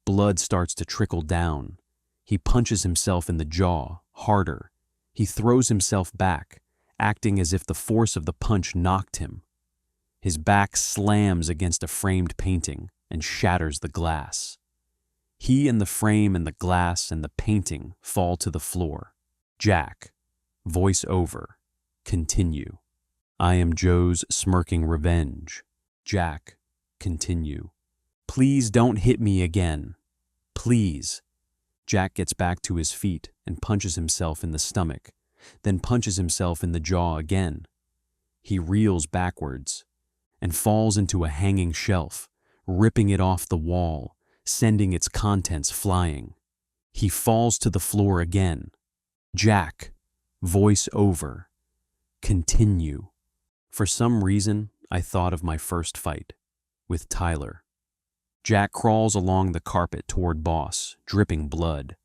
Blood starts to trickle down. He punches himself in the jaw, harder. He throws himself back, acting as if the force of the punch knocked him. His back slams against a framed painting and shatters the glass. He and the frame and the glass and the painting fall to the floor. Jack, voice over, continue. I am Joe's smirking revenge. Jack, continue. Please don't hit me again. Please. Jack gets back to his feet and punches himself in the stomach, then punches himself in the jaw again. He reels backwards and falls into a hanging shelf, ripping it off the wall, sending its contents flying. He falls to the floor again. Jack, voice over, continue. For some reason, I thought of my first fight with Tyler. Jack crawls along the carpet toward Boss, dripping blood.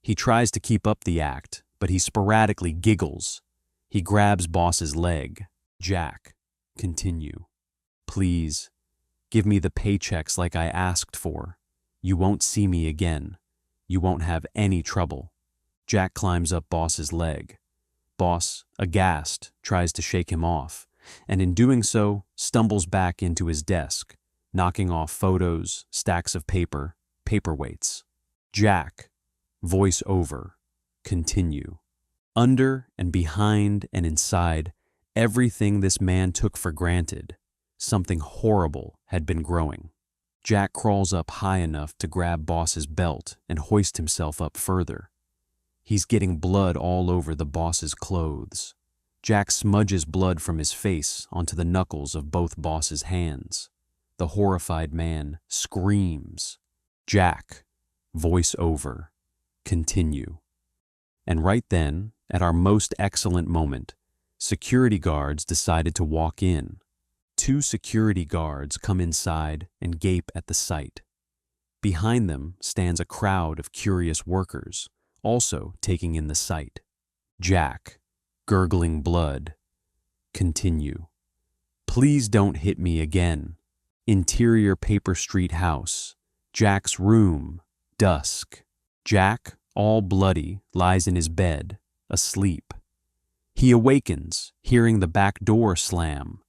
He tries to keep up the act, but he sporadically giggles. He grabs Boss's leg. Jack, continue. Please, give me the paychecks like I asked for. You won't see me again. You won't have any trouble. Jack climbs up Boss's leg. Boss, aghast, tries to shake him off, and in doing so, stumbles back into his desk, knocking off photos, stacks of paper, paperweights. Jack, voice over, continue. Under and behind and inside everything this man took for granted, something horrible had been growing. Jack crawls up high enough to grab Boss's belt and hoist himself up further. He's getting blood all over the Boss's clothes. Jack smudges blood from his face onto the knuckles of both Boss's hands. The horrified man screams. Jack, voice over, continue. And right then, at our most excellent moment, security guards decided to walk in. 2 security guards come inside and gape at the sight. Behind them stands a crowd of curious workers, also taking in the sight. Jack, gurgling blood, continue. Please don't hit me again. Interior Paper Street house. Jack's room, dusk. Jack, all bloody, lies in his bed, asleep. He awakens, hearing the back door slam.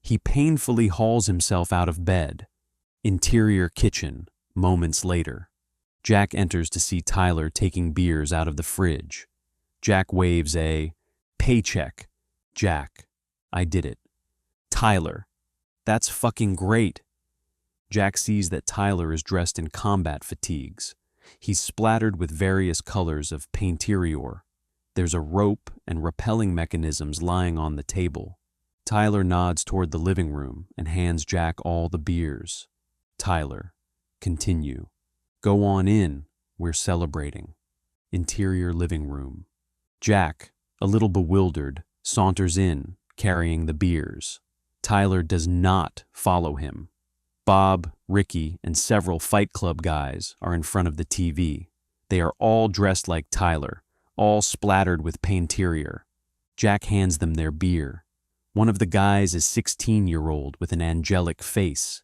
He painfully hauls himself out of bed. Interior kitchen, moments later. Jack enters to see Tyler taking beers out of the fridge. Jack waves a paycheck. Jack, I did it. Tyler, that's fucking great. Jack sees that Tyler is dressed in combat fatigues. He's splattered with various colors of painterior. There's a rope and rappelling mechanisms lying on the table. Tyler nods toward the living room and hands Jack all the beers. Tyler, continue. Go on in, we're celebrating. Interior living room. Jack, a little bewildered, saunters in, carrying the beers. Tyler does not follow him. Bob, Ricky, and several Fight Club guys are in front of the TV. They are all dressed like Tyler, all splattered with painterior. Jack hands them their beer. One of the guys is 16-year-old with an angelic face.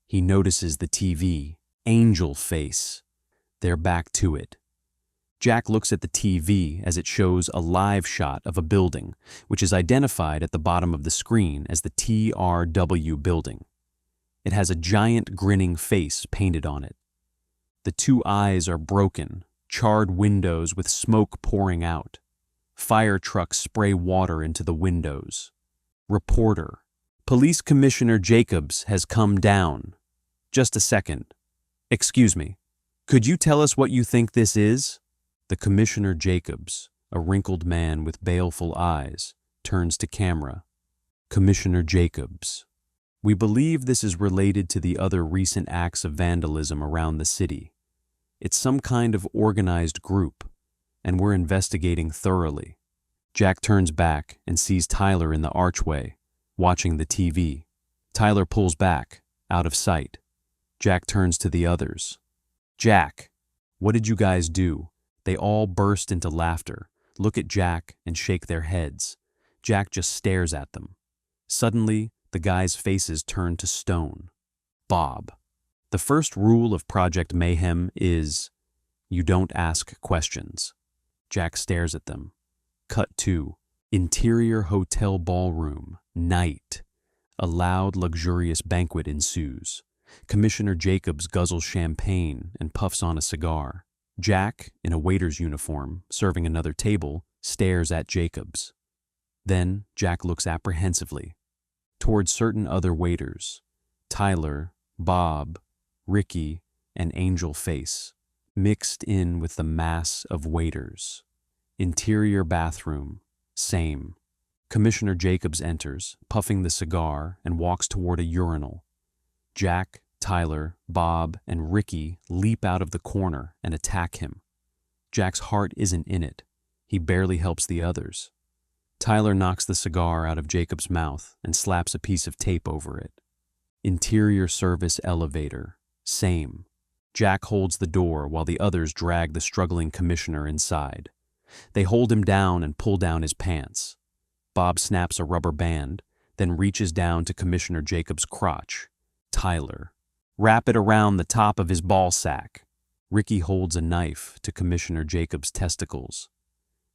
He notices the TV. Angel face. They're back to it. Jack looks at the TV as it shows a live shot of a building, which is identified at the bottom of the screen as the TRW building. It has a giant grinning face painted on it. The two eyes are broken, charred windows with smoke pouring out. Fire trucks spray water into the windows. Reporter. Police Commissioner Jacobs has come down. Just a second. Excuse me. Could you tell us what you think this is? The Commissioner Jacobs, a wrinkled man with baleful eyes, turns to camera. Commissioner Jacobs. We believe this is related to the other recent acts of vandalism around the city. It's some kind of organized group, and we're investigating thoroughly. Jack turns back and sees Tyler in the archway, watching the TV. Tyler pulls back, out of sight. Jack turns to the others. Jack, what did you guys do? They all burst into laughter, look at Jack and shake their heads. Jack just stares at them. Suddenly, the guys' faces turn to stone. Bob. The first rule of Project Mayhem is, you don't ask questions. Jack stares at them. Cut to interior hotel ballroom, night. A loud, luxurious banquet ensues. Commissioner Jacobs guzzles champagne and puffs on a cigar. Jack, in a waiter's uniform, serving another table, stares at Jacobs. Then Jack looks apprehensively towards certain other waiters, Tyler, Bob, Ricky, and Angel Face, mixed in with the mass of waiters. Interior bathroom, same. Commissioner Jacobs enters, puffing the cigar, and walks toward a urinal. Jack, Tyler, Bob, and Ricky leap out of the corner and attack him. Jack's heart isn't in it. He barely helps the others. Tyler knocks the cigar out of Jacob's mouth and slaps a piece of tape over it. Interior service elevator, same. Jack holds the door while the others drag the struggling commissioner inside. They hold him down and pull down his pants. Bob snaps a rubber band, then reaches down to Commissioner Jacobs' crotch. Tyler. Wrap it around the top of his ball sack. Ricky holds a knife to Commissioner Jacobs' testicles.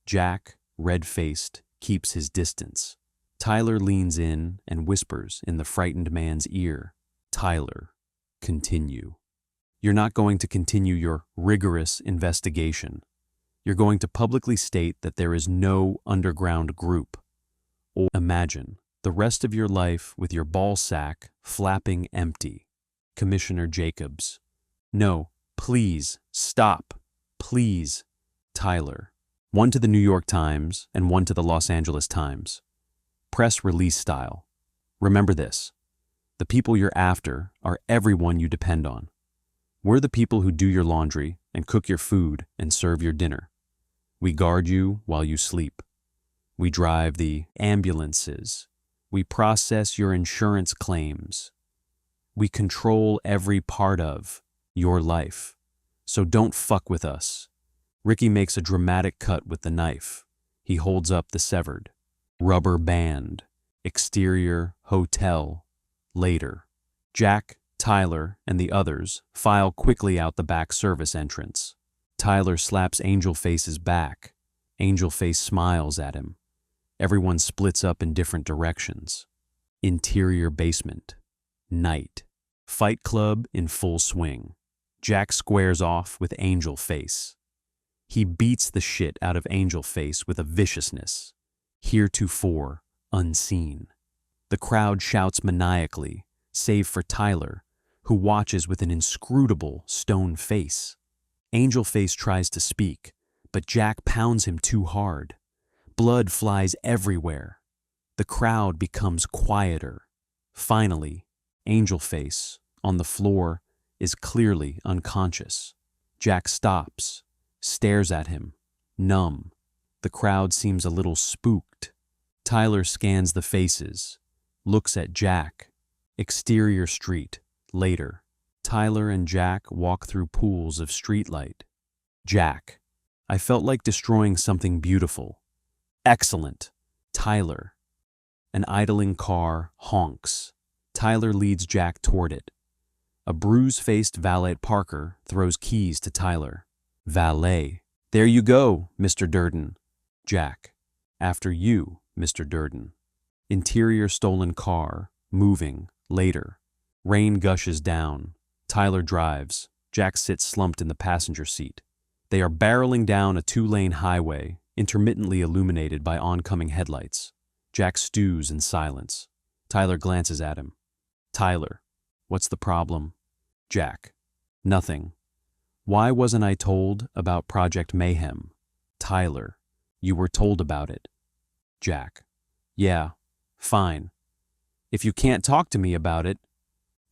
Jack, red-faced, keeps his distance. Tyler leans in and whispers in the frightened man's ear. Tyler, continue. You're not going to continue your rigorous investigation. You're going to publicly state that there is no underground group. Or imagine the rest of your life with your ball sack flapping empty. Commissioner Jacobs. No, please, stop. Please. Tyler. One to the New York Times and one to the Los Angeles Times. Press release style. Remember this. The people you're after are everyone you depend on. We're the people who do your laundry and cook your food and serve your dinner. We guard you while you sleep. We drive the ambulances. We process your insurance claims. We control every part of your life. So don't fuck with us. Ricky makes a dramatic cut with the knife. He holds up the severed. Rubber band. Exterior hotel. Later. Jack, Tyler, and the others file quickly out the back service entrance. Tyler slaps Angel Face's back. Angel Face smiles at him. Everyone splits up in different directions. Interior basement. Night. Fight club in full swing. Jack squares off with Angel Face. He beats the shit out of Angel Face with a viciousness heretofore unseen. The crowd shouts maniacally, save for Tyler, who watches with an inscrutable stone face. Angel Face tries to speak, but Jack pounds him too hard. Blood flies everywhere. The crowd becomes quieter. Finally, Angel Face, on the floor, is clearly unconscious. Jack stops, stares at him, numb. The crowd seems a little spooked. Tyler scans the faces, looks at Jack. Exterior street, later. Tyler and Jack walk through pools of streetlight. Jack. I felt like destroying something beautiful. Excellent. Tyler. An idling car honks. Tyler leads Jack toward it. A bruise-faced valet Parker throws keys to Tyler. Valet. There you go, Mr. Durden. Jack. After you, Mr. Durden. Interior stolen car, moving, later. Rain gushes down. Tyler drives. Jack sits slumped in the passenger seat. They are barreling down a two-lane highway, intermittently illuminated by oncoming headlights. Jack stews in silence. Tyler glances at him. Tyler, what's the problem? Jack, nothing. Why wasn't I told about Project Mayhem? Tyler, you were told about it. Jack, yeah, fine. If you can't talk to me about it,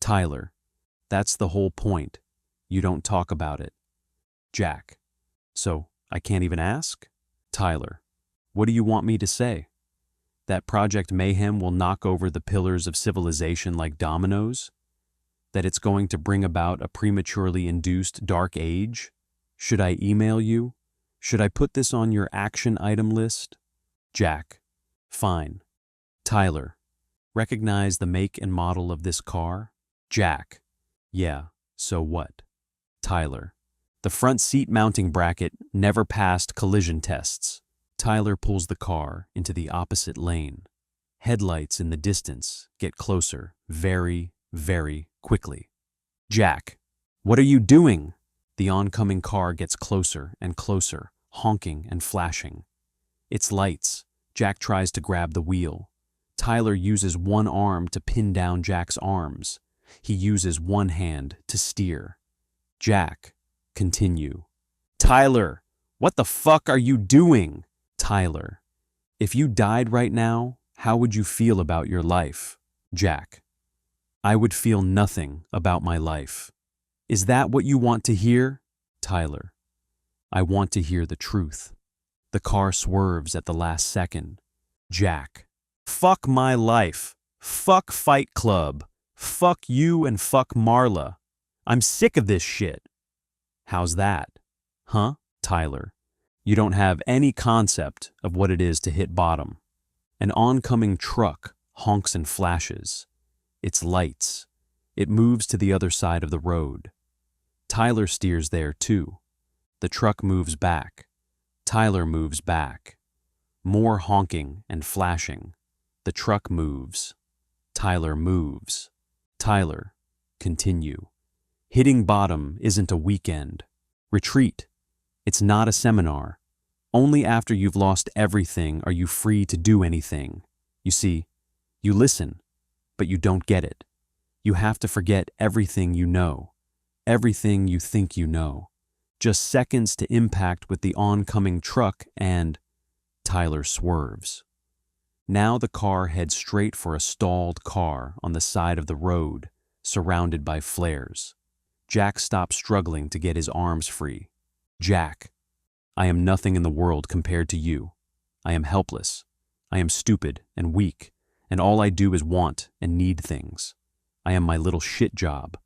Tyler, that's the whole point. You don't talk about it. Jack, so I can't even ask? Tyler, what do you want me to say? That Project Mayhem will knock over the pillars of civilization like dominoes? That it's going to bring about a prematurely induced dark age? Should I email you? Should I put this on your action item list? Jack, fine. Tyler, recognize the make and model of this car? Jack, yeah, so what? Tyler, the front seat mounting bracket never passed collision tests. Tyler pulls the car into the opposite lane. Headlights in the distance get closer very, very quickly. Jack, what are you doing? The oncoming car gets closer and closer, honking and flashing. Its lights. Jack tries to grab the wheel. Tyler uses one arm to pin down Jack's arms. He uses one hand to steer. Jack, continue. Tyler, what the fuck are you doing? Tyler, if you died right now, how would you feel about your life? Jack, I would feel nothing about my life. Is that what you want to hear? Tyler, I want to hear the truth. The car swerves at the last second. Jack, fuck my life. Fuck Fight Club. Fuck you and fuck Marla. I'm sick of this shit. How's that? Huh? Tyler, you don't have any concept of what it is to hit bottom. An oncoming truck honks and flashes. Its lights. It moves to the other side of the road. Tyler steers there too. The truck moves back. Tyler moves back. More honking and flashing. The truck moves. Tyler moves. Tyler, continue. Hitting bottom isn't a weekend. Retreat. It's not a seminar. Only after you've lost everything are you free to do anything. You see, you listen, but you don't get it. You have to forget everything you know, everything you think you know. Just seconds to impact with the oncoming truck and Tyler swerves. Now the car heads straight for a stalled car on the side of the road, surrounded by flares. Jack stops struggling to get his arms free. Jack, I am nothing in the world compared to you. I am helpless. I am stupid and weak, and all I do is want and need things. I am my little shit job.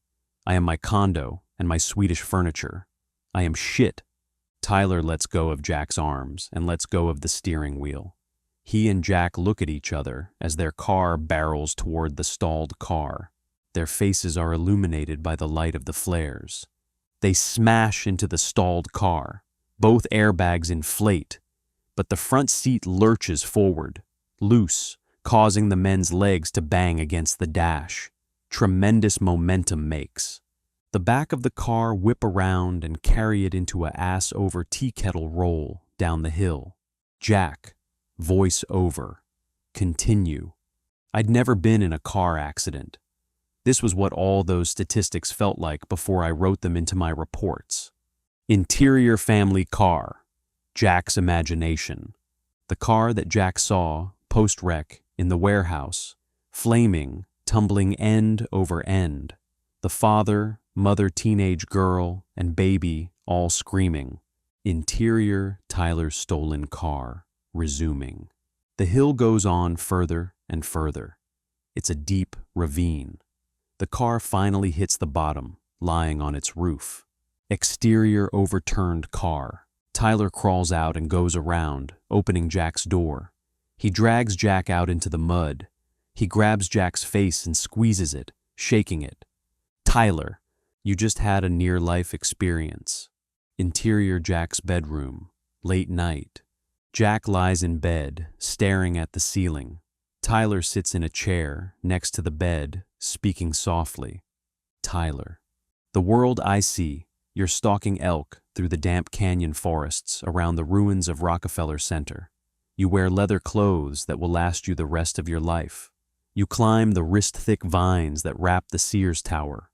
I am my condo and my Swedish furniture. I am shit. Tyler lets go of Jack's arms and lets go of the steering wheel. He and Jack look at each other as their car barrels toward the stalled car. Their faces are illuminated by the light of the flares. They smash into the stalled car. Both airbags inflate, but the front seat lurches forward, loose, causing the men's legs to bang against the dash. Tremendous momentum makes. The back of the car whip around and carry it into a ass-over tea kettle roll down the hill. Jack, voice over. Continue. I'd never been in a car accident. This was what all those statistics felt like before I wrote them into my reports. Interior family car. Jack's imagination. The car that Jack saw, post-wreck, in the warehouse, flaming, tumbling end over end. The father, mother, teenage girl, and baby all screaming. Interior Tyler's stolen car, resuming. The hill goes on further and further. It's a deep ravine. The car finally hits the bottom, lying on its roof. Exterior overturned car. Tyler crawls out and goes around, opening Jack's door. He drags Jack out into the mud. He grabs Jack's face and squeezes it, shaking it. Tyler, you just had a near-life experience. Interior Jack's bedroom, late night. Jack lies in bed, staring at the ceiling. Tyler sits in a chair next to the bed, speaking softly. Tyler, the world I see, you're stalking elk through the damp canyon forests around the ruins of Rockefeller Center. You wear leather clothes that will last you the rest of your life. You climb the wrist-thick vines that wrap the Sears Tower.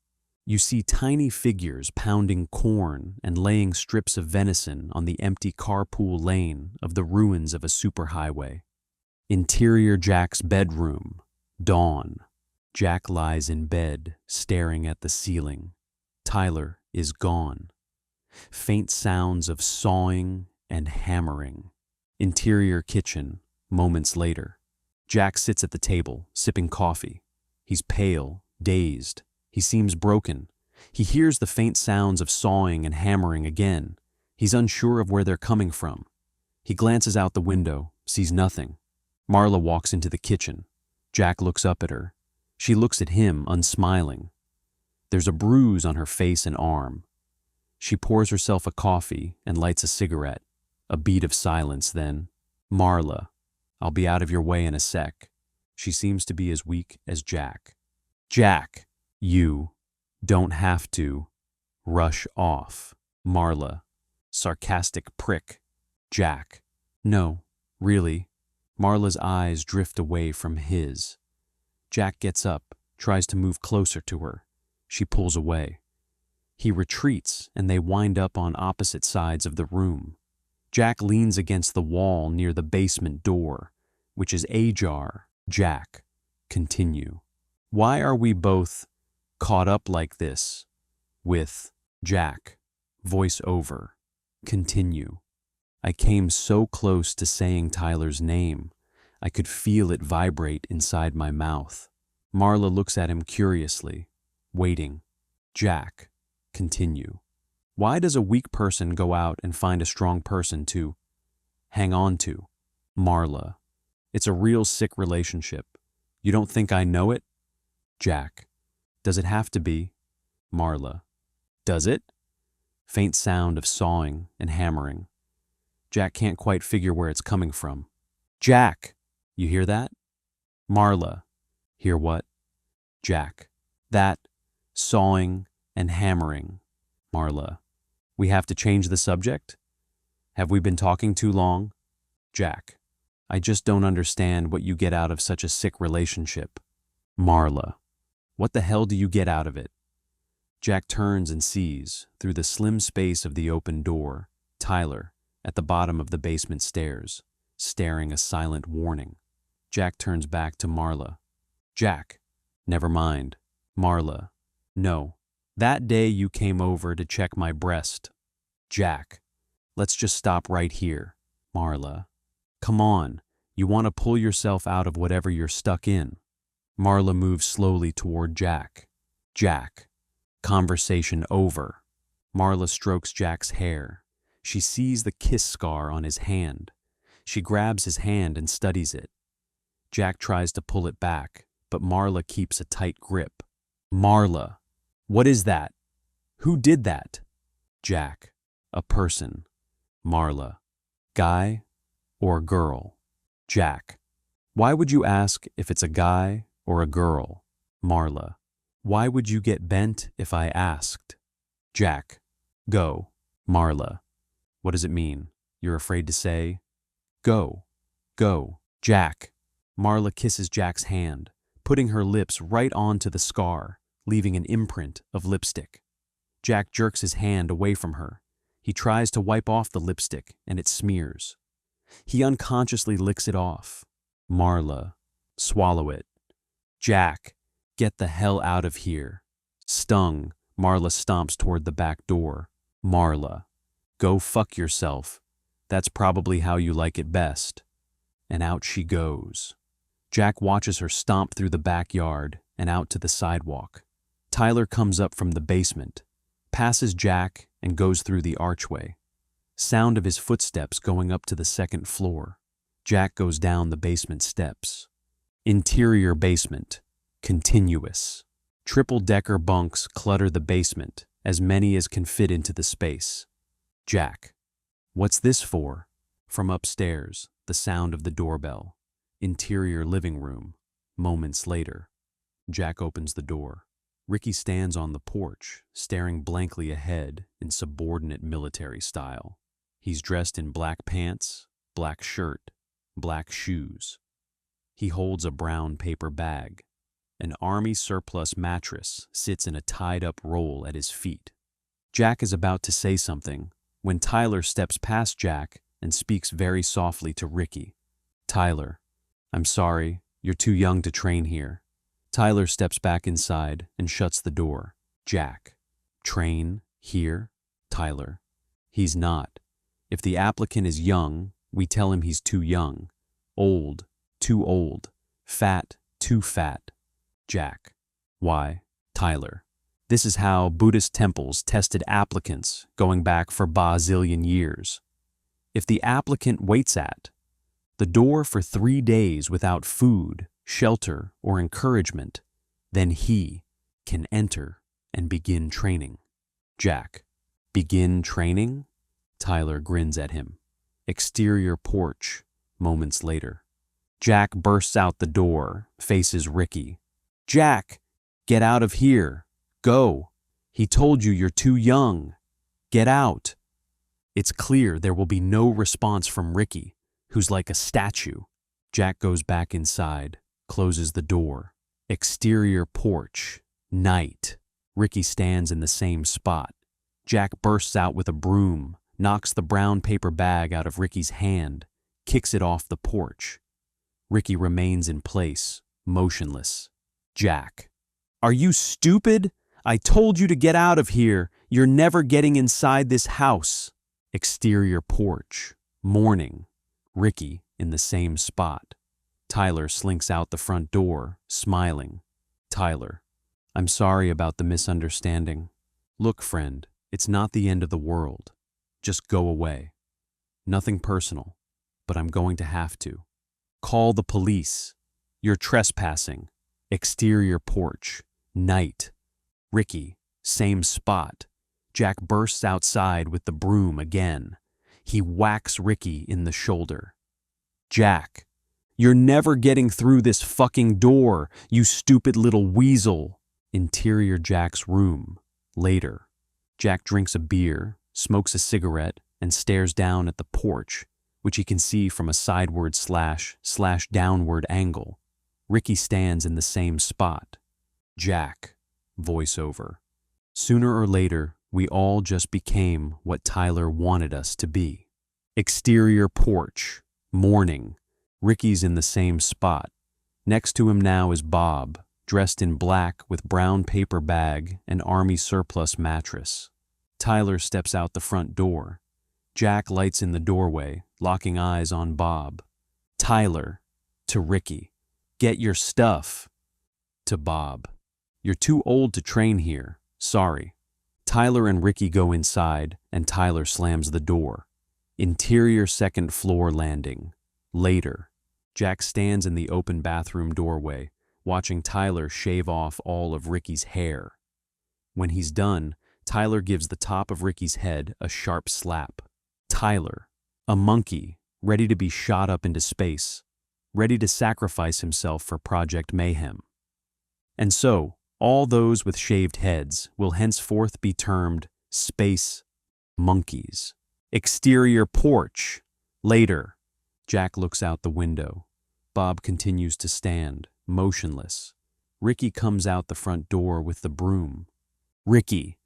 You see tiny figures pounding corn and laying strips of venison on the empty carpool lane of the ruins of a superhighway. Interior Jack's bedroom, dawn. Jack lies in bed, staring at the ceiling. Tyler is gone. Faint sounds of sawing and hammering. Interior kitchen, moments later. Jack sits at the table, sipping coffee. He's pale, dazed. He seems broken. He hears the faint sounds of sawing and hammering again. He's unsure of where they're coming from. He glances out the window, sees nothing. Marla walks into the kitchen. Jack looks up at her. She looks at him, unsmiling. There's a bruise on her face and arm. She pours herself a coffee and lights a cigarette. A beat of silence, then. Marla, I'll be out of your way in a sec. She seems to be as weak as Jack. Jack, you don't have to rush off. Marla, sarcastic prick. Jack, no, really. Marla's eyes drift away from his. Jack gets up, tries to move closer to her. She pulls away. He retreats, and they wind up on opposite sides of the room. Jack leans against the wall near the basement door, which is ajar. Jack, continue. Why are we both caught up like this? With Jack, voice over. Continue. I came so close to saying Tyler's name. I could feel it vibrate inside my mouth. Marla looks at him curiously, waiting. Jack, continue. Why does a weak person go out and find a strong person to hang on to? Marla, it's a real sick relationship. You don't think I know it? Jack, does it have to be? Marla, does it? Faint sound of sawing and hammering. Jack can't quite figure where it's coming from. Jack, you hear that? Marla, hear what? Jack, that sawing and hammering. Marla, we have to change the subject? Have we been talking too long? Jack, I just don't understand what you get out of such a sick relationship. Marla, what the hell do you get out of it? Jack turns and sees, through the slim space of the open door, Tyler, at the bottom of the basement stairs, staring a silent warning. Jack turns back to Marla. Jack, never mind. Marla, no. That day you came over to check my breast. Jack, let's just stop right here. Marla, come on. You want to pull yourself out of whatever you're stuck in. Marla moves slowly toward Jack. Jack, conversation over. Marla strokes Jack's hair. She sees the kiss scar on his hand. She grabs his hand and studies it. Jack tries to pull it back, but Marla keeps a tight grip. Marla, what is that? Who did that? Jack, a person. Marla, guy or girl? Jack, why would you ask if it's a guy or a girl? Marla, why would you get bent if I asked? Jack, go. Marla, what does it mean? You're afraid to say? Go. Go. Jack. Marla kisses Jack's hand, putting her lips right onto the scar, leaving an imprint of lipstick. Jack jerks his hand away from her. He tries to wipe off the lipstick, and it smears. He unconsciously licks it off. Marla, swallow it. Jack, get the hell out of here. Stung, Marla stomps toward the back door. Marla, go fuck yourself. That's probably how you like it best. And out she goes. Jack watches her stomp through the backyard and out to the sidewalk. Tyler comes up from the basement, passes Jack, and goes through the archway. Sound of his footsteps going up to the second floor. Jack goes down the basement steps. Interior basement. Continuous. Triple-decker bunks clutter the basement, as many as can fit into the space. Jack. What's this for? From upstairs, the sound of the doorbell. Interior living room. Moments later. Jack opens the door. Ricky stands on the porch, staring blankly ahead in subordinate military style. He's dressed in black pants, black shirt, black shoes. He holds a brown paper bag. An army surplus mattress sits in a tied-up roll at his feet. Jack is about to say something when Tyler steps past Jack and speaks very softly to Ricky. Tyler, I'm sorry, you're too young to train here. Tyler steps back inside and shuts the door. Jack, train here? Tyler, he's not. If the applicant is young, we tell him he's too young. Old, too old. Fat, too fat. Jack, why? Tyler, this is how Buddhist temples tested applicants going back for bazillion years. If the applicant waits at the door for 3 days without food, shelter, or encouragement, then he can enter and begin training. Jack, begin training? Tyler grins at him. Exterior porch, moments later. Jack bursts out the door, faces Ricky. Jack, get out of here. Go. He told you you're too young. Get out. It's clear there will be no response from Ricky, who's like a statue. Jack goes back inside, closes the door. Exterior porch, night. Ricky stands in the same spot. Jack bursts out with a broom, knocks the brown paper bag out of Ricky's hand, kicks it off the porch. Ricky remains in place, motionless. Jack, are you stupid? I told you to get out of here. You're never getting inside this house. Exterior porch, morning. Ricky in the same spot. Tyler slinks out the front door, smiling. Tyler, I'm sorry about the misunderstanding. Look, friend, it's not the end of the world. Just go away. Nothing personal, but I'm going to have to. Call the police. You're trespassing. Exterior porch, night. Ricky, same spot. Jack bursts outside with the broom again. He whacks Ricky in the shoulder. Jack, you're never getting through this fucking door, you stupid little weasel. Interior Jack's room, later. Jack drinks a beer, smokes a cigarette, and stares down at the porch, which he can see from a sideward / downward angle. Ricky stands in the same spot. Jack, voiceover. Sooner or later, we all just became what Tyler wanted us to be. Exterior porch, morning. Ricky's in the same spot. Next to him now is Bob, dressed in black with brown paper bag and army surplus mattress. Tyler steps out the front door. Jack lights in the doorway, locking eyes on Bob. Tyler, to Ricky, get your stuff. To Bob, you're too old to train here, sorry. Tyler and Ricky go inside, and Tyler slams the door. Interior second floor landing, later. Jack stands in the open bathroom doorway, watching Tyler shave off all of Ricky's hair. When he's done, Tyler gives the top of Ricky's head a sharp slap. Tyler, a monkey, ready to be shot up into space, ready to sacrifice himself for Project Mayhem. And so, all those with shaved heads will henceforth be termed space monkeys. Exterior porch, later. Jack looks out the window. Bob continues to stand, motionless. Ricky comes out the front door with the broom. Ricky,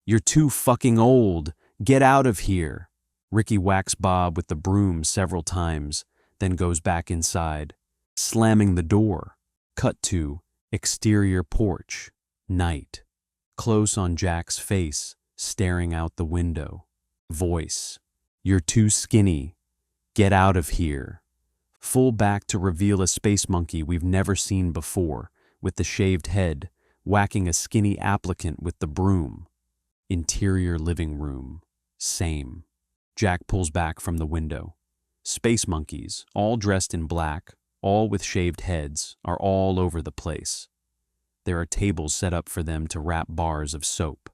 you're too fucking old. Get out of here. Ricky whacks Bob with the broom several times, then goes back inside, slamming the door. Cut to exterior porch, night. Close on Jack's face, staring out the window. Voice, you're too skinny. Get out of here. Full back to reveal a space monkey we've never seen before, with the shaved head, whacking a skinny applicant with the broom. Interior living room, same. Jack pulls back from the window. Space monkeys, all dressed in black, all with shaved heads, are all over the place. There are tables set up for them to wrap bars of soap.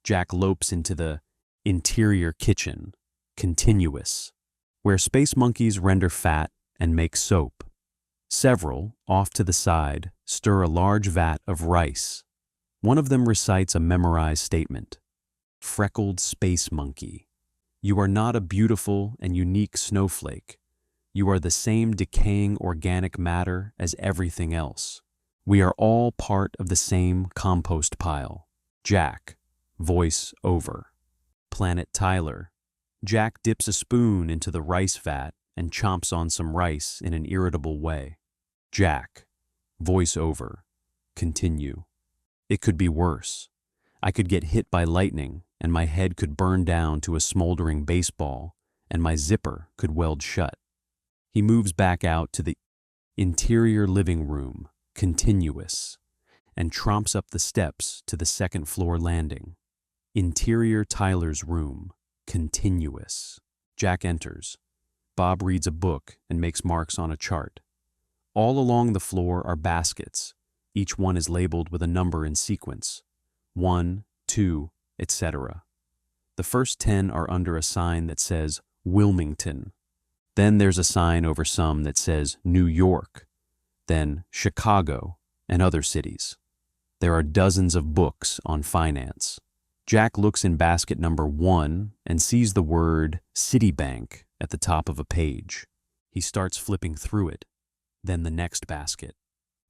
Jack lopes into the interior kitchen, continuous, where space monkeys render fat and make soap. Several, off to the side, stir a large vat of rice. One of them recites a memorized statement. Freckled space monkey. You are not a beautiful and unique snowflake. You are the same decaying organic matter as everything else. We are all part of the same compost pile. Jack, voice over. Planet Tyler. Jack dips a spoon into the rice vat and chomps on some rice in an irritable way. Jack, voice over. Continue. It could be worse. I could get hit by lightning, and my head could burn down to a smoldering baseball, and my zipper could weld shut. He moves back out to the interior living room, continuous, and tromps up the steps to the second-floor landing. Interior Tyler's room, continuous. Jack enters. Bob reads a book and makes marks on a chart. All along the floor are baskets. Each one is labeled with a number in sequence. 1, 2, etc. The first 10 are under a sign that says Wilmington. Then there's a sign over some that says New York. Then Chicago and other cities. There are dozens of books on finance. Jack looks in basket number 1 and sees the word Citibank at the top of a page. He starts flipping through it. Then the next basket.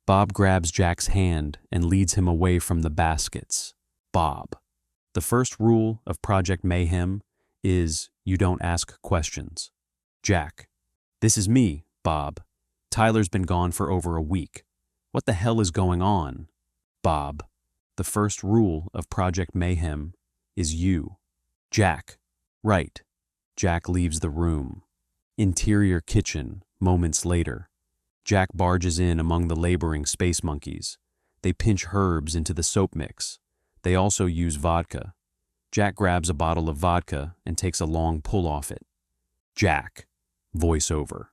Bob grabs Jack's hand and leads him away from the baskets. Bob. The first rule of Project Mayhem is you don't ask questions. Jack. This is me, Bob. Tyler's been gone for over a week. What the hell is going on? Bob. The first rule of Project Mayhem is you. Jack. Right. Jack leaves the room. Interior kitchen, moments later. Jack barges in among the laboring space monkeys. They pinch herbs into the soap mix. They also use vodka. Jack grabs a bottle of vodka and takes a long pull off it. Jack. Voiceover.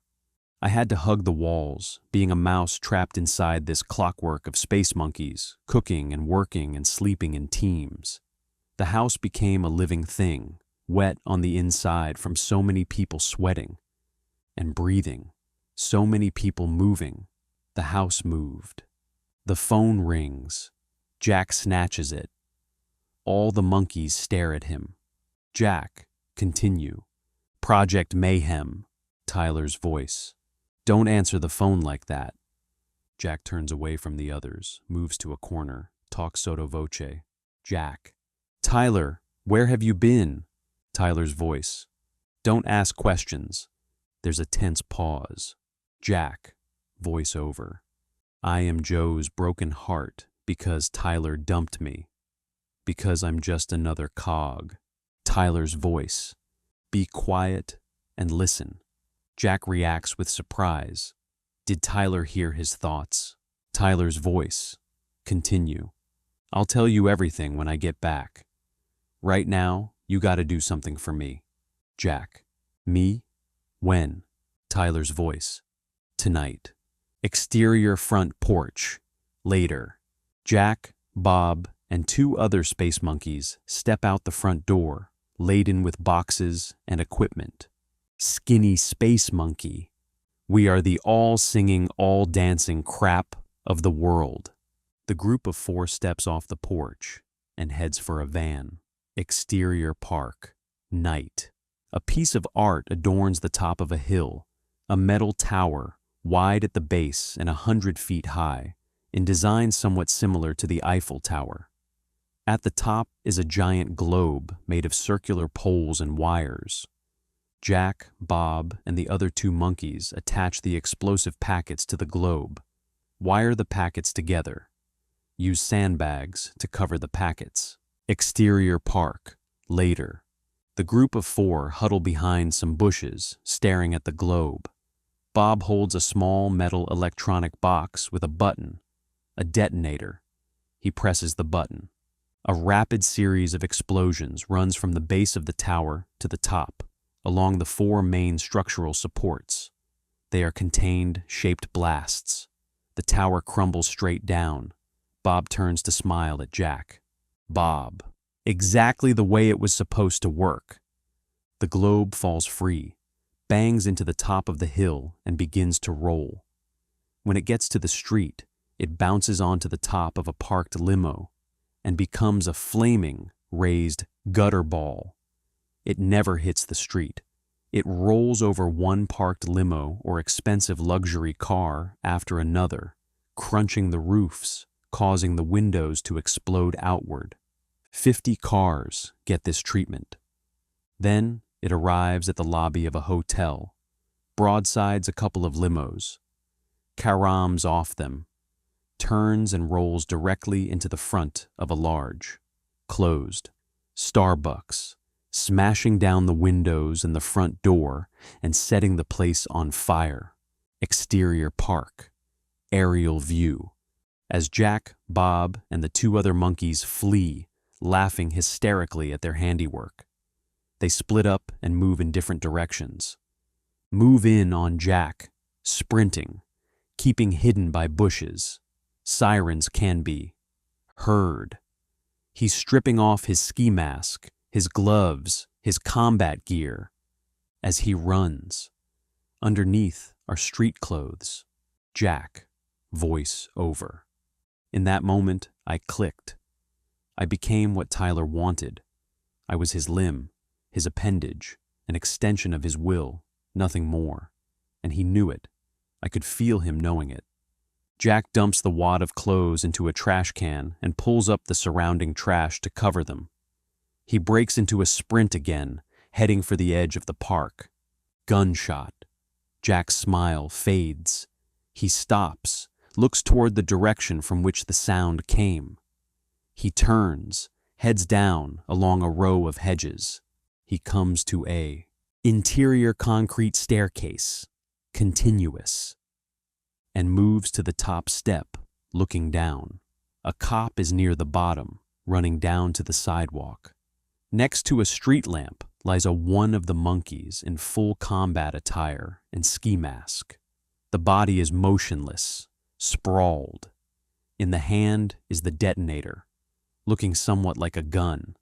I had to hug the walls, being a mouse trapped inside this clockwork of space monkeys, cooking and working and sleeping in teams. The house became a living thing, wet on the inside from so many people sweating and breathing, so many people moving. The house moved. The phone rings. Jack snatches it. All the monkeys stare at him. Jack, continue. Project Mayhem. Tyler's voice. Don't answer the phone like that. Jack turns away from the others, moves to a corner, talks sotto voce. Jack. Tyler, where have you been? Tyler's voice. Don't ask questions. There's a tense pause. Jack. Voice over. I am Joe's broken heart because Tyler dumped me. Because I'm just another cog. Tyler's voice. Be quiet and listen. Jack reacts with surprise. Did Tyler hear his thoughts? Tyler's voice. Continue. I'll tell you everything when I get back. Right now, you gotta do something for me. Jack. Me? When? Tyler's voice. Tonight. Exterior front porch. Later. Jack, Bob, and 2 other space monkeys step out the front door, laden with boxes and equipment. Skinny space monkey. We are the all-singing, all-dancing crap of the world. The group of 4 steps off the porch and heads for a van. Exterior park. Night. A piece of art adorns the top of a hill, a metal tower, wide at the base and 100 feet high, in design somewhat similar to the Eiffel Tower. At the top is a giant globe made of circular poles and wires. Jack, Bob, and the other 2 monkeys attach the explosive packets to the globe. Wire the packets together. Use sandbags to cover the packets. Exterior park. Later. The group of 4 huddle behind some bushes, staring at the globe. Bob holds a small metal electronic box with a button, a detonator. He presses the button. A rapid series of explosions runs from the base of the tower to the top. along the four main structural supports. They are contained, shaped blasts. The tower crumbles straight down. Bob turns to smile at Jack. Bob. Exactly the way it was supposed to work. The globe falls free, bangs into the top of the hill, and begins to roll. When it gets to the street, it bounces onto the top of a parked limo and becomes a flaming, raised gutter ball. It never hits the street. It rolls over one parked limo or expensive luxury car after another, crunching the roofs, causing the windows to explode outward. 50 cars get this treatment. Then it arrives at the lobby of a hotel, broadsides a couple of limos, carams off them, turns and rolls directly into the front of a large, closed, Starbucks, smashing down the windows and the front door and setting the place on fire. Exterior park, aerial view. As Jack, Bob, and the two other monkeys flee, laughing hysterically at their handiwork. They split up and move in different directions. Move in on Jack, sprinting, keeping hidden by bushes. Sirens can be heard. He's stripping off his ski mask, his gloves, his combat gear. As he runs, underneath are street clothes. Jack, voice over. In that moment, I clicked. I became what Tyler wanted. I was his limb, his appendage, an extension of his will, nothing more. And he knew it. I could feel him knowing it. Jack dumps the wad of clothes into a trash can and pulls up the surrounding trash to cover them. He breaks into a sprint again, heading for the edge of the park. Gunshot. Jack's smile fades. He stops, looks toward the direction from which the sound came. He turns, heads down along a row of hedges. He comes to a interior concrete staircase, continuous, and moves to the top step, looking down. A cop is near the bottom, running down to the sidewalk. Next to a street lamp lies one of the monkeys in full combat attire and ski mask. The body is motionless, sprawled. In the hand is the detonator, looking somewhat like a gun.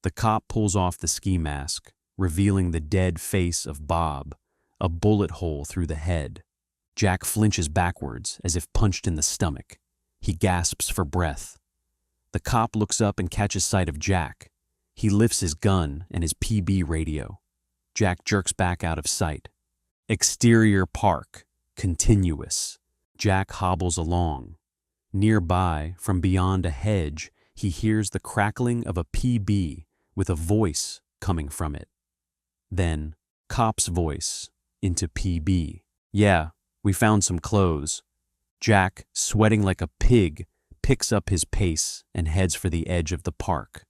The cop pulls off the ski mask, revealing the dead face of Bob, a bullet hole through the head. Jack flinches backwards as if punched in the stomach. He gasps for breath. The cop looks up and catches sight of Jack. He lifts his gun and his PB radio. Jack jerks back out of sight. Exterior park, continuous. Jack hobbles along. Nearby, from beyond a hedge, he hears the crackling of a PB with a voice coming from it. Then, cop's voice into PB. Yeah, we found some clothes. Jack, sweating like a pig, picks up his pace and heads for the edge of the park.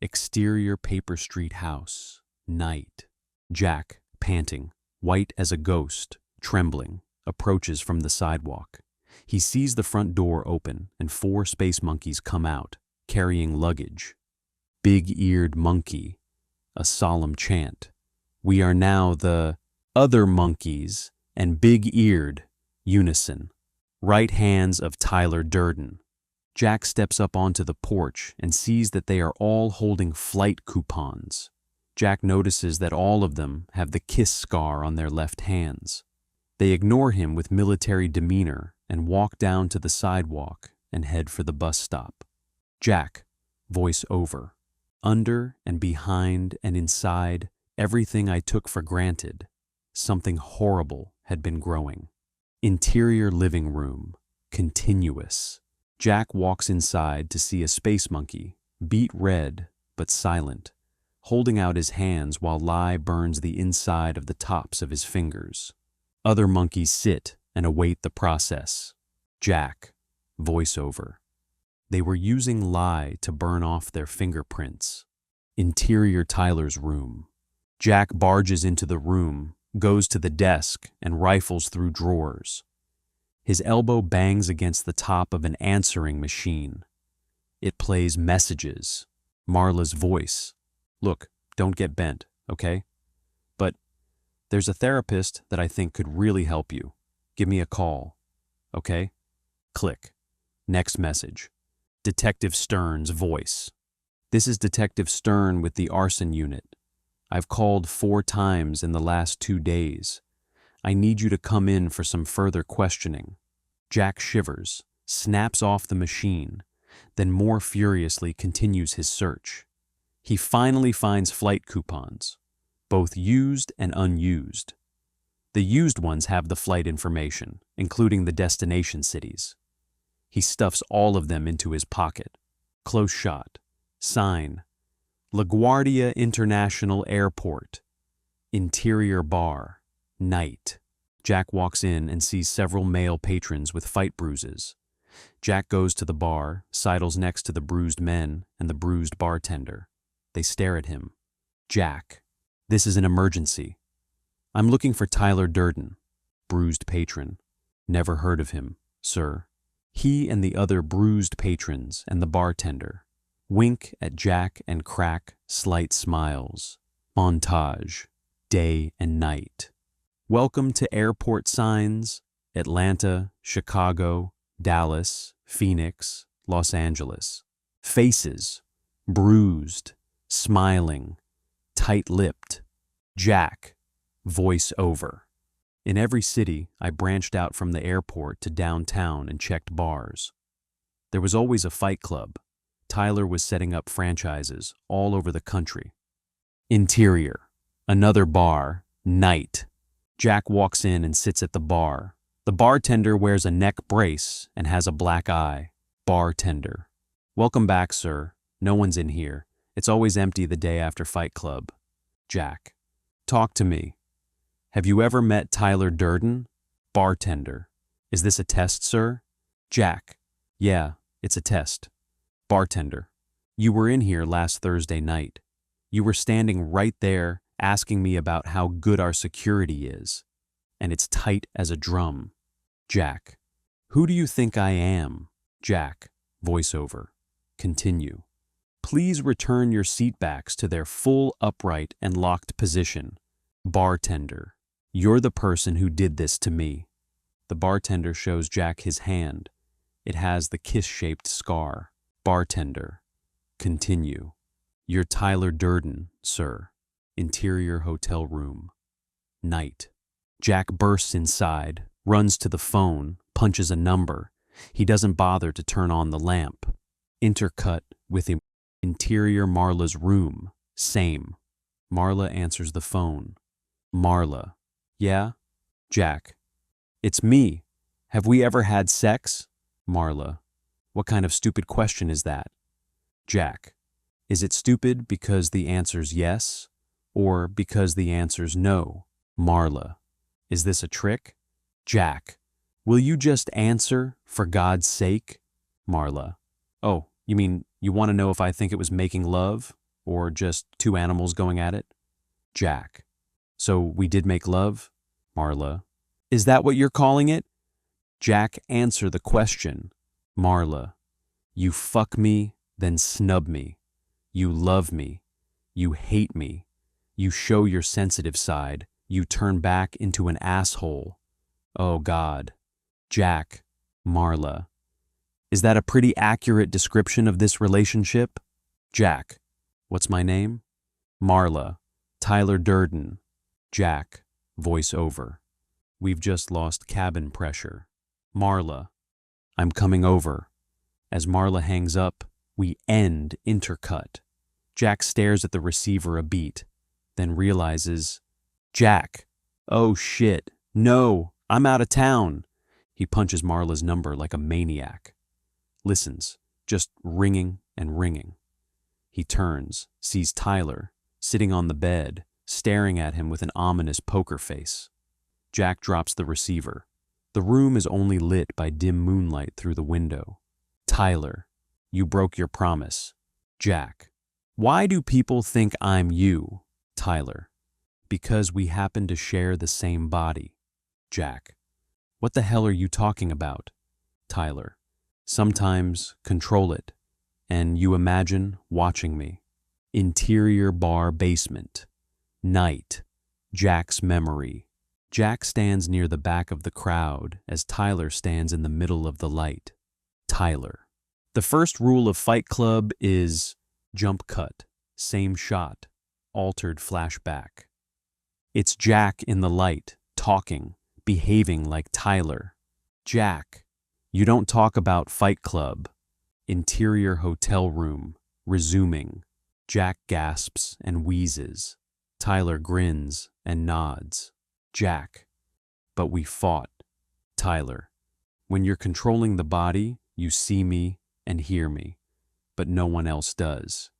Exterior Paper Street house. Night. Jack, panting, white as a ghost, trembling, approaches from the sidewalk. He sees the front door open and 4 space monkeys come out, carrying luggage. Big-eared monkey. A solemn chant. We are now the other monkeys, and big-eared, unison. Right hands of Tyler Durden. Jack steps up onto the porch and sees that they are all holding flight coupons. Jack notices that all of them have the kiss scar on their left hands. They ignore him with military demeanor and walk down to the sidewalk and head for the bus stop. Jack, voice over. Under and behind and inside everything I took for granted, something horrible had been growing. Interior living room, continuous. Jack walks inside to see a space monkey, beet red but silent, holding out his hands while lye burns the inside of the tops of his fingers. Other monkeys sit and await the process. Jack, voiceover. They were using lye to burn off their fingerprints. Interior Tyler's room. Jack barges into the room, goes to the desk, and rifles through drawers. His elbow bangs against the top of an answering machine. It plays messages. Marla's voice. Look, don't get bent, okay? But There's a therapist that I think could really help you. Give me a call. Okay? Click. Next message. Detective Stern's voice. This is Detective Stern with the arson unit. I've called 4 times in the last 2 days. I need you to come in for some further questioning. Jack shivers, snaps off the machine, then more furiously continues his search. He finally finds flight coupons, both used and unused. The used ones have the flight information, including the destination cities. He stuffs all of them into his pocket. Close shot. Sign. LaGuardia International Airport. Interior bar. Night. Jack walks in and sees several male patrons with fight bruises. Jack goes to the bar, sidles next to the bruised men and the bruised bartender. They stare at him. Jack. This is an emergency. I'm looking for Tyler Durden. Bruised patron. Never heard of him, sir. He and the other bruised patrons and the bartender wink at Jack and crack slight smiles. Montage. Day and night. Welcome to airport signs. Atlanta, Chicago, Dallas, Phoenix, Los Angeles. Faces. Bruised. Smiling. Tight-lipped. Jack. Voice over. In every city, I branched out from the airport to downtown and checked bars. There was always a fight club. Tyler was setting up franchises all over the country. Interior. Another bar. Night. Jack walks in and sits at the bar. The bartender wears a neck brace and has a black eye. Bartender. Welcome back, sir. No one's in here. It's always empty the day after Fight Club. Jack. Talk to me. Have you ever met Tyler Durden? Bartender. Is this a test, sir? Jack. Yeah, it's a test. Bartender. You were in here last Thursday night. You were standing right there asking me about how good our security is. And it's tight as a drum. Jack. Who do you think I am? Jack. Voiceover. Continue. Please return your seatbacks to their full upright and locked position. Bartender. You're the person who did this to me. The bartender shows Jack his hand. It has the kiss-shaped scar. Bartender. Continue. You're Tyler Durden, sir. Interior hotel room. Night. Jack bursts inside, runs to the phone, punches a number. He doesn't bother to turn on the lamp. Intercut with interior Marla's room. Same. Marla answers the phone. Marla. Yeah? Jack. It's me. Have we ever had sex? Marla. What kind of stupid question is that? Jack. Is it stupid because the answer's yes, or because the answer's no? Marla. Is this a trick? Jack. Will you just answer, for God's sake? Marla. Oh, you mean you want to know if I think it was making love, or just 2 animals going at it? Jack. So we did make love? Marla. Is that what you're calling it? Jack, answer the question. Marla. You fuck me, then snub me. You love me. You hate me. You show your sensitive side. You turn back into an asshole. Oh God. Jack. Marla. Is that a pretty accurate description of this relationship? Jack. What's my name? Marla. Tyler Durden. Jack. Voice over. We've just lost cabin pressure. Marla. I'm coming over. As Marla hangs up, we end intercut. Jack stares at the receiver a beat, then realizes, Jack. Oh shit. No, I'm out of town. He punches Marla's number like a maniac. Listens, just ringing and ringing. He turns, sees Tyler, sitting on the bed, staring at him with an ominous poker face. Jack drops the receiver. The room is only lit by dim moonlight through the window. Tyler, you broke your promise. Jack, why do people think I'm you? Tyler, because we happen to share the same body. Jack, what the hell are you talking about? Tyler, sometimes control it, and you imagine watching me. Interior bar basement. Night. Jack's memory. Jack stands near the back of the crowd as Tyler stands in the middle of the light. Tyler. The first rule of Fight Club is jump cut, same shot, altered flashback. It's Jack in the light, talking, behaving like Tyler. Jack. You don't talk about Fight Club. Interior hotel room, resuming. Jack gasps and wheezes. Tyler grins and nods. Jack. But we fought. Tyler. When you're controlling the body, you see me and hear me, but no one else does.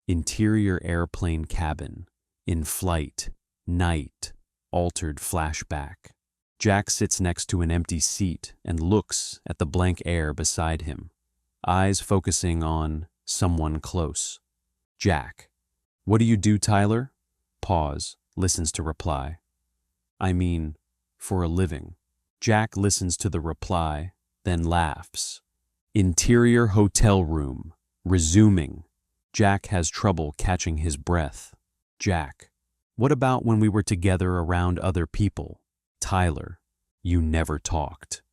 Interior airplane cabin. In flight. Night. Altered flashback. Jack sits next to an empty seat and looks at the blank air beside him, eyes focusing on someone close. Jack. What do you do, Tyler? Pause, listens to reply. I mean, for a living. Jack listens to the reply, then laughs. Interior hotel room, resuming. Jack has trouble catching his breath. Jack. What about when we were together around other people? Tyler. You never talked.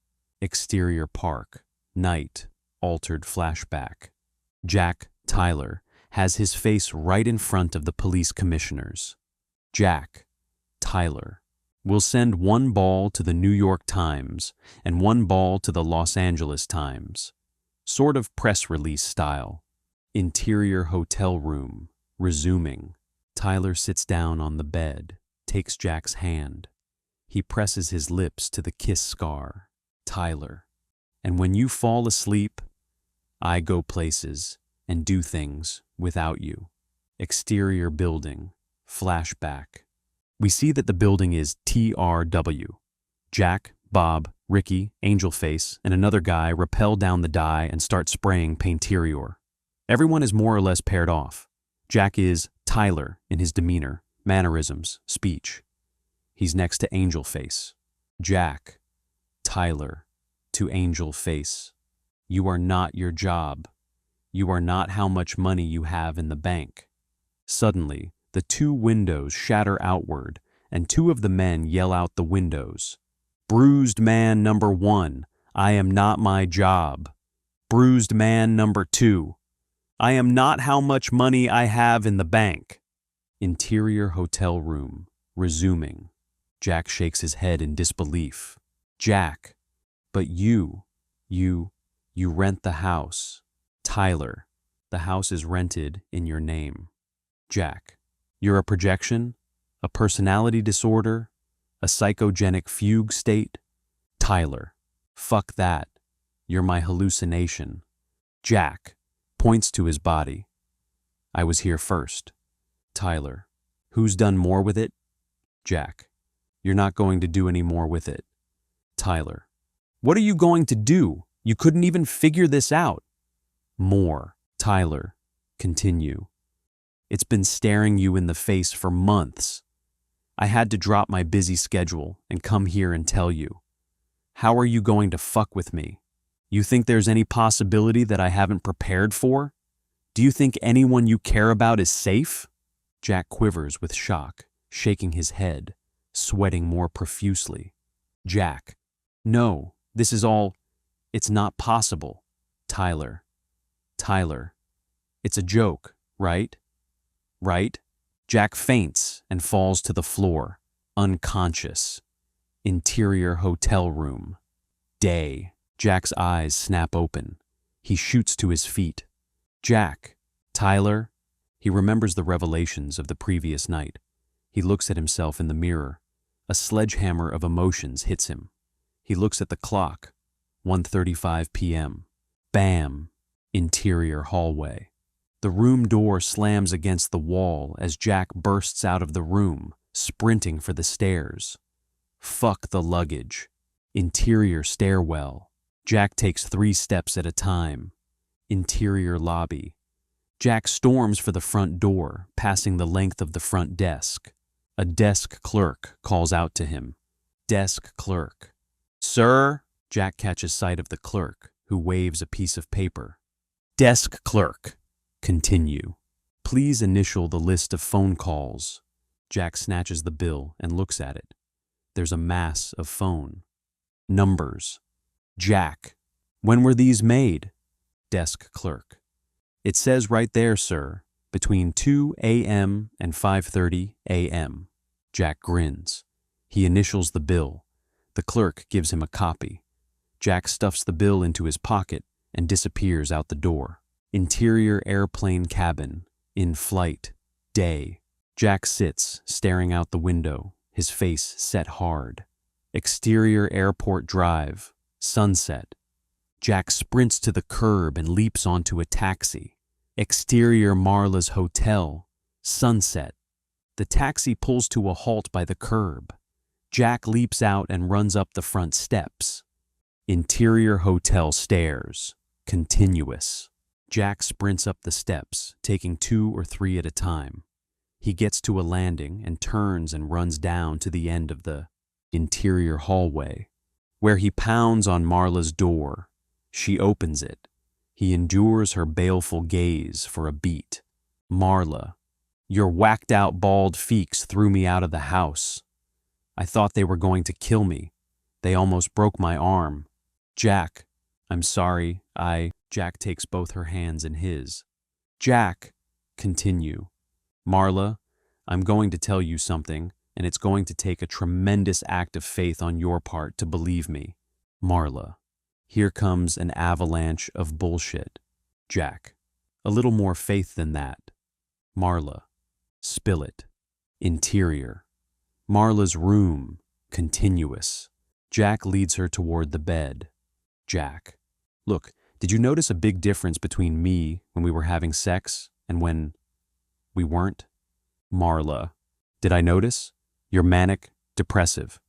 Exterior park, night, altered flashback. Jack, Tyler, has his face right in front of the police commissioners. Jack, Tyler. We'll send one ball to the New York Times and one ball to the Los Angeles Times. Sort of press release style. Interior hotel room, resuming. Tyler sits down on the bed, takes Jack's hand. He presses his lips to the kiss scar. Tyler. And when you fall asleep, I go places and do things without you. Exterior building, flashback. We see that the building is TRW. Jack, Bob, Ricky, Angelface, and another guy rappel down the dye and start spraying painterior. Everyone is more or less paired off. Jack is Tyler in his demeanor, mannerisms, speech. He's next to Angelface. Jack, Tyler, to Angelface. You are not your job. You are not how much money you have in the bank. Suddenly, the two windows shatter outward, and two of the men yell out the windows. Bruised man number 1, I am not my job. Bruised man number 2, I am not how much money I have in the bank. Interior hotel room, resuming. Jack shakes his head in disbelief. Jack, but you rent the house. Tyler, the house is rented in your name. Jack, you're a projection, a personality disorder, a psychogenic fugue state. Tyler, fuck that. You're my hallucination. Jack, points to his body. I was here first. Tyler, who's done more with it? Jack, you're not going to do any more with it. Tyler, what are you going to do? You couldn't even figure this out. More. Tyler, continue. It's been staring you in the face for months. I had to drop my busy schedule and come here and tell you. How are you going to fuck with me? You think there's any possibility that I haven't prepared for? Do you think anyone you care about is safe? Jack quivers with shock, shaking his head, sweating more profusely. Jack, no, this is all, it's not possible. Tyler, it's a joke, right? Right? Jack faints and falls to the floor, unconscious. Interior hotel room. Day. Jack's eyes snap open. He shoots to his feet. Jack, Tyler. He remembers the revelations of the previous night. He looks at himself in the mirror. A sledgehammer of emotions hits him. He looks at the clock. 1:35 p.m. Bam! Interior hallway. The room door slams against the wall as Jack bursts out of the room, sprinting for the stairs. Fuck the luggage. Interior stairwell. Jack takes 3 steps at a time. Interior lobby. Jack storms for the front door, passing the length of the front desk. A desk clerk calls out to him. Desk clerk. Sir? Jack catches sight of the clerk, who waves a piece of paper. Desk clerk. Continue. Please initial the list of phone calls. Jack snatches the bill and looks at it. There's a mass of phone. Numbers. Jack. When were these made? Desk clerk. It says right there, sir, between 2 a.m. and 5:30 a.m. Jack grins. He initials the bill. The clerk gives him a copy. Jack stuffs the bill into his pocket and disappears out the door. Interior airplane cabin. In flight. Day. Jack sits, staring out the window, his face set hard. Exterior airport drive. Sunset. Jack sprints to the curb and leaps onto a taxi. Exterior Marla's hotel. Sunset. The taxi pulls to a halt by the curb. Jack leaps out and runs up the front steps. Interior hotel stairs. Continuous. Jack sprints up the steps, taking 2 or 3 at a time. He gets to a landing and turns and runs down to the end of the interior hallway, where he pounds on Marla's door. She opens it. He endures her baleful gaze for a beat. Marla, your whacked-out bald feeks threw me out of the house. I thought they were going to kill me. They almost broke my arm. Jack, I'm sorry, Jack takes both her hands in his. Jack, continue. Marla, I'm going to tell you something, and it's going to take a tremendous act of faith on your part to believe me. Marla, here comes an avalanche of bullshit. Jack, a little more faith than that. Marla, spill it. Interior. Marla's room. Continuous. Jack leads her toward the bed. Jack, look, did you notice a big difference between me when we were having sex and when we weren't? Marla, did I notice? You're manic, depressive.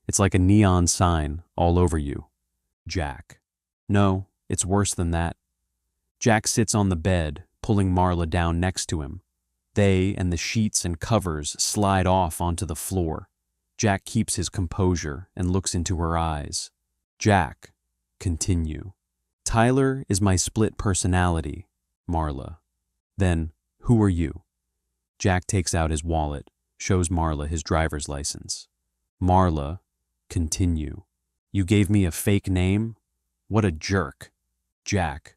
It's like a neon sign all over you. Jack, no, it's worse than that. Jack sits on the bed, pulling Marla down next to him. They and the sheets and covers slide off onto the floor. Jack keeps his composure and looks into her eyes. Jack, continue. Tyler is my split personality, Marla. Then, who are you? Jack takes out his wallet, shows Marla his driver's license. Marla, continue. You gave me a fake name? What a jerk. Jack,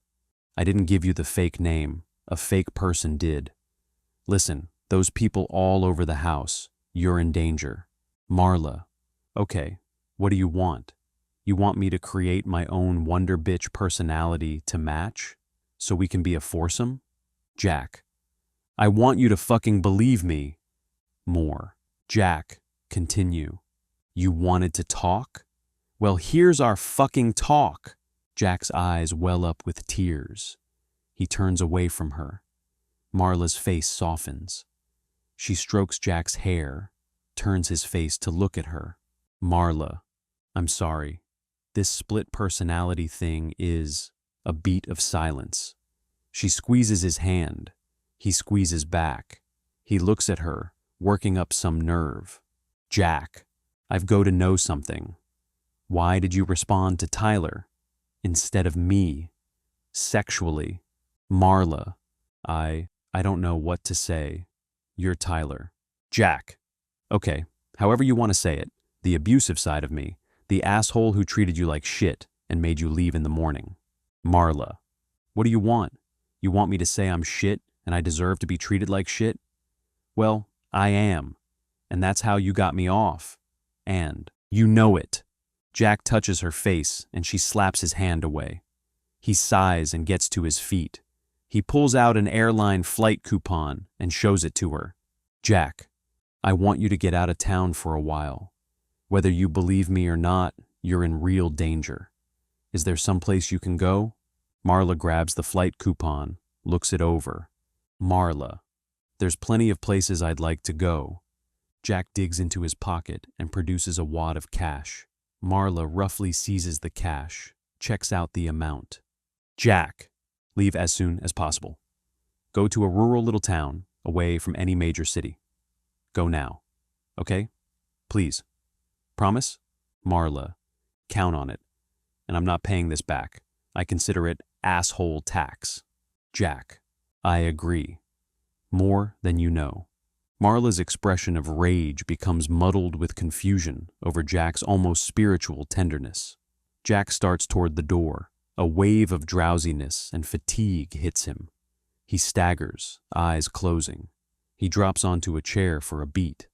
I didn't give you the fake name. A fake person did. Listen, those people all over the house, you're in danger. Marla, okay, what do you want? You want me to create my own Wonder Bitch personality to match? So we can be a foursome? Jack, I want you to fucking believe me. More. Jack, continue. You wanted to talk? Well, here's our fucking talk. Jack's eyes well up with tears. He turns away from her. Marla's face softens. She strokes Jack's hair, turns his face to look at her. Marla, I'm sorry. This split personality thing is a beat of silence. She squeezes his hand. He squeezes back. He looks at her, working up some nerve. Jack, I've got to know something. Why did you respond to Tyler instead of me? Sexually. Marla, I don't know what to say. You're Tyler. Jack. Okay, however you want to say it. The abusive side of me. The asshole who treated you like shit and made you leave in the morning. Marla. What do you want? You want me to say I'm shit and I deserve to be treated like shit? Well, I am. And that's how you got me off. And you know it. Jack touches her face and she slaps his hand away. He sighs and gets to his feet. He pulls out an airline flight coupon and shows it to her. Jack, I want you to get out of town for a while. Whether you believe me or not, you're in real danger. Is there someplace you can go? Marla grabs the flight coupon, looks it over. Marla, there's plenty of places I'd like to go. Jack digs into his pocket and produces a wad of cash. Marla roughly seizes the cash, checks out the amount. Jack, leave as soon as possible. Go to a rural little town, away from any major city. Go now. Okay? Please. Promise? Marla, count on it. And I'm not paying this back. I consider it asshole tax. Jack, I agree. More than you know. Marla's expression of rage becomes muddled with confusion over Jack's almost spiritual tenderness. Jack starts toward the door. A wave of drowsiness and fatigue hits him. He staggers, eyes closing. He drops onto a chair for a beat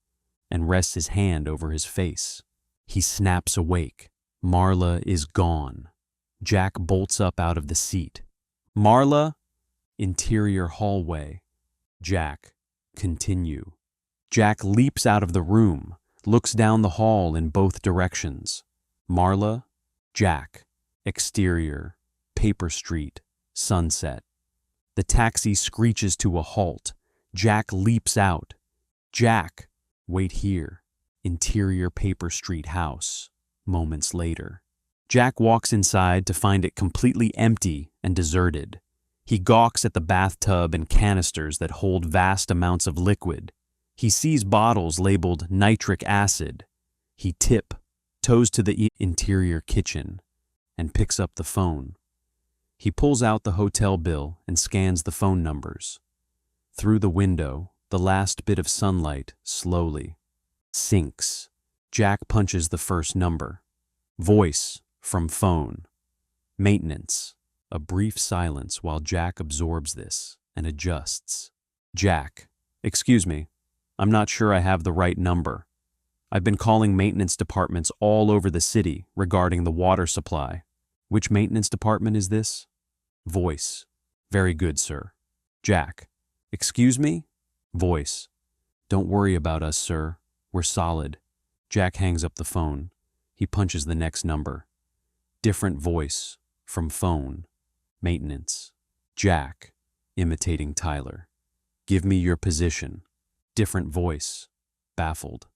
and rests his hand over his face. He snaps awake. Marla is gone. Jack bolts up out of the seat. Marla? Interior hallway. Jack. Continue. Jack leaps out of the room, looks down the hall in both directions. Marla? Jack. Exterior. Paper Street. Sunset. The taxi screeches to a halt. Jack leaps out. Jack. Wait here. Interior Paper Street house. Moments later. Jack walks inside to find it completely empty and deserted. He gawks at the bathtub and canisters that hold vast amounts of liquid. He sees bottles labeled nitric acid. He toes to the interior kitchen and picks up the phone. He pulls out the hotel bill and scans the phone numbers. Through the window, the last bit of sunlight slowly sinks. Jack punches the first number. Voice from phone. Maintenance. A brief silence while Jack absorbs this and adjusts. Jack. Excuse me. I'm not sure I have the right number. I've been calling maintenance departments all over the city regarding the water supply. Which maintenance department is this? Voice. Very good, sir. Jack. Excuse me? Voice. Don't worry about us, sir. We're solid. Jack hangs up the phone. He punches the next number. Different voice. From phone. Maintenance. Jack. Imitating Tyler. Give me your position. Different voice. Baffled.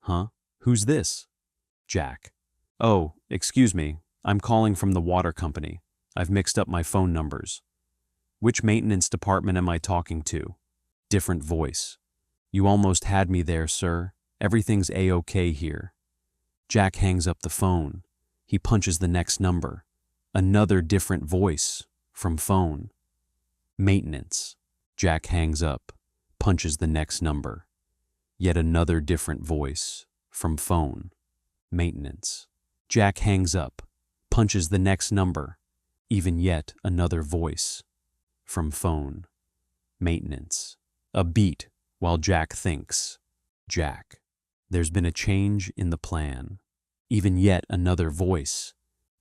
Huh? Who's this? Jack. Oh, excuse me. I'm calling from the water company. I've mixed up my phone numbers. Which maintenance department am I talking to? Different voice. You almost had me there, sir. Everything's A-OK here. Jack hangs up the phone. He punches the next number. Another different voice. From phone. Maintenance. Jack hangs up. Punches the next number. Yet another different voice. From phone. Maintenance. Jack hangs up. Punches the next number. Even yet another voice. From phone. Maintenance. A beat while Jack thinks. Jack. There's been a change in the plan. Even yet another voice.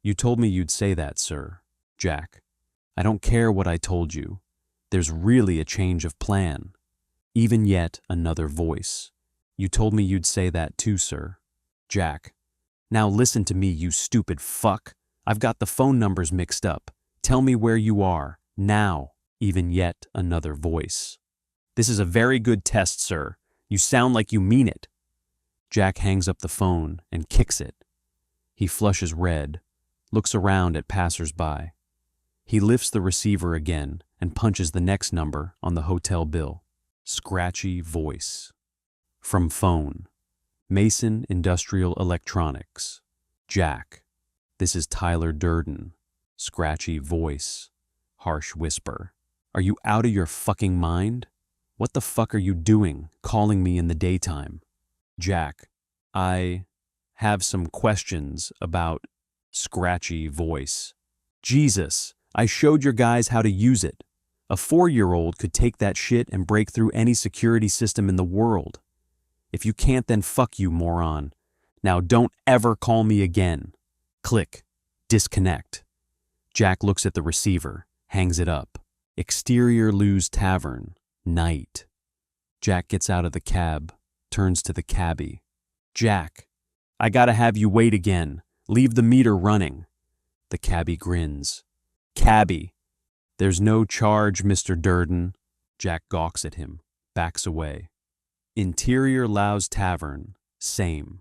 You told me you'd say that, sir. Jack. I don't care what I told you. There's really a change of plan. Even yet another voice. You told me you'd say that too, sir. Jack. Now listen to me, you stupid fuck. I've got the phone numbers mixed up. Tell me where you are. Now. Even yet another voice. This is a very good test, sir. You sound like you mean it. Jack hangs up the phone and kicks it. He flushes red, looks around at passers-by. He lifts the receiver again and punches the next number on the hotel bill. Scratchy voice. From phone. Mason Industrial Electronics. Jack. This is Tyler Durden. Scratchy voice. Harsh whisper. Are you out of your fucking mind? What the fuck are you doing, calling me in the daytime? Jack. I have some questions about scratchy voice. Jesus, I showed your guys how to use it. A 4-year-old could take that shit and break through any security system in the world. If you can't, then fuck you, moron. Now don't ever call me again. Click. Disconnect. Jack looks at the receiver, hangs it up. Exterior Lou's Tavern. Night. Jack gets out of the cab, turns to the cabbie. Jack, I gotta have you wait again. Leave the meter running. The cabbie grins. Cabbie. There's no charge, Mr. Durden. Jack gawks at him, backs away. Interior Lou's Tavern. Same.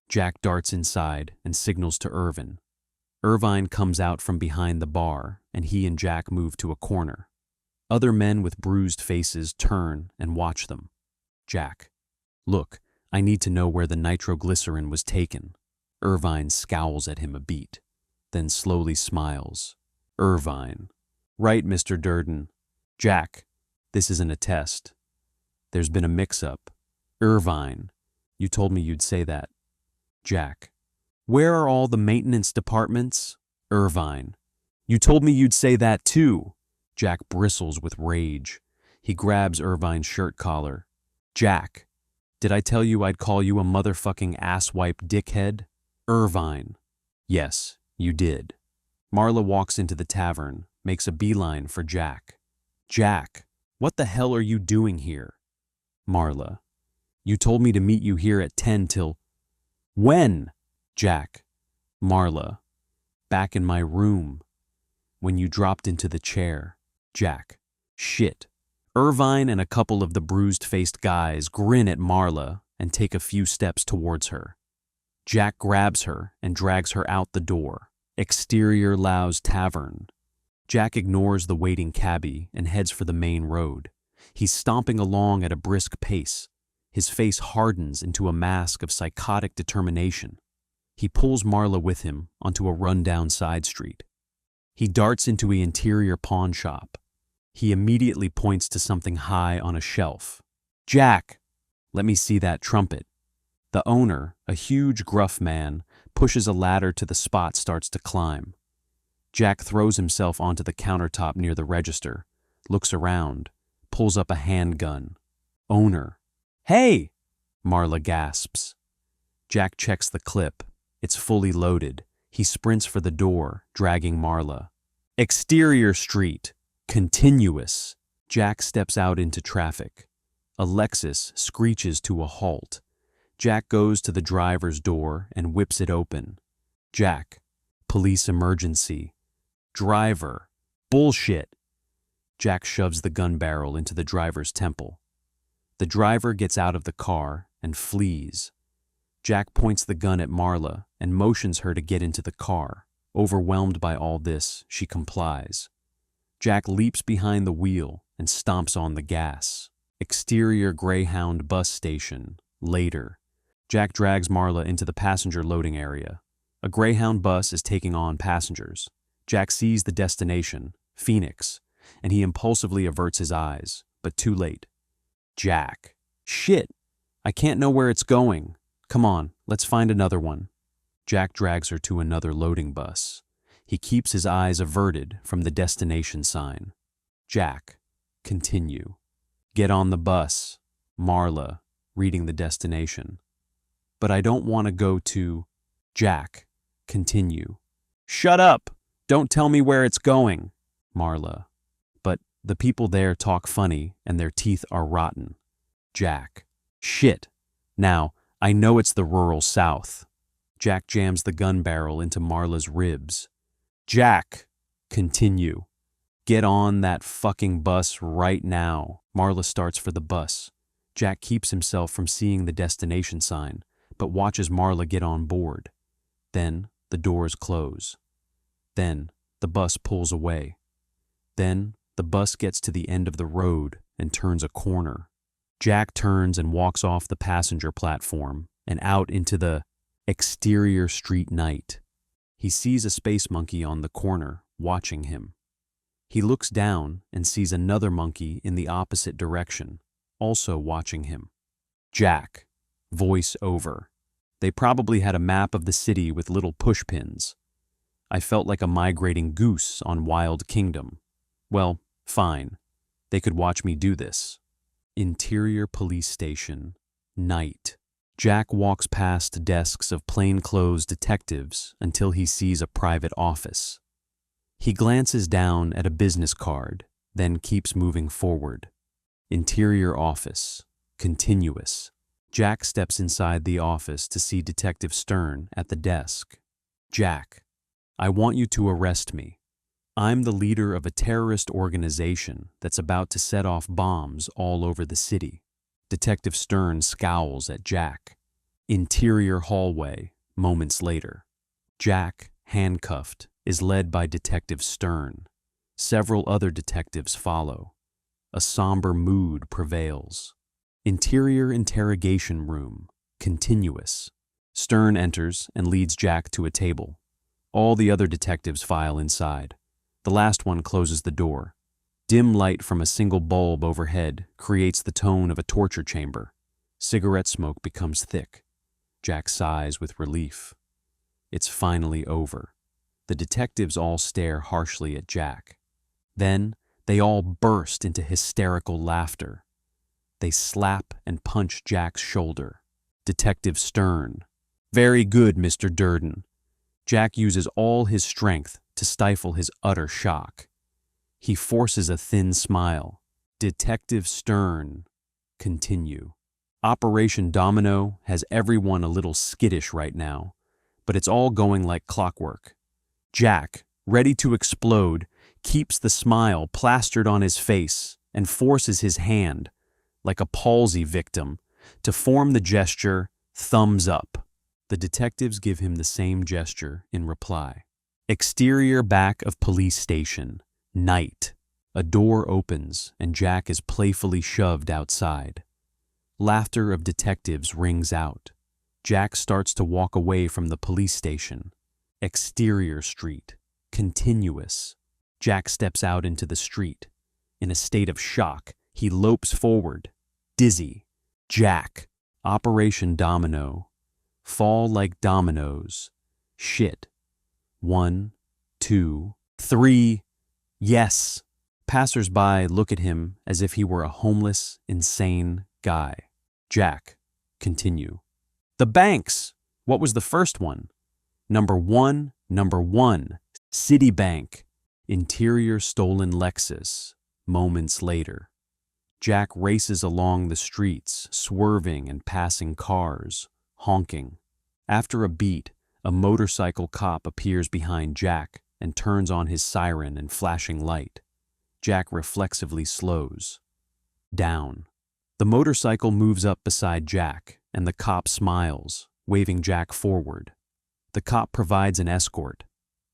Jack darts inside and signals to Irvine. Irvine comes out from behind the bar, and he and Jack move to a corner. Other men with bruised faces turn and watch them. Jack. Look, I need to know where the nitroglycerin was taken. Irvine scowls at him a beat, then slowly smiles. Irvine. Right, Mr. Durden. Jack. This isn't a test. There's been a mix-up. Irvine, you told me you'd say that. Jack, where are all the maintenance departments? Irvine, you told me you'd say that too. Jack bristles with rage. He grabs Irvine's shirt collar. Jack, did I tell you I'd call you a motherfucking asswipe dickhead? Irvine, yes, you did. Marla walks into the tavern, makes a beeline for Jack. Jack, what the hell are you doing here? Marla, you told me to meet you here at 10 till... When? Jack, Marla, back in my room. When you dropped into the chair. Jack, shit. Irvine and a couple of the bruised-faced guys grin at Marla and take a few steps towards her. Jack grabs her and drags her out the door. Exterior Lau's Tavern. Jack ignores the waiting cabbie and heads for the main road. He's stomping along at a brisk pace. His face hardens into a mask of psychotic determination. He pulls Marla with him onto a rundown side street. He darts into an interior pawn shop. He immediately points to something high on a shelf. Jack, let me see that trumpet. The owner, a huge gruff man, pushes a ladder to the spot starts to climb. Jack throws himself onto the countertop near the register, looks around, pulls up a handgun. Owner. Hey! Marla gasps. Jack checks the clip. It's fully loaded. He sprints for the door, dragging Marla. Exterior street. Continuous. Jack steps out into traffic. A Lexus screeches to a halt. Jack goes to the driver's door and whips it open. Jack. Police emergency. Driver. Bullshit. Jack shoves the gun barrel into the driver's temple. The driver gets out of the car and flees. Jack points the gun at Marla and motions her to get into the car. Overwhelmed by all this, she complies. Jack leaps behind the wheel and stomps on the gas. Exterior Greyhound bus station. Later. Jack drags Marla into the passenger loading area. A Greyhound bus is taking on passengers. Jack sees the destination, Phoenix, and he impulsively averts his eyes, but too late. Jack. Shit! I can't know where it's going. Come on, let's find another one. Jack drags her to another loading bus. He keeps his eyes averted from the destination sign. Jack. Continue. Get on the bus. Marla, reading the destination. But I don't want to go to... Jack. Continue. Shut up! Don't tell me where it's going. Marla. But the people there talk funny and their teeth are rotten. Jack. Shit. Now, I know it's the rural South. Jack jams the gun barrel into Marla's ribs. Jack. Continue. Get on that fucking bus right now. Marla starts for the bus. Jack keeps himself from seeing the destination sign, but watches Marla get on board. Then the doors close. Then the bus pulls away. Then the bus gets to the end of the road and turns a corner. Jack turns and walks off the passenger platform and out into the exterior street night. He sees a space monkey on the corner, watching him. He looks down and sees another monkey in the opposite direction, also watching him. Jack. Voice over. They probably had a map of the city with little pushpins. I felt like a migrating goose on Wild Kingdom. Well, fine. They could watch me do this. Interior police station. Night. Jack walks past desks of plainclothes detectives until he sees a private office. He glances down at a business card, then keeps moving forward. Interior office. Continuous. Jack steps inside the office to see Detective Stern at the desk. Jack, I want you to arrest me. I'm the leader of a terrorist organization that's about to set off bombs all over the city. Detective Stern scowls at Jack. Interior hallway, moments later. Jack, handcuffed, is led by Detective Stern. Several other detectives follow. A somber mood prevails. Interior interrogation room, continuous. Stern enters and leads Jack to a table. All the other detectives file inside. The last one closes the door. Dim light from a single bulb overhead creates the tone of a torture chamber. Cigarette smoke becomes thick. Jack sighs with relief. It's finally over. The detectives all stare harshly at Jack. Then they all burst into hysterical laughter. They slap and punch Jack's shoulder. Detective Stern. Very good, Mr. Durden. Jack uses all his strength to stifle his utter shock. He forces a thin smile. Detective Stern. Continue. Operation Domino has everyone a little skittish right now, but it's all going like clockwork. Jack, ready to explode, keeps the smile plastered on his face and forces his hand, like a palsy victim, to form the gesture, thumbs up. The detectives give him the same gesture in reply. Exterior back of police station. Night. A door opens and Jack is playfully shoved outside. Laughter of detectives rings out. Jack starts to walk away from the police station. Exterior street. Continuous. Jack steps out into the street. In a state of shock, he lopes forward. Dizzy. Jack. Operation Domino. Fall like dominoes. Shit. 1, 2, 3. Yes. Passers-by look at him as if he were a homeless, insane guy. Jack. Continue. The banks. What was the first one? Number 1. Citibank. Interior stolen Lexus. Moments later. Jack races along the streets, swerving and passing cars, honking. After a beat, a motorcycle cop appears behind Jack and turns on his siren and flashing light. Jack reflexively slows. Down. The motorcycle moves up beside Jack, and the cop smiles, waving Jack forward. The cop provides an escort.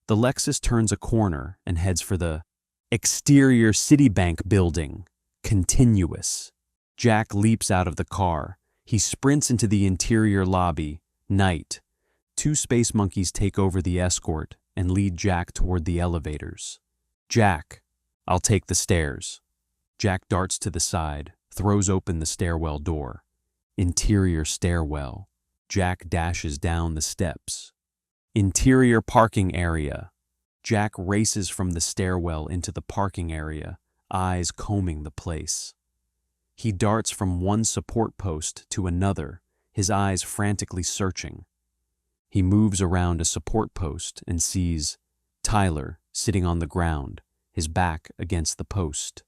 The Lexus turns a corner and heads for the exterior Citibank building. Continuous. Jack leaps out of the car. He sprints into the interior lobby. Night. 2 space monkeys take over the escort and lead Jack toward the elevators. Jack. I'll take the stairs. Jack darts to the side, throws open the stairwell door. Interior stairwell. Jack dashes down the steps. Interior parking area. Jack races from the stairwell into the parking area, eyes combing the place. He darts from one support post to another, his eyes frantically searching. He moves around a support post and sees Tyler sitting on the ground, his back against the post.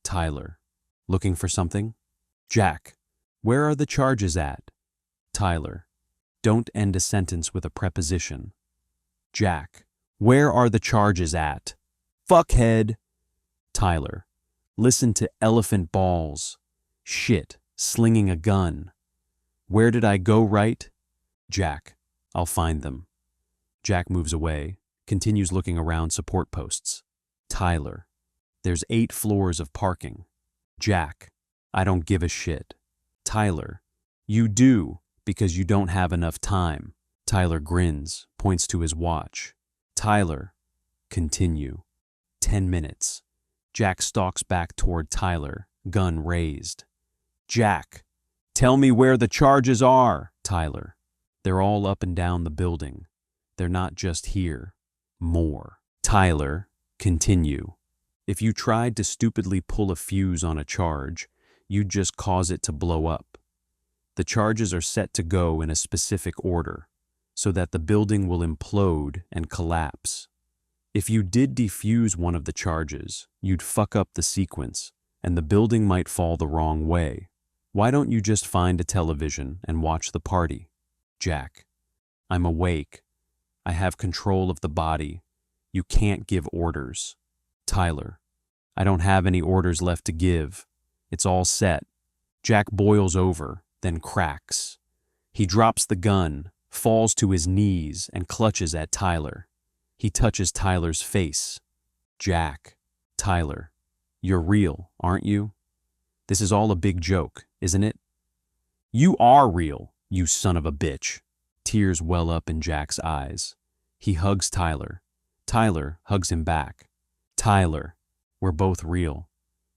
Tyler. Looking for something? Jack. Where are the charges at? Tyler. Don't end a sentence with a preposition. Jack. Where are the charges at? Fuckhead. Tyler. Listen to elephant balls. Shit. Slinging a gun. Where did I go right? Jack. I'll find them. Jack moves away, continues looking around support posts. Tyler. There's 8 floors of parking. Jack. I don't give a shit. Tyler. You do, because you don't have enough time. Tyler grins, points to his watch. Tyler. Continue. 10 minutes. Jack stalks back toward Tyler, gun raised. Jack. Tell me where the charges are. Tyler. They're all up and down the building. They're not just here. More. Tyler. Continue. If you tried to stupidly pull a fuse on a charge, you'd just cause it to blow up. The charges are set to go in a specific order, so that the building will implode and collapse. If you did defuse one of the charges, you'd fuck up the sequence, and the building might fall the wrong way. Why don't you just find a television and watch the party? Jack. I'm awake. I have control of the body. You can't give orders. Tyler. I don't have any orders left to give. It's all set. Jack boils over, then cracks. He drops the gun, falls to his knees, and clutches at Tyler. He touches Tyler's face. Jack. Tyler. You're real, aren't you? This is all a big joke, isn't it? You are real, you son of a bitch. Tears well up in Jack's eyes. He hugs Tyler. Tyler hugs him back. Tyler. We're both real.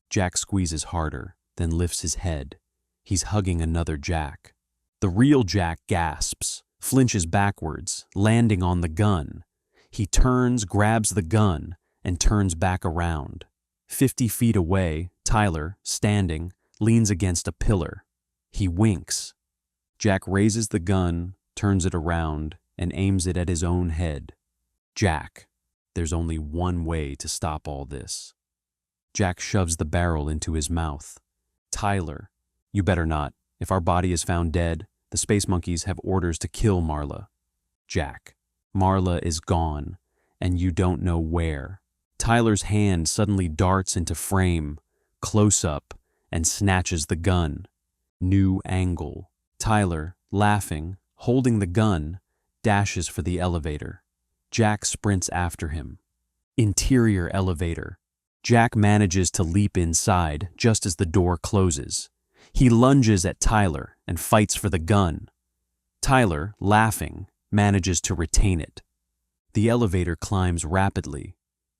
Jack squeezes harder, then lifts his head. He's hugging another Jack. The real Jack gasps, flinches backwards, landing on the gun. He turns, grabs the gun, and turns back around. 50 feet away, Tyler, standing, leans against a pillar. He winks. Jack raises the gun, turns it around, and aims it at his own head. Jack, there's only one way to stop all this. Jack shoves the barrel into his mouth. Tyler, you better not. If our body is found dead, the space monkeys have orders to kill Marla. Jack, Marla is gone, and you don't know where. Tyler's hand suddenly darts into frame, close up, and snatches the gun. New angle. Tyler, laughing, holding the gun, dashes for the elevator. Jack sprints after him. Interior elevator. Jack manages to leap inside just as the door closes. He lunges at Tyler and fights for the gun. Tyler, laughing, manages to retain it. The elevator climbs rapidly.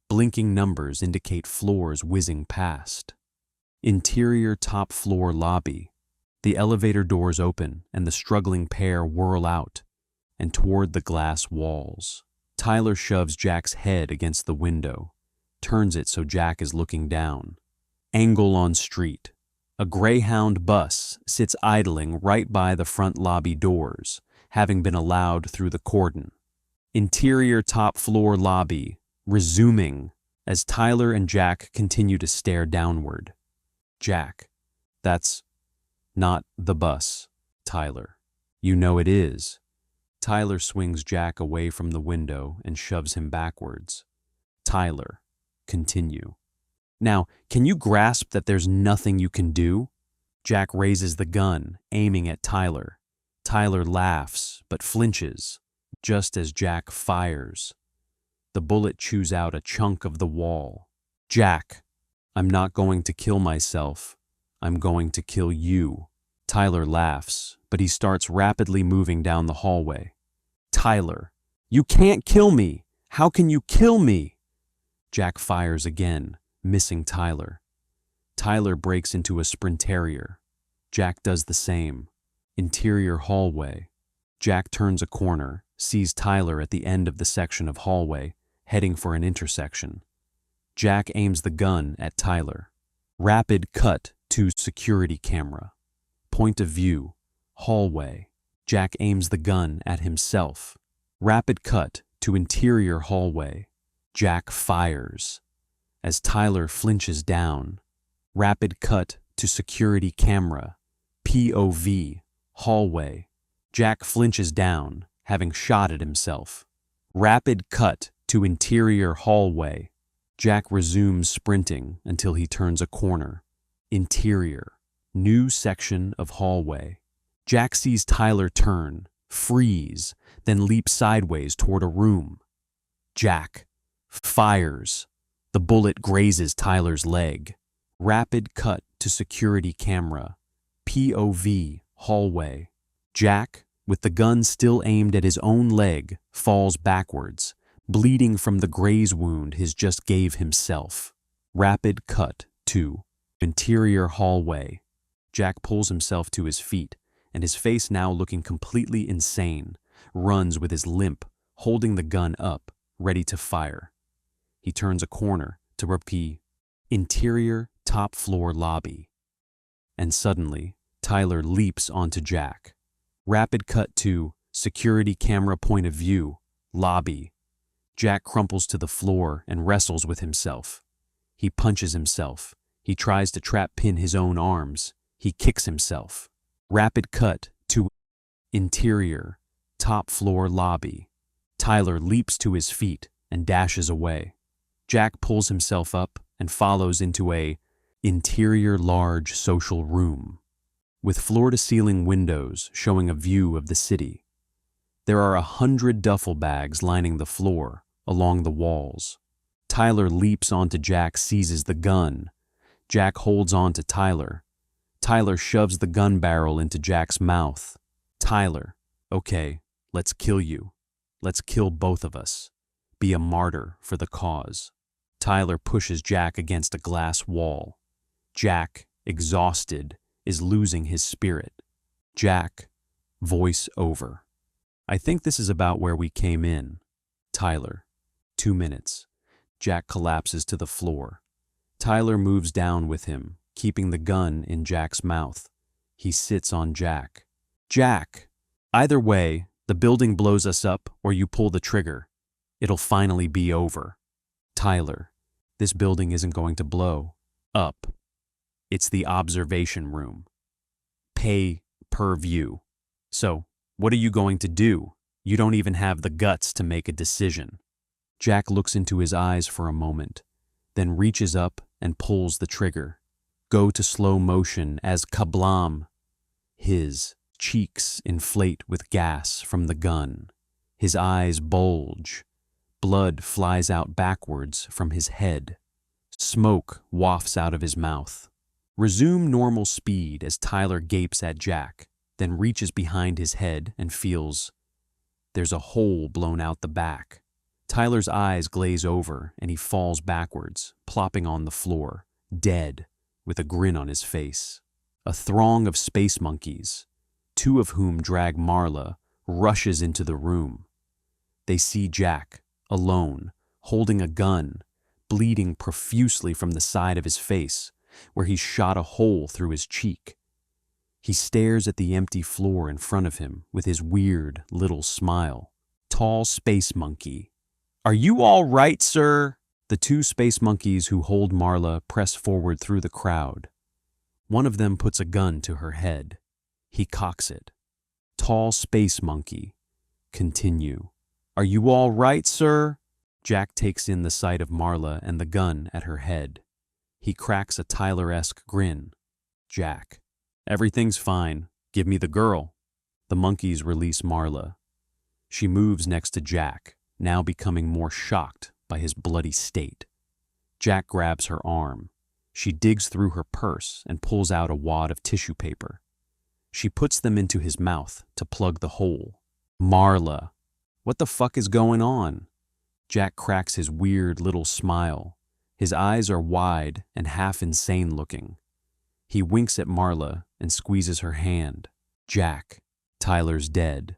Blinking numbers indicate floors whizzing past. Interior top floor lobby. The elevator doors open and the struggling pair whirl out and toward the glass walls. Tyler shoves Jack's head against the window, turns it so Jack is looking down. Angle on street. A Greyhound bus sits idling right by the front lobby doors, having been allowed through the cordon. Interior top floor lobby, resuming as Tyler and Jack continue to stare downward. Jack, that's not the bus, Tyler. You know it is. Tyler swings Jack away from the window and shoves him backwards. Tyler, continue. Now, can you grasp that there's nothing you can do? Jack raises the gun, aiming at Tyler. Tyler laughs, but flinches, just as Jack fires. The bullet chews out a chunk of the wall. Jack, I'm not going to kill myself. I'm going to kill you. Tyler laughs, but he starts rapidly moving down the hallway. Tyler, you can't kill me! How can you kill me? Jack fires again, missing Tyler. Tyler breaks into a sprint terrier. Jack does the same. Interior hallway. Jack turns a corner, sees Tyler at the end of the section of hallway, heading for an intersection. Jack aims the gun at Tyler. Rapid cut to security camera. Point of view, hallway. Jack aims the gun at himself. Rapid cut to interior hallway. Jack fires. As Tyler flinches down. Rapid cut to security camera. POV, hallway. Jack flinches down, having shot at himself. Rapid cut to interior hallway. Jack resumes sprinting until he turns a corner. Interior, new section of hallway. Jack sees Tyler turn, freeze, then leap sideways toward a room. Jack fires. The bullet grazes Tyler's leg. Rapid cut to security camera. POV, hallway. Jack, with the gun still aimed at his own leg, falls backwards, bleeding from the graze wound his just gave himself. Rapid cut to interior hallway. Jack pulls himself to his feet, and his face now looking completely insane, runs with his limp, holding the gun up, ready to fire. He turns a corner to repeat, interior top floor lobby. And suddenly, Tyler leaps onto Jack. Rapid cut to security camera point of view, lobby. Jack crumples to the floor and wrestles with himself. He punches himself. He tries to trap pin his own arms. He kicks himself. Rapid cut to interior, top floor lobby. Tyler leaps to his feet and dashes away. Jack pulls himself up and follows into a interior large social room with floor-to-ceiling windows showing a view of the city. There are 100 duffel bags lining the floor along the walls. Tyler leaps onto Jack, seizes the gun. Jack holds on to Tyler. Tyler shoves the gun barrel into Jack's mouth. Tyler, okay, let's kill you. Let's kill both of us. Be a martyr for the cause. Tyler pushes Jack against a glass wall. Jack, exhausted, is losing his spirit. Jack, voice over. I think this is about where we came in. Tyler, 2 minutes. Jack collapses to the floor. Tyler moves down with him, keeping the gun in Jack's mouth. He sits on Jack. Jack, either way, the building blows us up or you pull the trigger. It'll finally be over. Tyler, this building isn't going to blow up. It's the observation room. Pay per view. So, what are you going to do? You don't even have the guts to make a decision. Jack looks into his eyes for a moment, then reaches up and pulls the trigger. Go to slow motion as kablam. His cheeks inflate with gas from the gun. His eyes bulge. Blood flies out backwards from his head. Smoke wafts out of his mouth. Resume normal speed as Tyler gapes at Jack, then reaches behind his head and feels there's a hole blown out the back. Tyler's eyes glaze over and he falls backwards, plopping on the floor, dead, with a grin on his face. A throng of space monkeys, 2 of whom drag Marla, rushes into the room. They see Jack, alone, holding a gun, bleeding profusely from the side of his face, where he's shot a hole through his cheek. He stares at the empty floor in front of him with his weird little smile. Tall space monkey. Are you all right, sir? The 2 space monkeys who hold Marla press forward through the crowd. One of them puts a gun to her head. He cocks it. Tall space monkey. Continue. Are you all right, sir? Jack takes in the sight of Marla and the gun at her head. He cracks a Tyler-esque grin. Jack. Everything's fine. Give me the girl. The monkeys release Marla. She moves next to Jack, now becoming more shocked by his bloody state. Jack grabs her arm. She digs through her purse and pulls out a wad of tissue paper. She puts them into his mouth to plug the hole. Marla. What the fuck is going on? Jack cracks his weird little smile. His eyes are wide and half insane looking. He winks at Marla and squeezes her hand. Jack. Tyler's dead.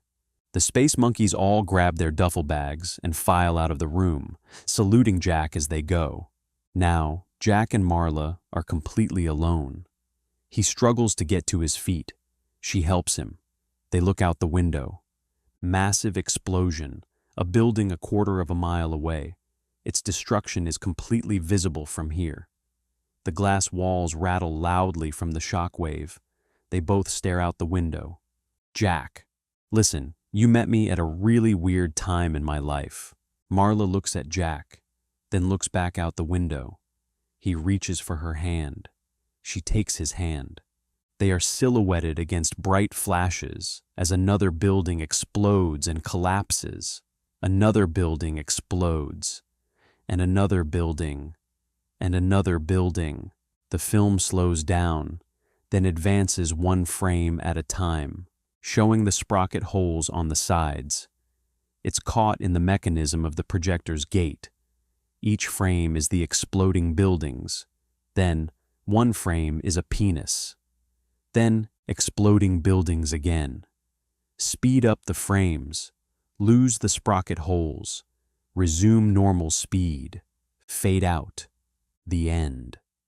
The space monkeys all grab their duffel bags and file out of the room, saluting Jack as they go. Now, Jack and Marla are completely alone. He struggles to get to his feet. She helps him. They look out the window. Massive explosion, a building 1/4 of a mile away. Its destruction is completely visible from here. The glass walls rattle loudly from the shockwave. They both stare out the window. Jack. Listen, you met me at a really weird time in my life. Marla looks at Jack, then looks back out the window. He reaches for her hand. She takes his hand. They are silhouetted against bright flashes as another building explodes and collapses. Another building explodes. And another building. And another building. The film slows down, then advances 1 frame at a time, showing the sprocket holes on the sides. It's caught in the mechanism of the projector's gate. Each frame is the exploding buildings. Then, 1 frame is a penis. Then, exploding buildings again. Speed up the frames. Lose the sprocket holes. Resume normal speed. Fade out. The end.